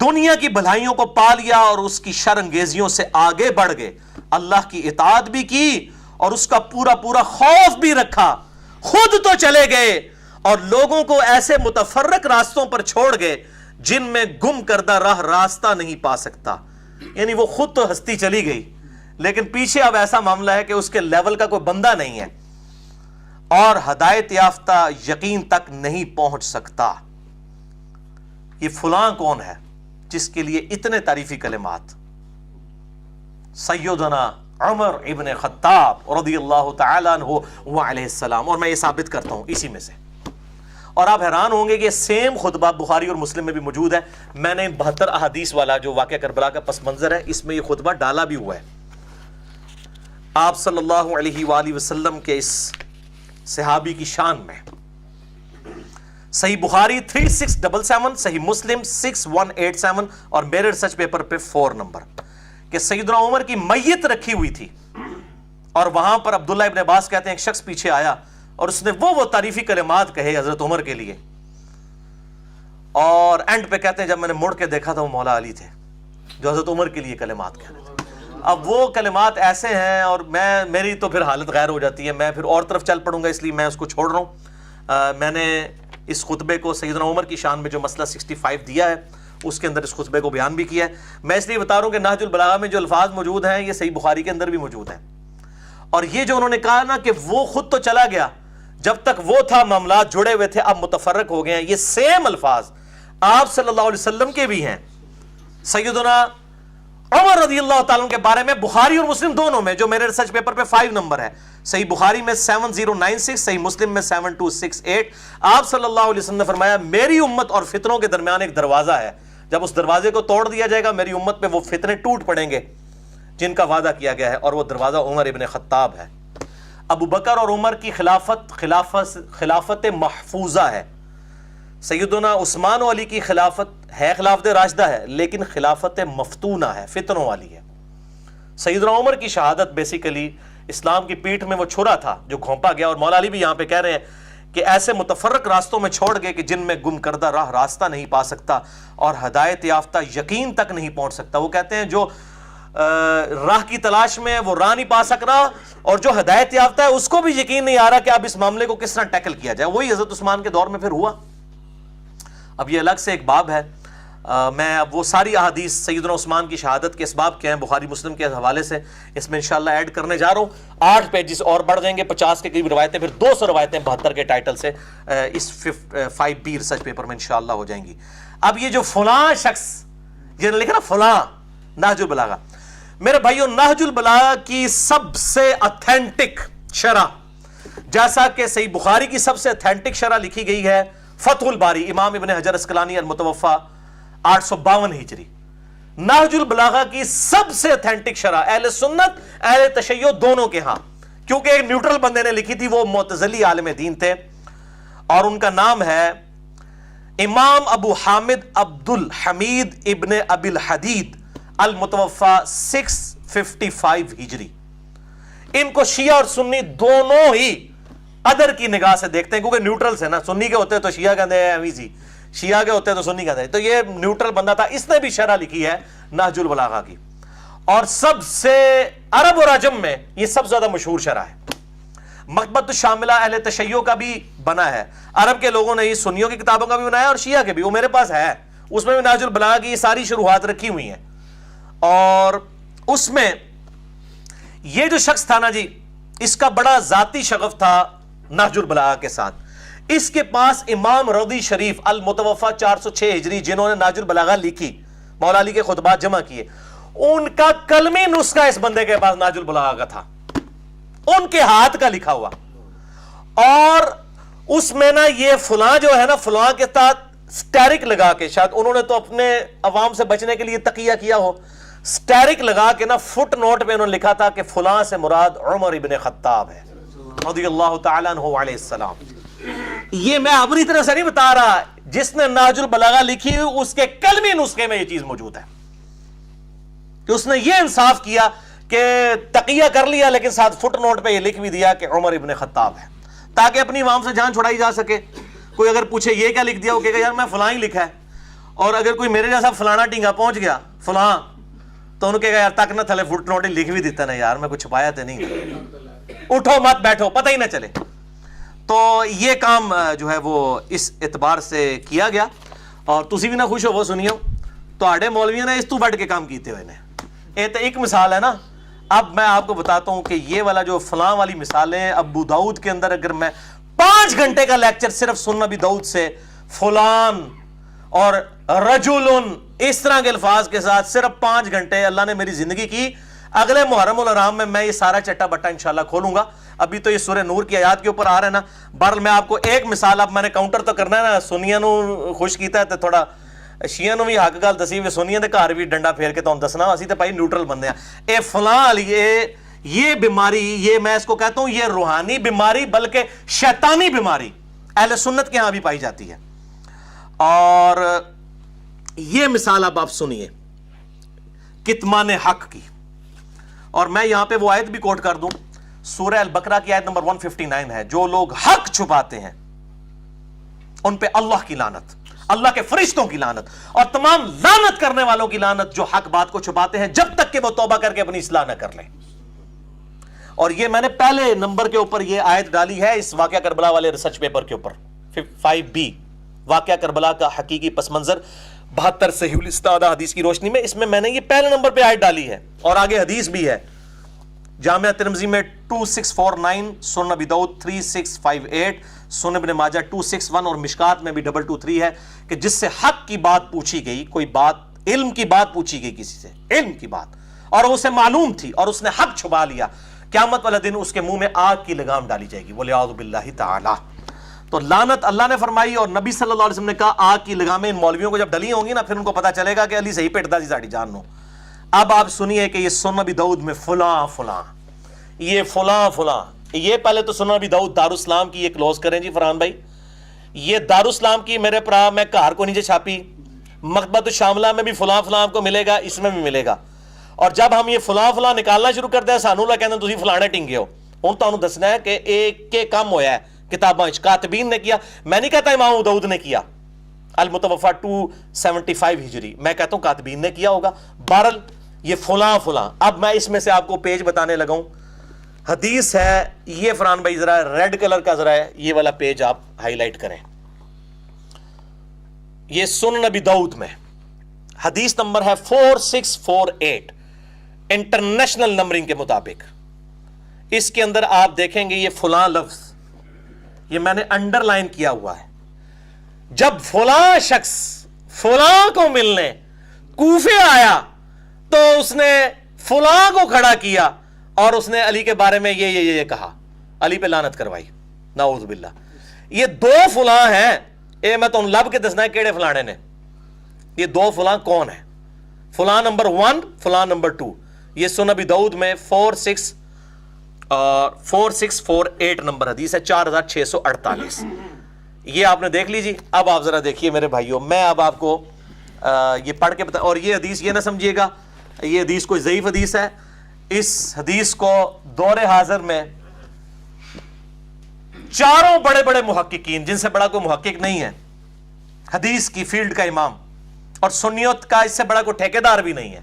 دنیا کی بھلائیوں کو پا لیا اور اس کی شر انگیزیوں سے آگے بڑھ گئے، اللہ کی اطاعت بھی کی اور اس کا پورا پورا خوف بھی رکھا، خود تو چلے گئے اور لوگوں کو ایسے متفرق راستوں پر چھوڑ گئے جن میں گم کردہ راہ راستہ نہیں پا سکتا۔ یعنی وہ خود تو ہستی چلی گئی، لیکن پیچھے اب ایسا معاملہ ہے کہ اس کے لیول کا کوئی بندہ نہیں ہے اور ہدایت یافتہ یقین تک نہیں پہنچ سکتا۔ یہ فلاں کون ہے جس کے لیے اتنے تعریفی کلمات؟ سیدنا عمر ابن خطاب رضی اللہ تعالیٰ عنہ علیہ السلام، اور میں یہ ثابت کرتا ہوں اسی میں سے۔ اور آپ حیران ہوں گے کہ سیم خطبہ بخاری اور مسلم میں بھی موجود ہے۔ میں نے 72 احادیث والا جو واقعہ کربلا کا پس منظر ہے، اس میں یہ خطبہ ڈالا بھی ہوا ہے۔ آپ صلی اللہ علیہ وآلہ وسلم کے اس صحابی کی شان میں صحیح بخاری 3677، صحیح مسلم 6187 اور میرے ریسرچ پیپر پہ 4 نمبر، کہ سیدنا عمر کی میت رکھی ہوئی تھی اور وہاں پر عبداللہ ابن عباس کہتے ہیں ایک شخص پیچھے آیا اور اس نے وہ تعریفی کلمات کہے حضرت عمر کے لیے، اور اینڈ پہ کہتے ہیں جب میں نے مڑ کے دیکھا تھا وہ مولا علی تھے جو حضرت عمر کے لیے کلمات کہہ رہے تھے۔ اب وہ کلمات ایسے ہیں اور میری تو پھر حالت غیر ہو جاتی ہے، میں پھر اور طرف چل پڑوں گا، اس لیے میں اس کو چھوڑ رہا ہوں۔ میں نے اس خطبے کو سیدنا عمر کی شان میں جو مسئلہ 65 دیا ہے اس کے اندر اس خطبے کو بیان بھی کیا ہے۔ میں اس لیے بتا رہا ہوں کہ نہج البلاغہ میں جو الفاظ موجود ہیں یہ صحیح بخاری کے اندر بھی موجود ہیں، اور یہ جو انہوں نے کہا نا کہ وہ خود تو چلا گیا، جب تک وہ تھا معاملات جڑے ہوئے تھے، اب متفرق ہو گئے ہیں، یہ سیم الفاظ آپ صلی اللہ علیہ وسلم کے بھی ہیں۔ سیدنا عمر رضی اللہ تعالیٰ کے بارے میں بخاری اور مسلم دونوں میں، جو میرے ریسرچ پیپر پہ 5 نمبر ہے، صحیح بخاری میں 7096، صحیح مسلم میں 7268، آپ صلی اللہ علیہ وسلم نے فرمایا میری امت اور فتنوں کے درمیان ایک دروازہ ہے، جب اس دروازے کو توڑ دیا جائے گا میری امت پہ وہ فتنے ٹوٹ پڑیں گے جن کا وعدہ کیا گیا ہے، اور وہ دروازہ عمر ابن خطاب ہے۔ ابو بکر اور عمر کی خلافت محفوظہ ہے، سیدنا عثمان و علی کی خلافت ہے خلافت راشدہ ہے لیکن خلافت مفتونہ ہے، فتنوں والی ہے۔ سیدنا عمر کی شہادت بیسیکلی اسلام کی پیٹھ میں وہ چھرا تھا جو گھونپا گیا، اور مولا علی بھی یہاں پہ کہہ رہے ہیں کہ ایسے متفرق راستوں میں چھوڑ گئے کہ جن میں گم کردہ راہ راستہ نہیں پا سکتا اور ہدایت یافتہ یقین تک نہیں پہنچ سکتا. وہ کہتے ہیں جو راہ کی تلاش میں وہ راہ نہیں پا سک رہا اور جو ہدایت یافتہ ہے اس کو بھی یقین نہیں آ رہا کہ اب اس معاملے کو کس طرح ٹیکل کیا جائے. وہی حضرت عثمان کے دور میں پھر ہوا. اب یہ الگ سے ایک باب ہے. میں اب وہ ساری احادیث سیدنا عثمان کی شہادت کے اسباب کیا ہیں بخاری مسلم کے حوالے سے اس میں انشاءاللہ ایڈ کرنے جا رہا ہوں. 8 پیجز اور بڑھ جائیں گے, 50 کے قریب روایتیں, پھر 200 روایتیں 72 کے ٹائٹل سے اس 5B ریسرچ پیپر میں انشاءاللہ ہو جائیں گی. اب یہ جو فلاں شخص یہ لکھا نا فلاں نہج البلاغہ, میرے بھائیوں نہج البلاغہ کی سب سے اتھینٹک شرح, جیسا کہ صحیح بخاری کی سب سے اتھینٹک شرح لکھی گئی ہے فتح الباری امام ابن حجر اسقلانی المتوفا 852 ہجری, نہج البلاغہ کی سب سے اتھینٹک شرح اہل سنت اہل تشیع دونوں کے ہاں, کیونکہ ایک نیوٹرل بندے نے لکھی تھی, وہ معتزلی عالم دین تھے اور ان کا نام ہے امام ابو حامد عبد الحمید ابن ابی الحدید المتوفا 655 ہجری. ان کو شیعہ اور سنی دونوں ہی ادر کی نگاہ سے دیکھتے ہیں, کیونکہ نیوٹرل سے نا, سنی کے ہوتے تو شیعہ کہتے ہیں امیزی, شیعہ کے ہوتے تو سنی کہتے ہیں, تو یہ نیوٹرل بندہ تھا. اس نے بھی شرح لکھی ہے نہج البلاغہ کی اور سب سے عرب اور عجم میں یہ سب سے زیادہ مشہور شرح ہے. مکتبۃ الشاملہ اہل تشیع کا بھی بنا ہے, عرب کے لوگوں نے یہ سنیوں کی کتابوں کا بھی بنایا اور شیعہ کے بھی, وہ میرے پاس ہے, اس میں بھی نہج البلاغہ کی یہ ساری شروحات رکھی ہوئی ہیں. اور اس میں یہ جو شخص تھا نا جی, اس کا بڑا ذاتی شغف تھا نہج البلاغہ کے ساتھ. اس کے پاس امام رضی شریف المتوفا 406 ہجری جنہوں نے نہج البلاغہ لکھی, مولا علی کے خطبات جمع کیے, ان کا کلمی نسخہ اس بندے کے پاس نہج البلاغہ کا تھا, ان کے ہاتھ کا لکھا ہوا. اور اس میں نا یہ فلاں جو ہے نا, فلاں کے ساتھ سٹیرک لگا کے, شاید انہوں نے تو اپنے عوام سے بچنے کے لیے تقیہ کیا ہو, سٹیرک لگا کے نا فٹ نوٹ پہ انہوں نے لکھا تھا کہ فلاں سے مراد عمر ابن خطاب ہے رضی اللہ تعالیٰ عنہ علیہ السلام. یہ میں اپنی طرح سے نہیں بتا رہا, جس نے نہج البلاغہ لکھی اس کے کلمی نسخے میں یہ چیز موجود ہے کہ اس نے یہ انصاف کیا کہ تقیہ کر لیا لیکن ساتھ فٹ نوٹ پہ یہ لکھ بھی دیا کہ عمر ابن خطاب ہے, تاکہ اپنی عوام سے جان چھڑائی جا سکے. کوئی اگر پوچھے یہ کیا لکھ دیا, وہ کہے گا یار میں فلاں ہی لکھا ہے, اور اگر کوئی میرے جیسا فلانا ٹینگا پہنچ گیا فلاں, تو انہوں کہے گا یار تک نہ تھلے فٹ نوٹ لکھ بھی دیتا نا یار, میں کچھ چھپایا تو نہیں, اٹھو مت بیٹھو پتہ ہی نہ چلے. تو یہ کام جو ہے وہ اس اعتبار سے کیا گیا, اور تسی بھی نہ خوش ہو وہ سنیو تو مولویوں نے اس تو بڑھ کے کام کیتے ہوئے نے. یہ تو ایک مثال ہے نا. اب میں آپ کو بتاتا ہوں کہ یہ والا جو فلاں والی مثالیں ابو داؤد کے اندر, اگر میں 5 گھنٹے کا لیکچر صرف سنن ابی داؤد سے فلان اور رجلن اس طرح کے الفاظ کے ساتھ صرف 5 گھنٹے اللہ نے میری زندگی کی. اگلے محرم الحرام میں یہ سارا چٹا بٹا انشاءاللہ کھولوں گا. ابھی تو یہ سورہ نور کی آیات کے اوپر آ رہا ہے نا. بہرحال میں آپ کو ایک مثال, اب میں نے کاؤنٹر تو کرنا ہے نا, سنیاں نو خوش کیتا ہے تو تھوڑا شیعہ نو بھی حق گل دسی, سنیاں دے گھر بھی ڈنڈا پھیر کے تو دسنا, اسی تے بھائی نیوٹرل بندے ہیں. اے فلاں والی یہ بیماری, یہ میں اس کو کہتا ہوں یہ روحانی بیماری بلکہ شیطانی بیماری اہل سنت کے ہاں بھی پائی جاتی ہے. اور یہ مثال اب آپ سنیے کتمان حق کی, اور میں یہاں پہ وہ آیت بھی کوٹ کر دوں, سورہ البقرہ کی آیت نمبر 159 ہے, جو لوگ حق چھپاتے ہیں ان پہ اللہ کی لعنت, اللہ کے فرشتوں کی لعنت اور تمام لعنت کرنے والوں کی لعنت جو حق بات کو چھپاتے ہیں جب تک کہ وہ توبہ کر کے اپنی اصلاح نہ کر لیں. اور یہ میں نے پہلے نمبر کے اوپر یہ آیت ڈالی ہے اس واقعہ کربلا والے ریسرچ پیپر کے اوپر 5B, واقعہ کربلا کا حقیقی پس منظر 72 صحیح الاستاد حدیث کی روشنی میں. اس میں نے یہ پہلے نمبر پہ آیت ڈالی ہے, اور آگے حدیث بھی ہے جامعہ ترمذی میں 2649, سنن ابی داؤد 3658, سنن ابن ماجہ 261 اور مشکات میں بھی 223 ہے کہ جس سے حق کی بات پوچھی گئی, کوئی بات علم کی بات پوچھی گئی کسی سے, علم کی بات, اور اسے معلوم تھی اور اس نے حق چھپا لیا, قیامت والا دن اس کے منہ میں آگ کی لگام ڈالی جائے گی, وَلِعَاذُ بِاللَّهِ تعالی. تو لعنت اللہ نے فرمائی, اور نبی صلی اللہ علیہ وسلم نے کہا آگ کی لگامیں ان مولویوں کو جب ڈلی ہوں گی نا, پھر ان کو پتا چلے گا کہ علی صحیح پیٹتا جی ساڑی جان نو. اب آپ سنیے کہ یہ سنن ابی داؤد میں فلاں فلاں, یہ فلاں فلاں, یہ پہلے تو سنن ابی داؤد دارالاسلام کی یہ کلوز کریں جی فرحان بھائی, یہ دارالاسلام کی میرے پرا میں کار کو نیچے چھاپی, مکتبۃ الشاملہ میں بھی فلاں فلاں آپ کو ملے گا, اس میں بھی ملے گا. اور جب ہم یہ فلاں فلاں نکالنا شروع کر دیں سانو لوگ کہتے ہیں تسی فلانے ٹنگے ہو, ہوں تانوں دسنا ہے کہ ایک کے کم ہویا ہے کتاباں کاتبین نے کیا. میں نہیں کہتا امام ابو داؤد نے کیا المتوفا 275 ہجری, میں کہتا ہوں کاتبین نے کیا ہوگا. بہرحال یہ فلاں فلاں. اب میں اس میں سے آپ کو پیج بتانے لگا ہوں. حدیث ہے یہ, فرحان بھائی ذرا ریڈ کلر کا ذرا ہے یہ والا پیج آپ ہائی لائٹ کریں. یہ سنن ابی داؤد میں حدیث نمبر ہے 4648 انٹرنیشنل نمبرنگ کے مطابق. اس کے اندر آپ دیکھیں گے یہ فلاں لفظ یہ میں نے انڈر لائن کیا ہوا ہے. جب فلاں شخص فلاں کو ملنے کوفے آیا تو اس نے فلاں کو کھڑا کیا اور اس نے علی کے بارے میں یہ کہا, علی پہ لعنت کروائی, نعوذ باللہ. یہ دو فلاں ہیں, اے میں تو لب کے دسنا ہے کیڑے فلانے نے. یہ دو فلاں کون ہیں؟ فلاں نمبر 1, فلاں نمبر 2. یہ سنن ابی داؤد میں 4648 نمبر حدیث ہے, 4648. یہ آپ نے دیکھ لیجیے. اب آپ ذرا دیکھیے میرے بھائیوں, میں اب آپ کو یہ پڑھ کے بتا. اور یہ حدیث یہ نہ سمجھیے گا یہ حدیث کوئی ضعیف حدیث ہے. اس حدیث کو دور حاضر میں چاروں بڑے بڑے محققین, جن سے بڑا کوئی محقق نہیں ہے, حدیث کی فیلڈ کا امام, اور سنیت کا اس سے بڑا کوئی ٹھیکیدار بھی نہیں ہے.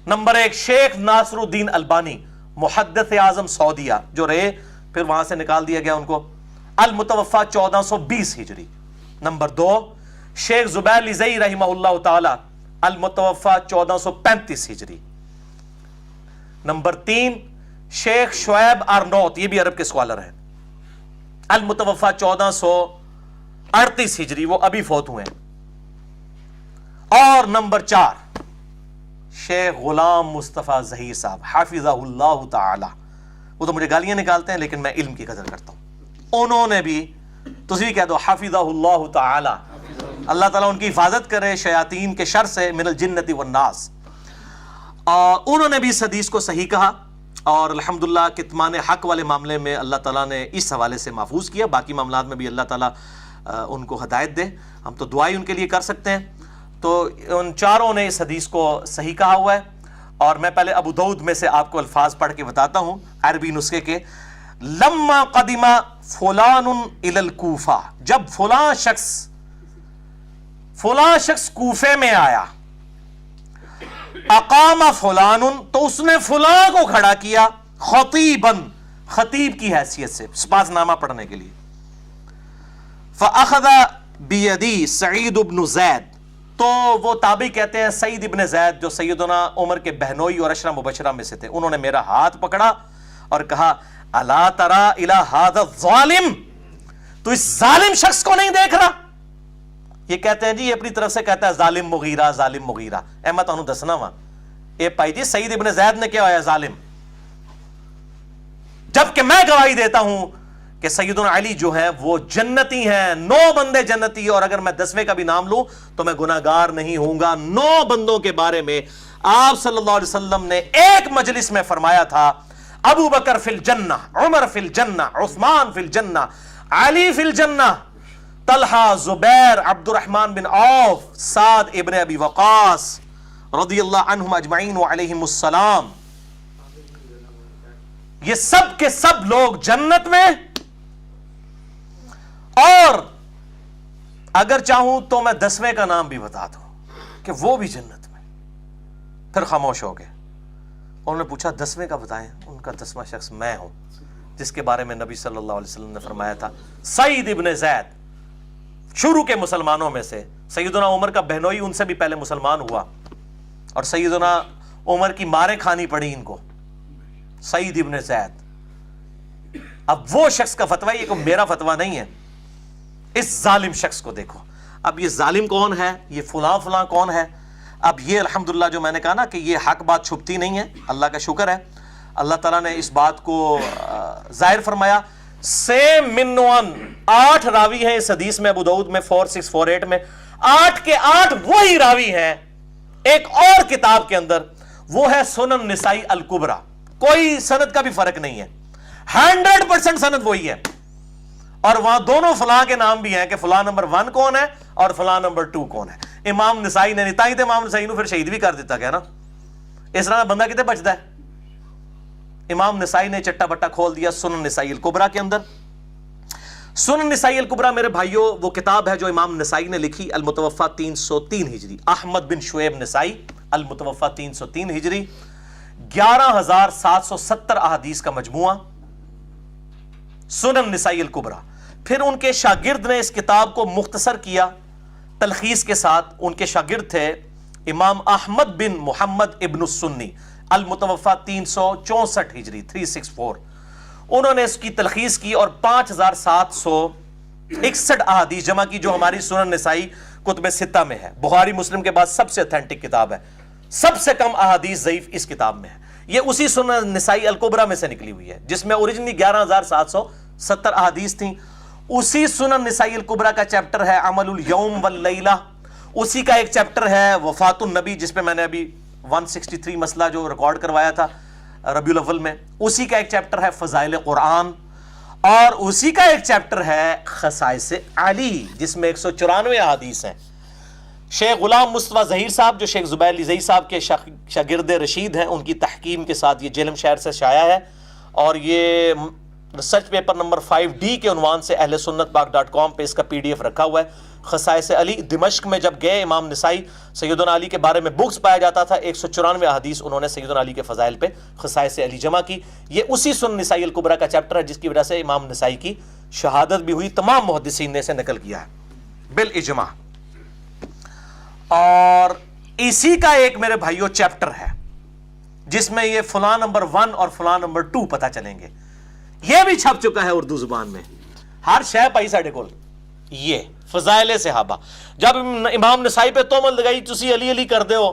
نمبر 1 شیخ ناصر الدین البانی, محدث اعظم سعودیہ, جو رہے پھر وہاں سے نکال دیا گیا ان کو, المتوفا 1420 ہجری. نمبر 2 شیخ زبیر لزئی رحمہ اللہ تعالی, المتوفا 1435 ہجری. نمبر 3 شیخ شعیب آرنوت, یہ بھی عرب کے اسکالر ہیں, المتوفا 1438 ہجری, وہ ابھی فوت ہوئے ہیں. اور نمبر 4 شیخ غلام مصطفیٰ ظہیر صاحب حافظہ اللہ تعالی. وہ تو مجھے گالیاں نکالتے ہیں لیکن میں علم کی قدر کرتا ہوں. انہوں نے بھی, تسی بھی کہہ دو حافظہ اللہ تعالی, اللہ تعالیٰ ان کی حفاظت کرے شیاطین کے شر سے, من الجنت والناس. انہوں نے بھی اس حدیث کو صحیح کہا, اور الحمدللہ کتمان حق والے معاملے میں اللہ تعالیٰ نے اس حوالے سے محفوظ کیا. باقی معاملات میں بھی اللہ تعالیٰ ان کو ہدایت دے, ہم تو دعائیں ان کے لیے کر سکتے ہیں. تو ان چاروں نے اس حدیث کو صحیح کہا ہوا ہے. اور میں پہلے ابو داؤد میں سے آپ کو الفاظ پڑھ کے بتاتا ہوں عربی نسخے کے. لما قدم فلان الی الکوفہ, جب فلاں شخص کوفے میں آیا, اقام فلان, تو اس نے فلاں کو کھڑا کیا, خطیباً, خطیب کی حیثیت سے, سپاس نامہ پڑھنے کے لیے. فاخذ بیدی سعید بن زید, تو وہ تابعی کہتے ہیں سعید ابن زید جو سیدنا عمر کے بہنوئی اور عشرہ مبشرہ میں سے تھے, انہوں نے میرا ہاتھ پکڑا اور کہا الا ترى الى هذا الظالم, تو اس ظالم شخص کو نہیں دیکھ رہا. یہ کہتے ہیں جی, یہ اپنی طرف سے کہتا ہے ظالم مغیرہ, ظالم مغیرہ. میں تانوں دسنا وا اے بھائی جی, سعید ابن زید نے کیا ہوا ظالم, جبکہ میں گواہی دیتا ہوں کہ سیدنا علی جو ہیں وہ جنتی ہیں, 9 بندے جنتی, اور اگر میں 10ویں کا بھی نام لوں تو میں گناہگار نہیں ہوں گا. 9 بندوں کے بارے میں آپ صلی اللہ علیہ وسلم نے ایک مجلس میں فرمایا تھا, ابو بکر فی الجنہ, عمر فی الجنہ, عثمان فی الجنہ, علی فی الجنہ, طلحہ, زبیر, عبد الرحمن بن عوف, سعد ابن ابی وقاص رضی اللہ عنہم اجمعین وعلیہم السلام, یہ سب کے سب لوگ جنت میں. اور اگر چاہوں تو میں 10ویں کا نام بھی بتا دوں کہ وہ بھی جنت میں. پھر خاموش ہو گئے. انہوں نے پوچھا 10ویں کا بتائیں. ان کا 10واں شخص میں ہوں, جس کے بارے میں نبی صلی اللہ علیہ وسلم نے فرمایا تھا, سعید ابن زید, شروع کے مسلمانوں میں سے. سیدنا عمر کا بہنوئی ان سے بھی پہلے مسلمان ہوا, اور سیدنا عمر کی ماریں کھانی پڑی ان کو. سعید ابن زید. اب وہ شخص کا فتویٰ, یہ کوئی میرا فتویٰ نہیں ہے. اس ظالم شخص کو دیکھو. اب یہ ظالم کون ہے, یہ فلاں فلاں کون ہے. اب یہ الحمدللہ جو میں نے کہا نا کہ یہ حق بات چھپتی نہیں ہے, اللہ کا شکر ہے, اللہ تعالیٰ نے اس بات کو ظاہر فرمایا. سیم منوان 8 راوی ہیں اس حدیث میں, ابو داؤد میں 4648 میں, 8 کے 8 وہی راوی ہیں ایک اور کتاب کے اندر, وہ ہے سنن نسائی الکبریٰ. کوئی سند کا بھی فرق نہیں ہے, 100% سند وہی ہے. اور وہاں دونوں فلاں کے نام بھی ہیں کہ فلاں نمبر 1 کون ہے اور فلاں نمبر 2 کون ہے. امام نسائی نے نہیں, تاہی تے امام نسائی نو پھر شہید بھی کر دیتا گیا نا. اس طرح بندہ کتے بچتا ہے. امام نسائی نے چٹا بٹا کھول دیا سنن نسائی الکبریٰ کے اندر. سنن نسائی الکبریٰ میرے بھائیوں وہ کتاب ہے جو امام نسائی نے لکھی، المتوفی 303 ہجری، احمد بن شعیب نسائی، المتوفی 303 ہجری، 11,770 احادیث کا مجموعہ، سنن نسائی الکبریٰ۔ پھر ان کے شاگرد نے اس کتاب کو مختصر کیا تلخیص کے ساتھ، ان کے شاگرد تھے امام احمد بن محمد ابن السنی، المتوفی 364 ہجری، 364۔ انہوں نے اس کی تلخیص کی اور 5,761 احادیث جمع کی، جو ہماری سنن نسائی کتب ستہ میں ہے، بخاری مسلم کے بعد سب سے اتھینٹک کتاب ہے، سب سے کم احادیث ضعیف اس کتاب میں ہے۔ یہ اسی سنن نسائی الکبریٰ میں سے نکلی ہوئی ہے جس میں اوریجنلی 11,770 احادیث تھیں۔ اسی سنن نسائی الکبریٰ کا چیپٹر ہے عمل الیوم واللیلہ، اسی کا ایک چیپٹر ہے وفات النبی، جس پہ میں نے ابھی 163 مسئلہ جو ریکارڈ کروایا تھا ربیع الاول میں، اسی کا ایک چیپٹر ہے فضائل قرآن، اور اسی کا ایک چیپٹر ہے خصائص علی جس میں 194 احادیث ہیں۔ شیخ غلام مصطفیٰ ظہیر صاحب جو شیخ زبیر علی زئی صاحب کے شاگرد رشید ہیں، ان کی تحکیم کے ساتھ یہ جہلم شہر سے شائع ہے، اور یہ ریسرچ پیپر نمبر 5D کے عنوان سے اہل سنت پاک.com پہ اس کا PDF رکھا ہوا ہے۔ خصائص علی، دمشق میں جب گئے امام نسائی، سیدنا علی کے بارے میں بکس پایا جاتا تھا، 194 احادیث انہوں نے سیدنا علی کے فضائل پہ خصائص علی جمع کی۔ یہ اسی سنن نسائی الکبریٰ کا چیپٹر ہے جس کی وجہ سے امام نسائی کی شہادت بھی ہوئی، تمام محدثین نے اسے نقل کیا ہے بالاجماع۔ اور اسی کا ایک میرے بھائیوں چیپٹر ہے جس میں یہ فلاں نمبر 1 اور فلاں نمبر 2 پتہ چلیں گے، یہ بھی چھپ چکا ہے اردو زبان میں، ہر شے پائی ساڈے کول۔ یہ فضائل صحابہ، جب امام نسائی پہ تہمت لگائی تسی علی علی کر دے ہو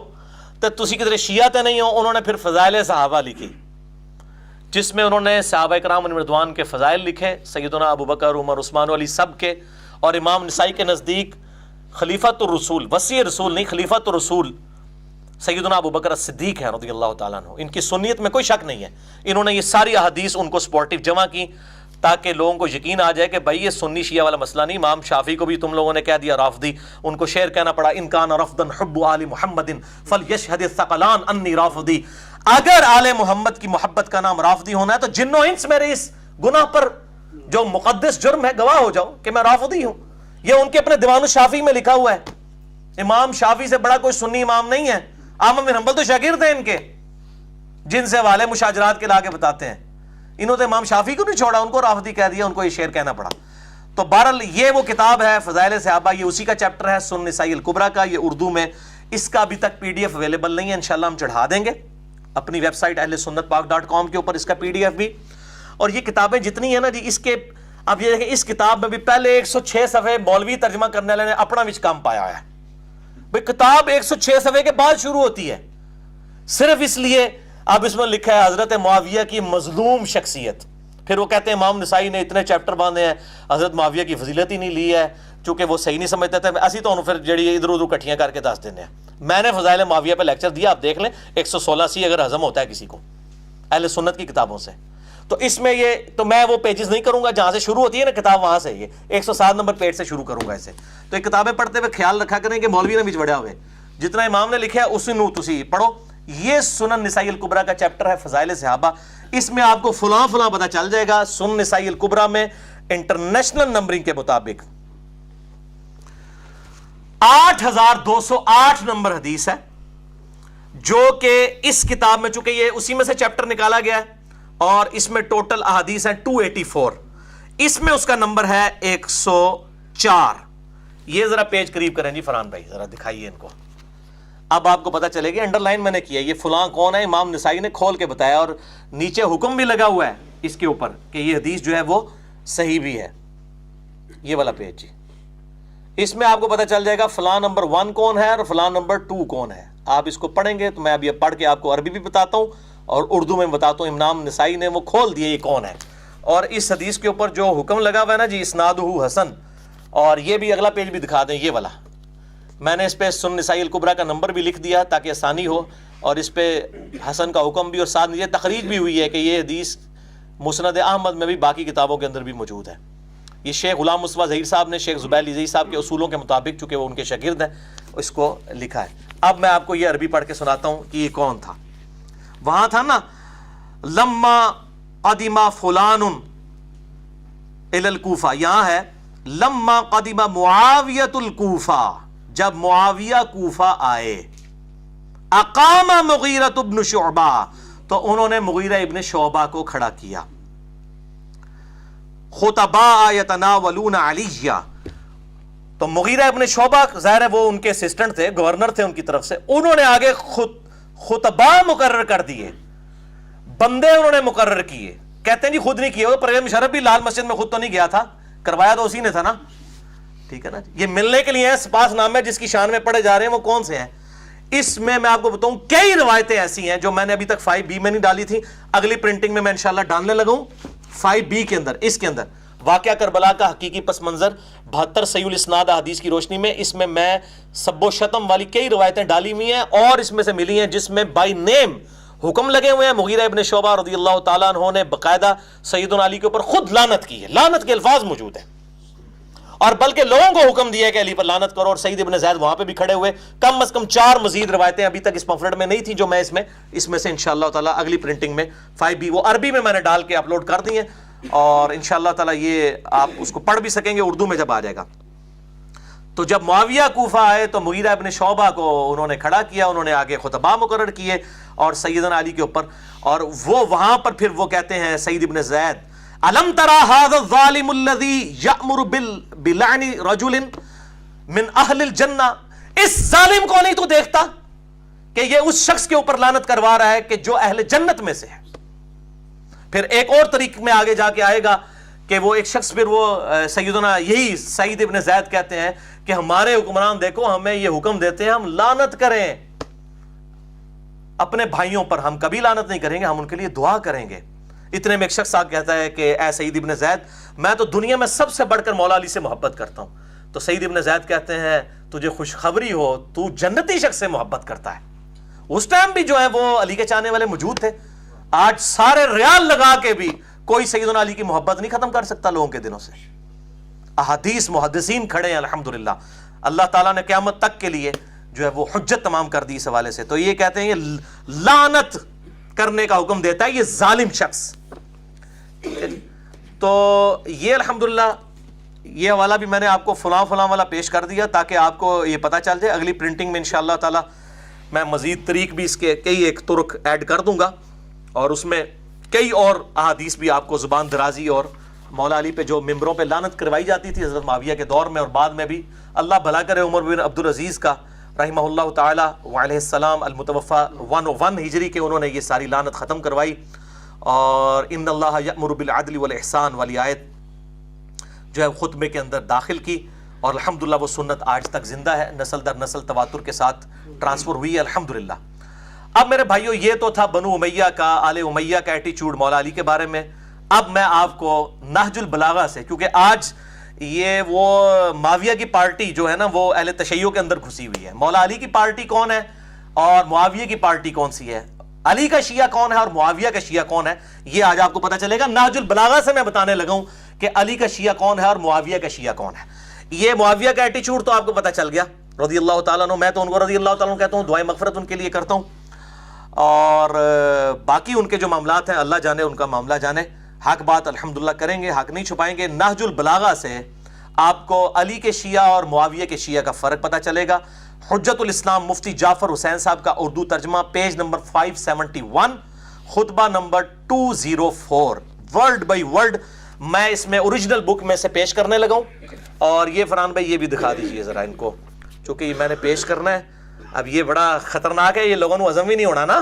تو تسی کدھر شیعہ تے نہیں ہو، انہوں نے پھر فضائل صحابہ لکھی جس میں انہوں نے صحابہ کرام علیہم رضوان کے فضائل لکھے، سیدنا ابو بکر، عمر، عثمان و علی سب کے، اور امام نسائی کے نزدیک خلیفۃ الرسول، وصی رسول نہیں، خلیفۃ الرسول سیدنا ابو بکر الصدیق ہیں رضی اللہ تعالیٰ عنہ، ان کی سنیت میں کوئی شک نہیں ہے۔ انہوں نے یہ ساری احادیث ان کو سپورٹیو جمع کی تاکہ لوگوں کو یقین آ جائے کہ بھائی یہ سنی شیعہ والا مسئلہ نہیں۔ امام شافعی کو بھی تم لوگوں نے کہہ دیا رافضی، ان کو شعر کہنا پڑا، ان کان رفضا حب آل محمد فلیشہد الثقلان انی رافضی، اگر آل محمد کی محبت کا نام رافضی ہونا ہے تو جن و انس میرے اس گناہ پر جو مقدس جرم ہے گواہ ہو جاؤ کہ میں رافضی ہوں۔ یہ ان کے اپنے دیوان الشافعی میں لکھا ہوا ہے۔ امام شافعی سے بڑا کوئی سنی امام نہیں ہے، احمد بن حنبل تو شاگرد ہیں ان کے، جن سے حوالے مشاجرات کے لا کے بتاتے ہیں۔ انہوں نے امام شافعی کو نہیں چھوڑا، ان کو رافضی کہہ دیا، ان کو یہ شعر کہنا پڑا۔ تو بہرحال یہ وہ کتاب ہے فضائل صحابہ، یہ اسی کا چیپٹر ہے سنن نسائی الکبریٰ کا، یہ اردو میں، اس کا ابھی تک PDF اویلیبل نہیں ہے، انشاءاللہ ہم چڑھا دیں گے اپنی ویب سائٹ اہل سنت پاک.com کے اوپر اس کا PDF بھی۔ اور یہ کتابیں جتنی ہیں نا جی، اس کے اب یہ دیکھیں اس کتاب میں بھی پہلے 106 صفحے مولوی ترجمہ کرنے والے نے اپنا وچ کام پایا ہے۔ بھئی کتاب 106 صفحے کے بعد شروع ہوتی ہے، صرف اس لیے اب اس میں لکھا ہے حضرت معاویہ کی مظلوم شخصیت، پھر وہ کہتے ہیں امام نسائی نے اتنے چیپٹر باندھے ہیں، حضرت معاویہ کی فضیلت ہی نہیں لی ہے، چونکہ وہ صحیح نہیں سمجھتے تھے۔ اسی تو پھر جڑی ادھر ادھر کٹھیاں کر کے دس دینے ہیں۔ میں نے فضائل معاویہ پہ لیکچر دیا، آپ دیکھ لیں، 116 اگر ہضم ہوتا ہے کسی کو اہل سنت کی کتابوں سے، تو اس میں یہ تو میں وہ پیجز نہیں کروں گا جہاں سے شروع ہوتی ہے نا کتاب، وہاں سے یہ 107 نمبر پیج سے شروع کروں گا اسے۔ تو یہ کتابیں پڑھتے ہوئے خیال رکھا کریں کہ مولوی نے بھی وڑیا ہوئے، جتنا امام نے لکھا ہے اسی نو تسی پڑھو۔ یہ سنن نسائی الکبریٰ کا چیپٹر ہے فضائل صحابہ، اس میں آپ کو فلاں فلاں پتہ چل جائے گا۔ سنن نسائی الکبریٰ میں انٹرنیشنل نمبرنگ کے مطابق 8,208 نمبر حدیث ہے، جو کہ اس کتاب میں، چونکہ یہ اسی میں سے چیپٹر نکالا گیا ہے، اور اس میں ٹوٹل احادیث ہیں 284، اس میں اس کا نمبر ہے 104۔ یہ ذرا پیج قریب کریں جی فرحان بھائی، ذرا دکھائیے ان کو، اب آپ کو پتہ چلے گی۔ انڈر لائن میں نے کیا، یہ فلاں کون ہے، امام نسائی نے کھول کے بتایا، اور نیچے حکم بھی لگا ہوا ہے اس کے اوپر کہ یہ حدیث جو ہے وہ صحیح بھی ہے۔ یہ والا پیج جی، اس میں آپ کو پتہ چل جائے گا فلاں نمبر 1 کون ہے اور فلاں نمبر 2 کون ہے۔ آپ اس کو پڑھیں گے تو میں اب یہ پڑھ کے آپ کو عربی بھی بتاتا ہوں اور اردو میں بتاتا ہوں، امام نسائی نے وہ کھول دیے یہ کون ہے۔ اور اس حدیث کے اوپر جو حکم لگا ہوا ہے نا جی، اسنادہ حسن، اور یہ بھی اگلا پیج بھی دکھا دیں، یہ والا میں نے اس پہ سنن نسائی الکبریٰ کا نمبر بھی لکھ دیا تاکہ آسانی ہو، اور اس پہ حسن کا حکم بھی، اور ساتھ یہ تخریج بھی ہوئی ہے کہ یہ حدیث مسند احمد میں بھی باقی کتابوں کے اندر بھی موجود ہے۔ یہ شیخ غلام مصطفیٰ ظہیر صاحب نے شیخ زبیر علی زئی صاحب کے اصولوں کے مطابق، چونکہ وہ ان کے شاگرد ہیں، اس کو لکھا ہے۔ اب میں آپ کو یہ عربی پڑھ کے سناتا ہوں کہ یہ کون تھا۔ وہاں تھا نا، لما قدم فلان الی الکوفہ، یہاں ہے لما قدم معاویۃ الکوفہ، جب معاویہ کوفہ آئے، اقام مغیرۃ ابن شعبہ، تو انہوں نے مغیرہ ابن شعبہ کو کھڑا کیا، خطباء یتناولون علیہ، تو مغیرہ ابن شعبہ ظاہر ہے وہ ان کے اسسٹنٹ تھے، گورنر تھے ان کی طرف سے، انہوں نے آگے خطباء مقرر کر دیے، بندے انہوں نے مقرر کیے، کہتے ہیں جی خود نہیں کیے، وہ پرویز مشرف بھی لال مسجد میں خود تو نہیں گیا تھا، کروایا تو اسی نے تھا نا، ٹھیک ہے نا، یہ ملنے کے لیے ہیں، سپاس نامے جس کی شان میں پڑھے جا رہے ہیں وہ کون سے ہیں؟ اس میں آپ کو بتاؤں کئی روایتیں ایسی ہیں جو میں نے ابھی تک 5B میں نہیں ڈالی تھی، اگلی پرنٹنگ میں انشاءاللہ ڈالنے لگا ہوں 5B کے اندر، اس کے اندر واقعہ کربلا کا حقیقی پس منظر 72 صحیح الاسناد احادیث کی روشنی میں، اس میں سب و شتم والی کئی روایتیں ڈالی ہوئی ہیں، اور اس میں سے ملی ہیں جس میں بائی نیم حکم لگے ہوئے ہیں، مغیرہ ابن شعبہ رضی اللہ تعالیٰ عنہ نے باقاعدہ سیدنا علی کے اوپر خود لعنت کی ہے، لعنت کے الفاظ موجود ہیں، اور بلکہ لوگوں کو حکم دیا کہ علی پر لعنت کرو، اور سعید ابن زید وہاں پہ بھی کھڑے ہوئے، کم از کم 4 مزید روایتیں ابھی تک اس پمفلٹ میں نہیں تھی جو میں اس میں سے انشاءاللہ تعالیٰ اگلی پرنٹنگ میں 5B وہ عربی میں نے ڈال کے اپلوڈ کر دی ہیں، اور انشاءاللہ تعالیٰ یہ آپ اس کو پڑھ بھی سکیں گے اردو میں جب آ جائے گا۔ تو جب معاویہ کوفہ آئے تو مغیرہ ابن شعبہ کو انہوں نے کھڑا کیا، انہوں نے آگے خطباء مقرر کیے اور سیدنا علی کے اوپر، اور وہ وہاں پر پھر وہ کہتے ہیں سعید ابن زید، الم ترى هذا الظالم الذي يأمر بلعن رجل من اہل الجنہ، اس ظالم کو نہیں تو دیکھتا کہ یہ اس شخص کے اوپر لعنت کروا رہا ہے کہ جو اہل جنت میں سے ہے۔ پھر ایک اور طریق میں آگے جا کے آئے گا کہ وہ ایک شخص پھر وہ سیدنا یہی سعید ابن زید کہتے ہیں کہ ہمارے حکمران دیکھو ہمیں یہ حکم دیتے ہیں ہم لعنت کریں اپنے بھائیوں پر، ہم کبھی لعنت نہیں کریں گے، ہم ان کے لیے دعا کریں گے۔ اتنے میں ایک شخص آ کہتا ہے کہ اے سعید ابن زید، میں تو دنیا میں سب سے بڑھ کر مولا علی سے محبت کرتا ہوں۔ تو سعید ابن زید کہتے ہیں تجھے خوشخبری ہو، تو جنتی شخص سے محبت کرتا ہے۔ اس ٹائم بھی جو ہے وہ علی کے چاہنے والے موجود تھے، آج سارے ریال لگا کے بھی کوئی سیدنا علی کی محبت نہیں ختم کر سکتا لوگوں کے دلوں سے۔ احادیث محدثین کھڑے ہیں الحمدللہ، اللہ تعالیٰ نے قیامت تک کے لیے جو ہے وہ حجت تمام کر دی اس حوالے سے۔ تو یہ کہتے ہیں یہ لعنت کرنے کا حکم دیتا ہے یہ ظالم شخص۔ تو یہ الحمدللہ یہ حوالہ بھی میں نے آپ کو فلاں والا پیش کر دیا تاکہ آپ کو یہ پتہ چل جائے۔ اگلی پرنٹنگ میں انشاءاللہ تعالی میں مزید طریق بھی اس کے کئی ایک طرق ایڈ کر دوں گا، اور اس میں کئی اور احادیث بھی آپ کو زبان درازی اور مولا علی پہ جو ممبروں پہ لعنت کروائی جاتی تھی حضرت معاویہ کے دور میں اور بعد میں بھی، اللہ بھلا کرے عمر بن عبدالعزیز کا رحمہ اللہ تعالی وعلیہ السلام المتوفی 101 ہجری کے، انہوں نے یہ ساری لعنت ختم کروائی۔ اور ان اللہ یأمر بالعدل والاحسان والی آیت جو ہے خطبے کے اندر داخل کی، اور الحمدللہ وہ سنت آج تک زندہ ہے، نسل در نسل تواتر کے ساتھ ٹرانسفر ہوئی ہے الحمدللہ۔ اب میرے بھائیو یہ تو تھا بنو امیہ کا، آل امیہ کا ایٹیچیوڈ مولا علی کے بارے میں۔ اب میں آپ کو نہج البلاغہ سے، کیونکہ آج یہ وہ معاویہ کی پارٹی جو ہے نا وہ اہل تشیع کے اندر گھسی ہوئی ہے، مولا علی کی پارٹی کون ہے اور معاویہ کی پارٹی کون سی ہے، علی کا شیعہ کون ہے اور معاویہ کا شیعہ کون ہے، یہ آج آپ کو پتہ چلے گا۔ نہج البلاغہ سے میں بتانے لگا ہوں کہ علی کا شیعہ کون ہے اور معاویہ کا شیعہ کون ہے۔ یہ معاویہ کا ایٹیچیوڈ تو آپ کو پتہ چل گیا رضی اللہ تعالیٰ عنہ، میں تو ان کو رضی اللہ تعالیٰ عنہ کہتا ہوں، دعائیں مغفرت ان کے لیے کرتا ہوں، اور باقی ان کے جو معاملات ہیں اللہ جانے، ان کا معاملہ جانے، حق بات الحمدللہ کریں گے، حق نہیں چھپائیں گے۔ نہج البلاغہ سے آپ کو علی کے شیعہ اور معاویہ کے شیعہ کا فرق پتہ چلے گا۔ حجت الاسلام مفتی جعفر حسین صاحب کا اردو ترجمہ، پیج نمبر 571، خطبہ نمبر 204، ورڈ بائی ورڈ میں اس میں اوریجنل بک میں سے پیش کرنے لگا ہوں۔ اور یہ فرحان بھائی یہ بھی دکھا دیجئے ذرا ان کو، چونکہ یہ میں نے پیش کرنا ہے۔ اب یہ بڑا خطرناک ہے، یہ لوگوں کو ہضم بھی نہیں ہونا نا،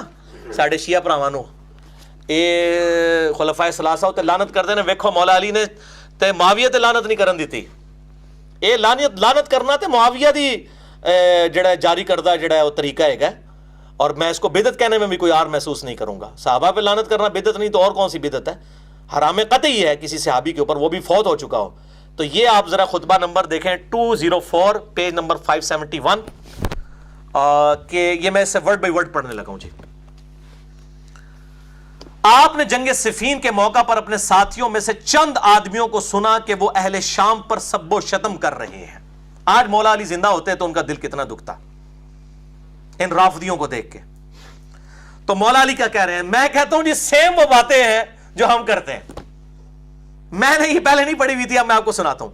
ساڈے شیعہ پراوانوں اے خلفائے ثلاثہ تے لعنت کردے نے، ویکھو مولا علی نے تے معاویہ تے لعنت نہیں کرن دیتی، اے لعنت کرنا تے معاویہ دی جڑا جاری کردہ جڑا ہے وہ طریقہ ہے، اور میں اس کو بدعت کہنے میں بھی کوئی آر محسوس نہیں کروں گا۔ صحابہ پہ لعنت کرنا بدعت نہیں تو اور کون سی بدعت ہے، حرام قطعی ہے کسی صحابی کے اوپر، وہ بھی فوت ہو چکا ہو۔ تو یہ آپ ذرا خطبہ نمبر دیکھیں 204 پیج نمبر 571 کہ یہ میں اس سے ورڈ بائی ورڈ پڑھنے لگا ہوں۔ جی، آپ نے جنگ صفین کے موقع پر اپنے ساتھیوں میں سے چند آدمیوں کو سنا کہ وہ اہل شام پر سب و شتم کر رہے ہیں۔ آج مولا علی زندہ ہوتے تو ان کا دل کتنا دکھتا ان رافضیوں کو دیکھ کے۔ تو مولا علی کیا کہہ رہے ہیں؟ میں کہتا ہوں جی سیم وہ باتیں ہیں جو ہم کرتے ہیں، میں نے یہ پہلے نہیں پڑھی ہوئی تھی، اب میں آپ کو سناتا ہوں.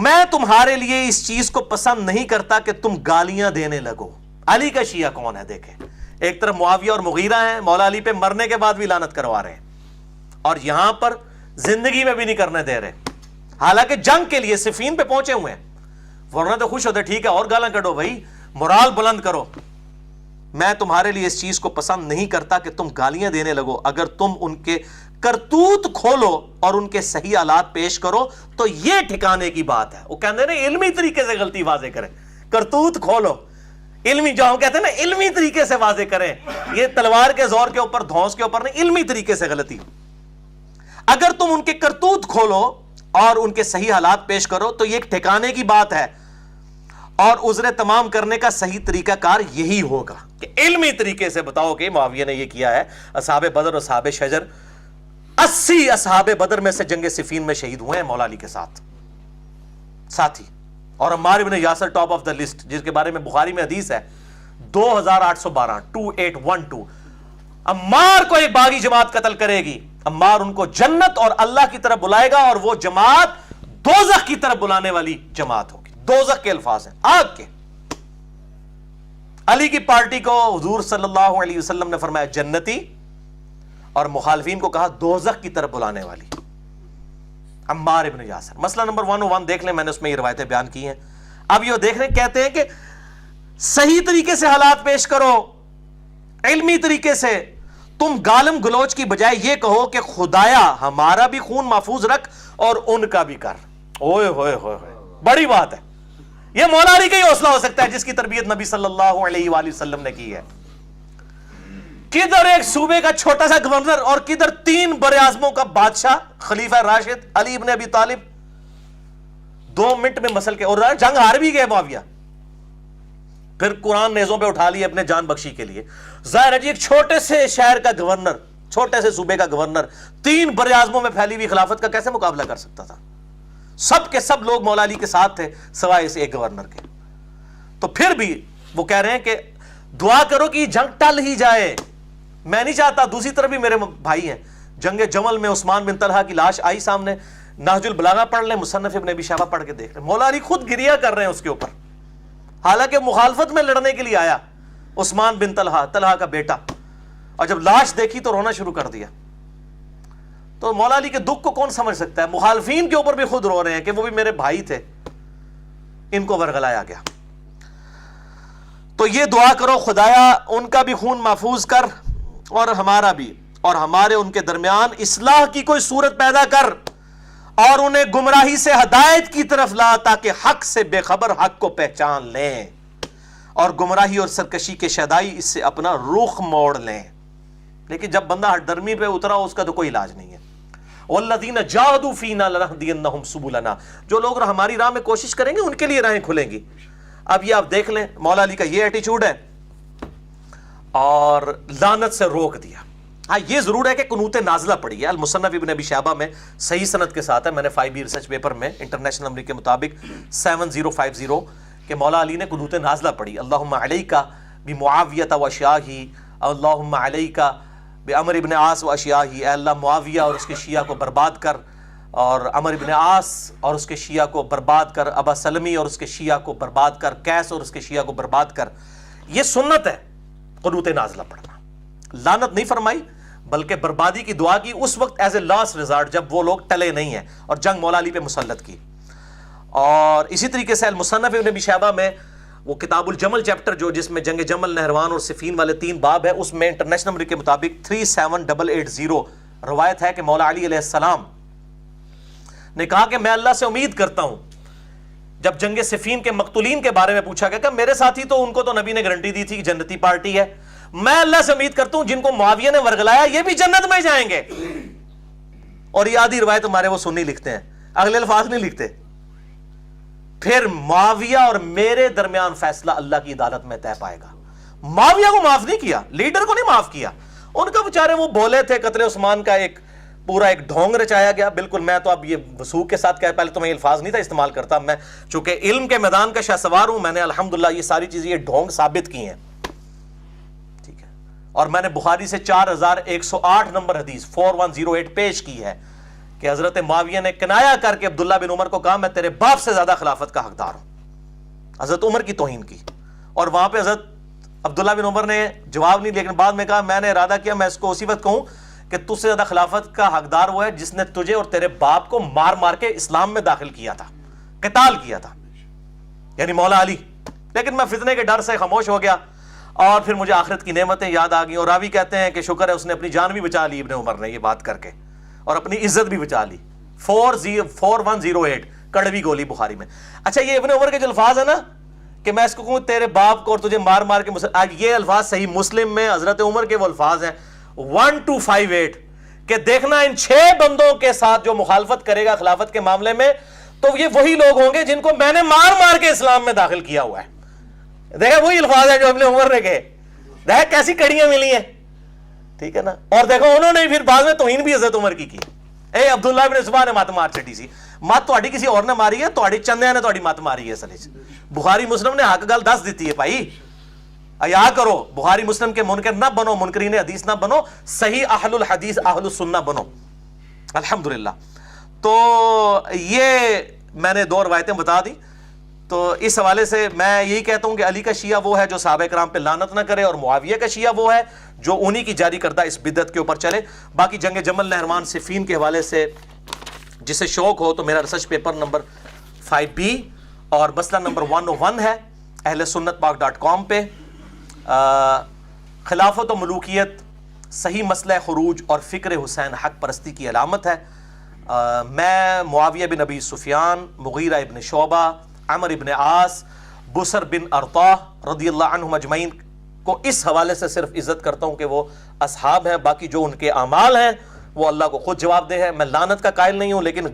میں تمہارے لیے اس چیز کو پسند نہیں کرتا کہ تم گالیاں دینے لگو. علی کا شیعہ کون ہے دیکھیں، ایک طرف معاویہ اور مغیرہ ہیں، مولا علی پہ مرنے کے بعد بھی لعنت کروا رہے ہیں، اور یہاں پر زندگی میں بھی نہیں کرنے دے رہے، حالانکہ جنگ کے لیے صفین پہ پہنچے ہوئے ہیں. ورنہ تو خوش ہوتے، ٹھیک ہے اور گالاں کڈو بھائی، مورال بلند کرو. میں تمہارے لیے اس چیز کو پسند نہیں کرتا کہ تم گالیاں دینے لگو، اگر تم ان کے کرتوت کھولو اور ان کے صحیح آلات پیش کرو تو یہ ٹھکانے کی بات ہے. وہ کہتے ہیں نا علمی طریقے سے غلطی واضح کریں، کرتوت کھولو، علمی جو ہم کہتے ہیں نا علمی طریقے سے واضح کریں، یہ تلوار کے زور کے اوپر دھونس کے اوپر نہیں، علمی طریقے سے غلطی. اگر تم ان کے کرتوت کھولو اور ان کے صحیح حالات پیش کرو تو یہ ایک ٹھکانے کی بات ہے، اور عذر تمام کرنے کا صحیح طریقہ کار یہی ہوگا کہ علمی طریقے سے بتاؤ کہ معاویہ نے یہ کیا ہے. اصحاب بدر اور اصحاب شجر، 80 اصحاب بدر میں سے جنگ صفین میں شہید ہوئے ہیں مولا علی کے ساتھ ساتھی. اور عمار ابن Yasir top of the list, جس کے بارے میں بخاری میں حدیث ہے 2812 2812. عمار کو ایک باغی جماعت قتل کرے گی، عمار ان کو جنت اور اللہ کی طرف بلائے گا، اور وہ جماعت دوزخ کی طرف بلانے والی جماعت ہوگی. دوزخ کے الفاظ ہیں، آگ کے. علی کی پارٹی کو حضور صلی اللہ علیہ وسلم نے فرمایا جنتی، اور مخالفین کو کہا دوزخ کی طرف بلانے والی. عمار ابن یاسر. مسئلہ نمبر 101 دیکھ لیں، میں نے اس میں یہ روایتیں بیان کی ہیں. اب یہ دیکھ رہے کہتے ہیں کہ صحیح طریقے سے حالات پیش کرو، علمی طریقے سے. تم گالم گلوچ کی بجائے یہ کہو کہ خدایا ہمارا بھی خون محفوظ رکھ اور ان کا بھی کر. اوئے ہوئے ہوئے ہوئے، بڑی بات ہے. یہ مولا علی کا ہی حوصلہ ہو سکتا ہے جس کی تربیت نبی صلی اللہ علیہ وآلہ وسلم نے کی ہے. کدھر ایک صوبے کا چھوٹا سا گورنر اور کدھر 3 بر اعظموں کا بادشاہ خلیفہ راشد علی ابن ابی طالب 2 منٹ میں مسل کے، اور جنگ ہار بھی گئے معاویہ، پھر قرآن نیزوں پہ اٹھا لیے اپنے جان بخشی کے لیے. ظاہر ہے جی ایک چھوٹے سے شہر کا گورنر، چھوٹے سے صوبے کا گورنر 3 بر اعظموں میں پھیلی ہوئی خلافت کا کیسے مقابلہ کر سکتا تھا؟ سب کے سب لوگ مولا علی کے ساتھ تھے سوائے اس ایک گورنر کے. تو پھر بھی وہ کہہ رہے ہیں کہ دعا کرو کہ یہ جنگ ٹل ہی جائے. میں نہیں چاہتا. دوسری طرف بھی میرے بھائی ہیں، جنگ جمل میں عثمان بن طلحہ کی لاش آئی سامنے، نہج البلاغہ پڑھ لیں، مصنف ابن ابی شیبہ پڑھ کے دیکھ لیں، مولا علی خود گریہ کر رہے ہیں اس کے اوپر، حالانکہ مخالفت میں لڑنے کے لیے آیا عثمان بن طلحہ کا بیٹا، اور جب لاش دیکھی تو رونا شروع کر دیا. تو مولا علی کے دکھ کو کون سمجھ سکتا ہے؟ مخالفین کے اوپر بھی خود رو رہے ہیں کہ وہ بھی میرے بھائی تھے، ان کو ورغلایا گیا. تو یہ دعا کرو خدایا ان کا بھی خون محفوظ کر اور ہمارا بھی، اور ہمارے ان کے درمیان اصلاح کی کوئی صورت پیدا کر، اور انہیں گمراہی سے ہدایت کی طرف لا تاکہ حق سے بے خبر حق کو پہچان لیں، اور گمراہی اور سرکشی کے شیدائی اس سے اپنا رخ موڑ لیں. لیکن جب بندہ ہٹ درمی پہ اترا اس کا تو کوئی علاج نہیں ہے. والذین جاہدوا فینا لنہدینہم سبلنا، جو لوگ ہماری راہ میں کوشش کریں گے ان کے لیے راہیں کھلیں گی. اب یہ آپ دیکھ لیں مولا علی کا یہ ایٹیچیوڈ ہے، اور لعنت سے روک دیا. ہاں یہ ضرور ہے کہ قنوت نازلہ پڑھی ہے، المصنف ابن ابی شیبہ میں صحیح سند کے ساتھ ہے، میں نے 5B ریسرچ پیپر میں انٹرنیشنل نمبر کے مطابق 7050 کہ مولا علی نے قنوت نازلہ پڑھی. اللہم علیکہ بمعاویہ و اشیاہی، اللہم علیکہ بعمر ابن عاص و اشیاہی، اے اللہ معاویہ اور اس کے شیعہ کو برباد کر، اور عمر ابن عاص اور اس کے شیعہ کو برباد کر، ابا سلمی اور اس کے شیعہ کو برباد کر، قیس اور اس کے شیعہ کو برباد کر. یہ سنت ہے قنوت نازلہ پڑھنا. لعنت نہیں فرمائی بلکہ بربادی کی دعا کی اس وقت ایز اے لاسٹ ریزارٹ جب وہ لوگ ٹلے نہیں ہیں اور جنگ مولا علی پہ مسلط کی. اور اسی طریقے سے المصنف ابن ابی شیبہ میں وہ کتاب الجمل چیپٹر جو جس میں جنگ جمل، نہروان اور صفین والے 3 باب ہے، اس میں انٹرنیشنل نمبر کے مطابق 37880 روایت ہے کہ مولا علی علیہ السلام نے کہا کہ میں اللہ سے امید کرتا ہوں. جب جنگ صفین کے مقتولین کے بارے میں پوچھا گیا کہ میرے ساتھی تو ان کو تو نبی نے گارنٹی دی تھی کہ جنتی پارٹی ہے، میں اللہ سے امید کرتا ہوں جن کو معاویہ نے ورگلایا یہ بھی جنت میں جائیں گے. اور یہ آدھی روایت ہمارے وہ سنی لکھتے ہیں، اگلے الفاظ نہیں لکھتے. پھر معاویہ اور میرے درمیان فیصلہ اللہ کی عدالت میں طے پائے گا. معاویہ کو معاف نہیں کیا، لیڈر کو نہیں معاف کیا. ان کا بیچارے وہ بولے تھے، قتل عثمان کا ایک پورا ایک ڈھونگ رچایا گیا. بالکل میں تو اب یہ وثوق کے ساتھ کہا، پہلے تو میں یہ الفاظ نہیں تھا استعمال کرتا، میں چونکہ علم کے میدان کا شاہ سوار ہوں، میں نے الحمدللہ یہ ساری چیزیں یہ ڈھونگ ثابت کی ہیں. ٹھیک ہے، اور میں نے بخاری سے 4108 نمبر حدیث 4108 پیش کی ہے کہ حضرت معاویہ نے کنایا کر کے عبداللہ بن عمر کو کہا میں تیرے باپ سے زیادہ خلافت کا حقدار ہوں، حضرت عمر کی توہین کی، اور وہاں پہ حضرت عبداللہ بن عمر نے جواب نہیں، لیکن بعد میں کہا میں نے ارادہ کیا میں اس کو اسی وقت کہوں کہ تجھ سے زیادہ خلافت کا حقدار وہ ہے جس نے تجھے اور تیرے باپ کو مار مار کے اسلام میں داخل کیا تھا، قتال کیا تھا، یعنی مولا علی۔ لیکن میں فتنے کے ڈر سے خاموش ہو گیا، اور پھر مجھے آخرت کی نعمتیں یاد آ گئیں، اور راوی کہتے ہیں کہ شکر ہے اس نے اپنی جان بھی بچا لی ابن عمر نے یہ بات کر کے، اور اپنی عزت بھی بچا لی۔ 4108 کڑوی گولی بخاری میں۔ اچھا یہ ابن عمر کے جو الفاظ ہیں نا کہ میں اس کو کہوں تیرے باپ کو اور تجھے مار مار کے، یہ الفاظ صحیح مسلم میں حضرت عمر کے وہ الفاظ ہیں 1258 کہ دیکھنا ان 6 بندوں کے ساتھ جو مخالفت کرے گا خلافت کے معاملے میں تو یہ وہی لوگ ہوں گے جن کو میں نے مار مار کے اسلام میں داخل کیا ہوا ہے۔ دیکھا وہی الفاظ ہیں جو ابن عمر نے کہے، دیکھا کیسی کڑیاں ملی ہیں، ٹھیک ہے نا۔ اور دیکھو انہوں نے پھر بعد میں توہین بھی حضرت عمر کی۔ اے عبداللہ بن زبیر نے مت مار چٹی سی، مت تہاڈی کسی اور نے ماری ہے، تہاڈی چندیاں نے تہاڈی مت ماری ہے۔ اصل بخاری مسلم نے حق گل دس دیتی ہے بھائی، ایا کرو، بخاری مسلم کے منکر نہ بنو، منکرین حدیث نہ بنو، صحیح اہل الحدیث اہل السنہ بنو، الحمدللہ۔ تو یہ میں نے 2 روایتیں بتا دی۔ تو اس حوالے سے میں یہی کہتا ہوں کہ علی کا شیعہ وہ ہے جو صحابہ کرام پہ لعنت نہ کرے، اور معاویہ کا شیعہ وہ ہے جو انہی کی جاری کردہ اس بدعت کے اوپر چلے۔ باقی جنگ جمل نہروان صفین کے حوالے سے جسے شوق ہو تو میرا ریسرچ پیپر نمبر 5B اور مسئلہ نمبر 101 ہے اہل سنت پاک.com پہ۔ خلافت و ملوکیت صحیح مسئلہ خروج اور فکر حسین حق پرستی کی علامت ہے۔ میں معاویہ بن ابی سفیان، مغیرہ ابن شعبہ، عمر ابن عاص، بسر بن ارطاح رضی اللہ عنہم اجمعین کو اس حوالے سے صرف عزت کرتا ہوں کہ وہ اصحاب ہیں، باقی جو ان کے اعمال ہیں وہ اللہ کو خود جواب دہ ہے۔ میں لعنت کا قائل نہیں ہوں، لیکن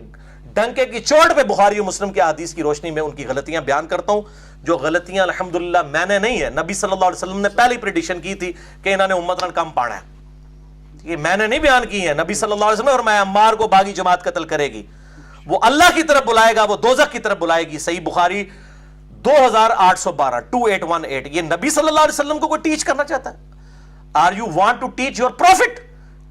ڈنکے کی چوٹ پہ بخاری و مسلم کے حدیث کی روشنی میں ان کی غلطیاں بیان کرتا ہوں، جو غلطیاں الحمدللہ میں نے نہیں ہے، نبی صلی اللہ علیہ وسلم نے پہلی پریڈکشن کی تھی کہ انہوں نے امتن کم پانا ہے، یہ میں نے نہیں بیان کی ہے، نبی صلی اللہ علیہ وسلم، اور میں عمار کو باغی جماعت قتل کرے گی، وہ اللہ کی طرف بلائے گا، وہ دوزخ کی طرف بلائے گی۔ صحیح بخاری 2818 یہ نبی صلی اللہ علیہ وسلم کو کوئی ٹیچ کرنا چاہتا ہے؟ Are you want to teach your prophet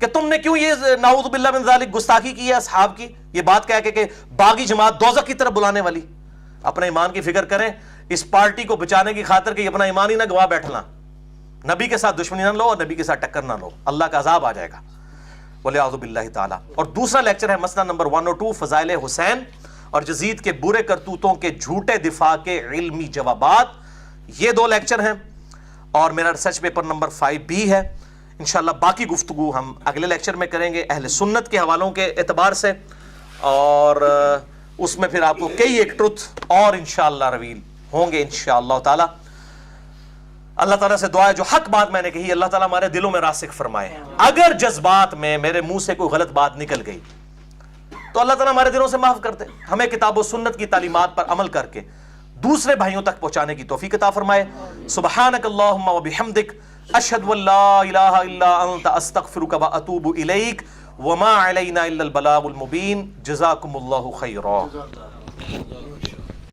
کہ تم نے کیوں یہ نعوذ باللہ من ذالک گستاخی کی ہے اصحاب کی، یہ بات کہہ کے کہ باغی جماعت دوزخ کی طرف بلانے والی؟ اپنے ایمان کی فکر کریں، اس پارٹی کو بچانے کی خاطر کہ اپنا ایمان ہی نہ گواہ بیٹھنا، نبی کے ساتھ دشمنی نہ لو اور نبی کے ساتھ ٹکر نہ لو، اللہ کا عذاب آ جائے گا والعیاذ باللہ تعالی۔ اور دوسرا لیکچر ہے مسئلہ نمبر 102 فضائل حسین اور یزید کے برے کرتوتوں کے جھوٹے دفاع کے علمی جوابات، یہ 2 لیکچر ہیں، اور میرا ریسرچ پیپر نمبر 5B ہے۔ انشاءاللہ باقی گفتگو ہم اگلے لیکچر میں کریں گے اہل سنت کے حوالوں کے اعتبار سے، اور اس میں پھر آپ کو کئی ایک ٹروتھ اور انشاءاللہ رویل ہوں گے انشاءاللہ تعالی۔ اللہ تعالیٰ سے دعا ہے جو حق بات میں نے کہی اللہ تعالیٰ ہمارے دلوں میں راسخ فرمائے۔ اگر جذبات میں میرے منہ سے کوئی غلط بات نکل گئی تو اللہ تعالیٰ ہمارے دلوں سے معاف کر دے، ہمیں کتاب و سنت کی تعلیمات پر عمل کر کے دوسرے بھائیوں تک پہنچانے کی توفیق عطا فرمائے۔ سبحانک اللہم و بحمدک، اشہد ان لا الہ الا انت، استغفرک و اتوب الیک، وما علینا الا البلاغ المبین۔ جزاکم اللہ خیرا۔